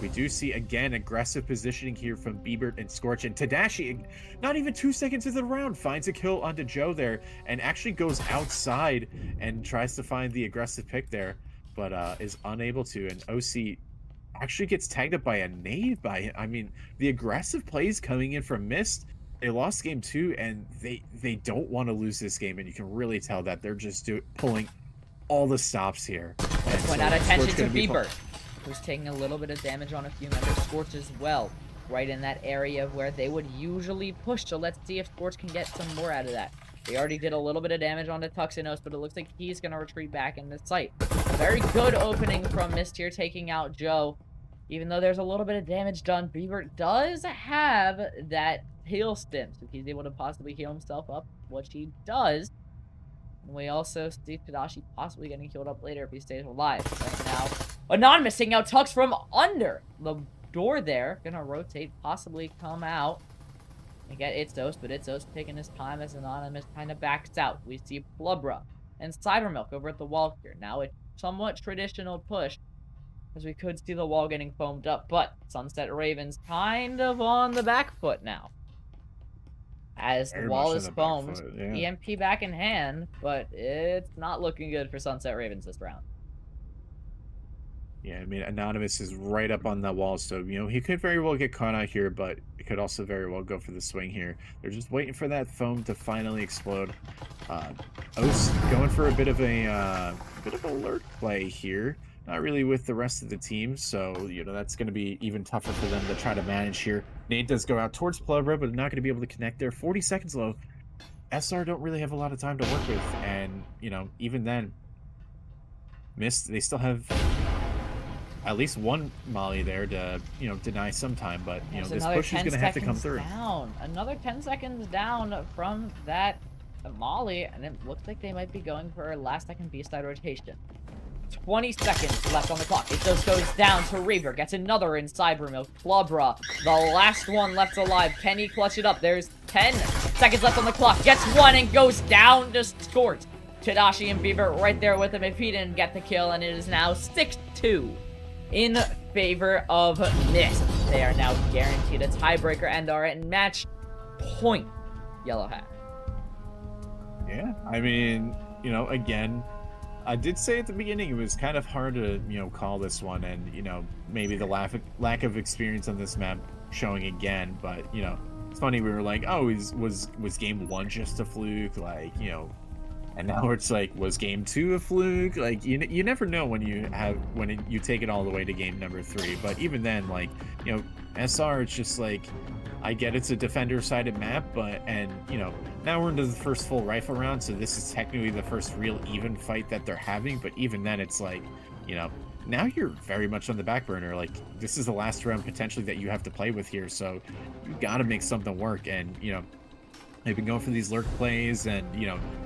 Speaker 2: we do see, again, aggressive positioning here from Biebert and Scorch. And Tadashi, not even 2 seconds into the round, finds a kill onto Joe there and actually goes outside and tries to find the aggressive pick there, but is unable to. And OC actually gets tagged up by a nade I mean, the aggressive plays coming in from MYST. They lost game 2, and they don't want to lose this game, and you can really tell that they're just pulling all the stops here.
Speaker 1: Point out attention to Bieber, who's taking a little bit of damage on a few members. Scorch as well, right in that area where they would usually push, so let's see if Scorch can get some more out of that. They already did a little bit of damage onto Tuxenos, but it looks like he's going to retreat back into sight. Very good opening from MYST here, taking out Joe. Even though there's a little bit of damage done, Biebert does have that heal stim, so he's able to possibly heal himself up, which he does. And we also see Tadashi possibly getting healed up later if he stays alive. Right now, Anonymous taking out Tux from under the door there. Gonna rotate, possibly come out and get Itzos, but Itzos taking his time as Anonymous kind of backs out. We see Plubra and Cybermilk over at the wall here. Now a somewhat traditional push, as we could see the wall getting foamed up, but SunsetRavens kind of on the back foot now. As the wall is foamed, EMP back in hand, but it's not looking good for SunsetRavens this round.
Speaker 2: Yeah, I mean, Anonymous is right up on that wall, so, he could very well get caught out here, but it could also very well go for the swing here. They're just waiting for that foam to finally explode. O's going for a bit of a lurk play here. Not really with the rest of the team, so, that's going to be even tougher for them to try to manage here. Nate does go out towards Plubra, but not going to be able to connect there. 40 seconds low. SR don't really have a lot of time to work with, and, even then, MYST, they still have at least one Molly there to, deny some time, but, this push is going to have to come through.
Speaker 1: Another 10 seconds down from that Molly, and it looks like they might be going for a last-second B-side rotation. 20 seconds left on the clock. It just goes down to Reaver. Gets another in Cybermilk. Plubra, the last one left alive. Can he clutch it up? There's 10 seconds left on the clock. Gets one and goes down to Scorch. Tadashi and Bieber right there with him if he didn't get the kill. And it is now 6-2 in favor of MYST. They are now guaranteed a tiebreaker and are at match point. Yellow hat.
Speaker 2: Yeah, I mean, again, I did say at the beginning it was kind of hard to, call this one, and maybe the lack of experience on this map showing again. But it's funny, we were like, oh, was game one just a fluke, like and now it's like, was game two a fluke? Like you never know when you take it all the way to game number 3. But even then, like SR, it's just like, I get it's a defender-sided map, and now we're into the first full rifle round, so this is technically the first real even fight that they're having. But even then, it's like, now you're very much on the back burner. Like, this is the last round potentially that you have to play with here, so you got to make something work. And they've been going for these lurk plays, and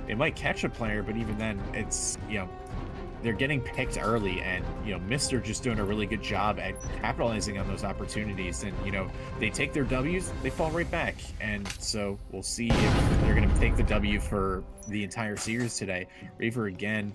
Speaker 2: they might catch a player, but even then, it's they're getting picked early, and MYST are just doing a really good job at capitalizing on those opportunities. And they take their W's, they fall right back. And so we'll see if they're going to take the W for the entire series today. Reaver again,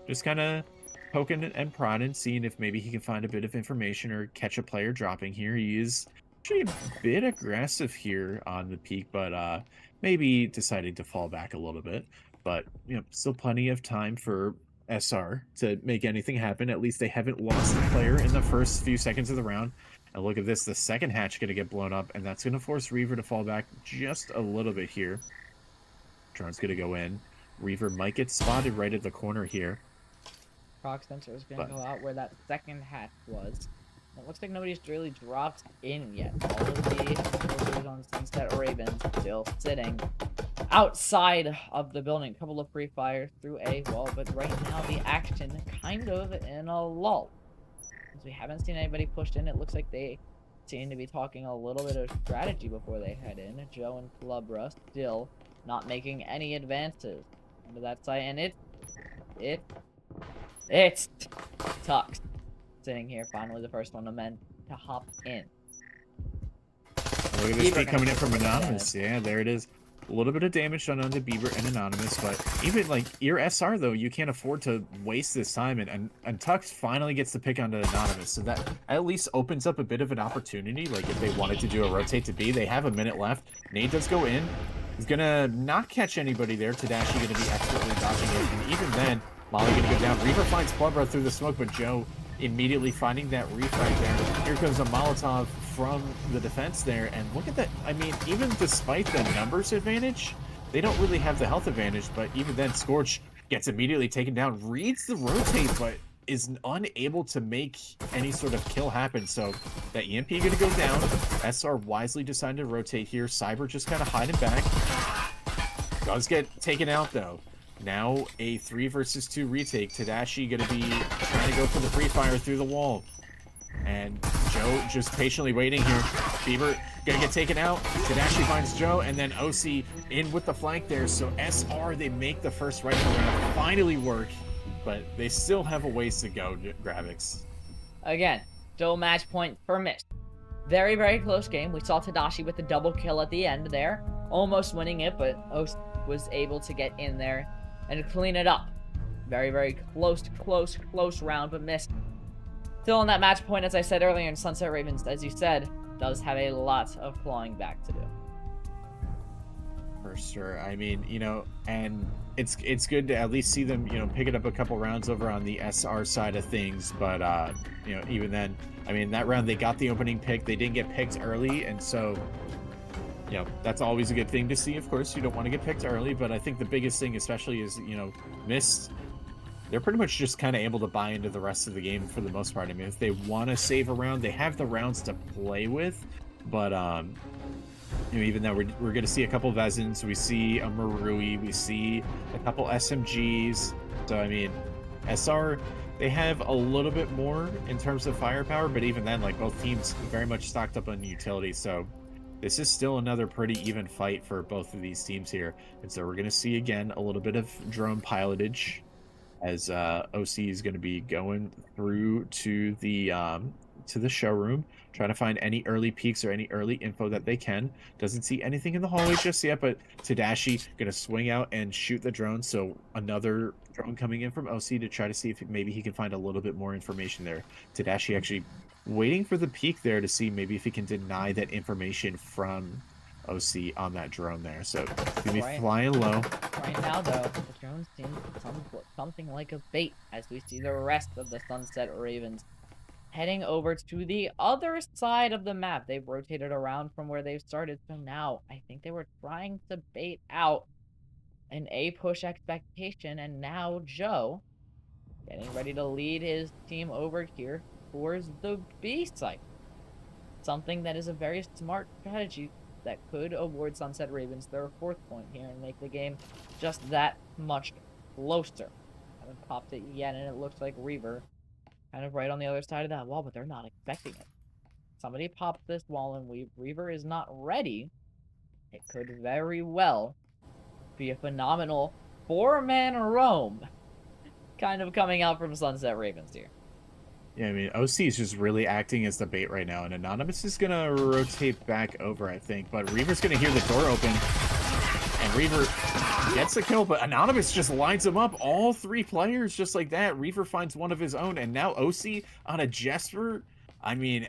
Speaker 2: just kind of poking and prodding, seeing if maybe he can find a bit of information or catch a player dropping here. He is actually a bit aggressive here on the peak, but maybe deciding to fall back a little bit. But still plenty of time for SR to make anything happen. At least they haven't lost a player in the first few seconds of the round. And look at this, the second hatch going to get blown up, and that's going to force Reaver to fall back just a little bit here. Drone's going to go in. Reaver might get spotted right at the corner here.
Speaker 1: Proc sensor is going to go out where that second hatch was. It looks like nobody's really dropped in yet. All of the soldiers on SunsetRavens still sitting outside of the building. A couple of free fires through a wall, but right now the action kind of in a lull. As we haven't seen anybody pushed in, it looks like they seem to be talking a little bit of strategy before they head in. Joe and Clubra still not making any advances into that site, and it's Tux sitting here, finally the first one of men to hop in.
Speaker 2: Look at this feed coming in from Anonymous. Yeah, there it is. A little bit of damage done on the Bieber and Anonymous, but even like your SR though, you can't afford to waste this time, and Tux finally gets the pick onto Anonymous, so that at least opens up a bit of an opportunity. Like if they wanted to do a rotate to B, they have a minute left. Nade does go in. He's gonna not catch anybody there. Tadashi gonna be expertly dodging it, and even then, Molly gonna go down. Reaver finds Clubra through the smoke, but Joe immediately finding that reef right there. Here comes a Molotov from the defense there, and look at that. I mean, even despite the numbers advantage, they don't really have the health advantage, but even then, Scorch gets immediately taken down, reads the rotate, but is unable to make any sort of kill happen. So that EMP gonna go down. SR wisely decided to rotate here. Cyber just kind of hiding back. Does get taken out though. Now a 3 versus 2 retake. Tadashi gonna be trying to go for the free fire through the wall. And Joe just patiently waiting here. Bieber gonna get taken out. Tadashi finds Joe, and then OC in with the flank there. So SR, they make the first rifle round finally work, but they still have a ways to go, Gravix.
Speaker 1: Again, still match point for MYST. Very, very close game. We saw Tadashi with the double kill at the end there. Almost winning it, but OC was able to get in there and clean it up. Very, very close round, but MYST still on that match point, as I said earlier, in SunsetRavens, as you said, does have a lot of clawing back to do.
Speaker 2: For sure. I mean, and it's good to at least see them, pick it up a couple rounds over on the SR side of things. But, even then, I mean, that round they got the opening pick. They didn't get picked early, and so that's always a good thing to see. Of course, you don't want to get picked early, but I think the biggest thing especially is, MYST, they're pretty much just kind of able to buy into the rest of the game for the most part. I mean, if they want to save a round, they have the rounds to play with, but even though we're going to see a couple Vezins, we see a Marui, we see a couple SMGs. So, I mean, SR, they have a little bit more in terms of firepower, but even then, like, both teams very much stocked up on utility. So this is still another pretty even fight for both of these teams here. And so we're going to see, again, a little bit of drone pilotage as OC is going to be going through to the showroom, trying to find any early peaks or any early info that they can. Doesn't see anything in the hallway just yet, but Tadashi going to swing out and shoot the drone. So another drone coming in from OC to try to see if maybe he can find a little bit more information there. Tadashi actually waiting for the peak there to see maybe if he can deny that information from OC on that drone there. So it's gonna be
Speaker 1: Right.
Speaker 2: flying low.
Speaker 1: Right now, though, the drone seems something like a bait as we see the rest of the SunsetRavens heading over to the other side of the map. They've rotated around from where they've started, so now I think they were trying to bait out an A push expectation, and now Joe getting ready to lead his team over here towards the B site. Something that is a very smart strategy that could award SunsetRavens their 4th point here and make the game just that much closer. Haven't popped it yet, and it looks like Reaver kind of right on the other side of that wall, but they're not expecting it. Somebody popped this wall, and Reaver is not ready. It could very well be a phenomenal 4-man roam kind of coming out from SunsetRavens here.
Speaker 2: Yeah, I mean, OC is just really acting as the bait right now, and Anonymous is going to rotate back over, I think. But Reaver's going to hear the door open, and Reaver gets the kill, but Anonymous just lines him up. All 3 players just like that. Reaver finds one of his own, and now OC on a Jesper. I mean,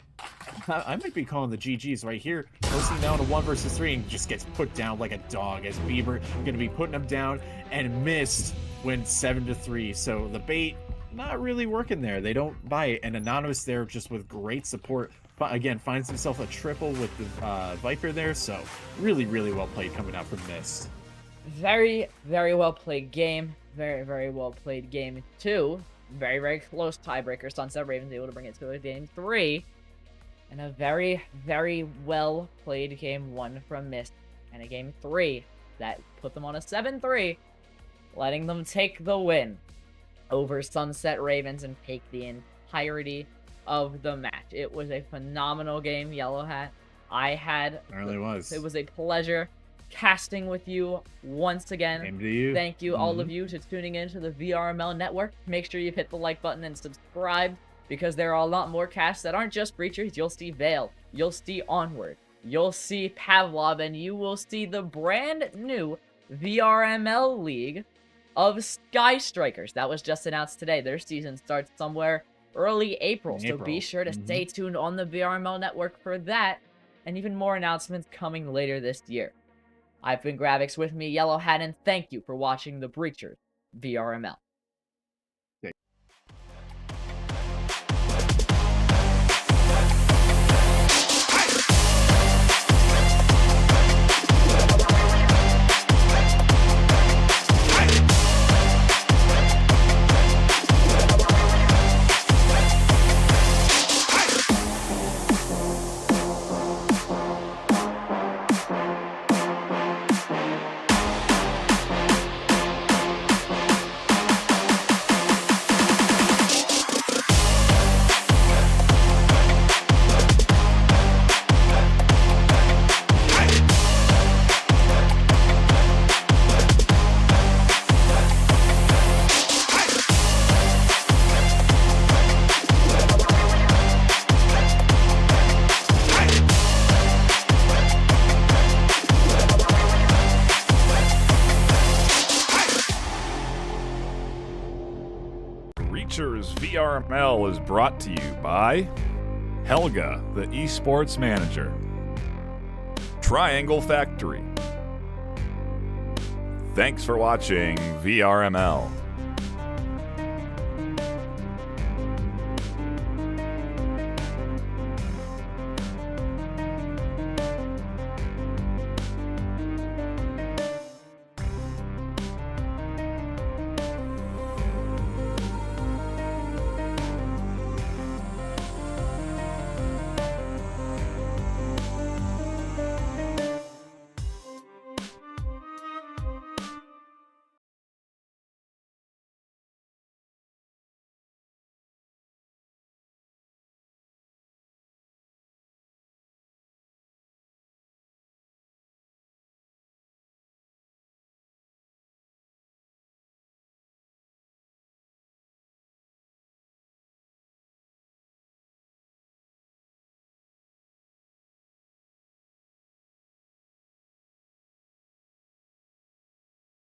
Speaker 2: I might be calling the GGs right here. OC now in a 1 versus 3 and just gets put down like a dog as Bieber going to be putting him down, and MYST wins 7-3. So the bait not really working there. They don't buy it, and Anonymous there just with great support again finds himself a triple with the Viper there. So really well played coming out from MYST.
Speaker 1: Very well played game. Very well played game 2. Very close tiebreaker. SunsetRavens able to bring it to a game 3, and a very well played game 1 from MYST, and a game 3 that put them on a 7-3, letting them take the win over SunsetRavens and take the entirety of the match. It was a phenomenal game, Yellow Hat. It
Speaker 2: really was.
Speaker 1: It was a pleasure casting with you once again.
Speaker 2: Same to you.
Speaker 1: Thank you, all of you, to tuning in to the VRML network. Make sure you hit the like button and subscribe, because there are a lot more casts that aren't just Breachers. You'll see Veil, you'll see Onward, you'll see Pavlov, and you will see the brand new VRML League of Sky Strikers. That was just announced today. Their season starts somewhere early April, so be sure to stay tuned on the VRML network for that, and even more announcements coming later this year. I've been Gravix, with me Yellow Hat, and thank you for watching the Breachers VRML.
Speaker 3: Breachers VRML is brought to you by Helga, the esports manager, Triangle Factory. Thanks for watching VRML.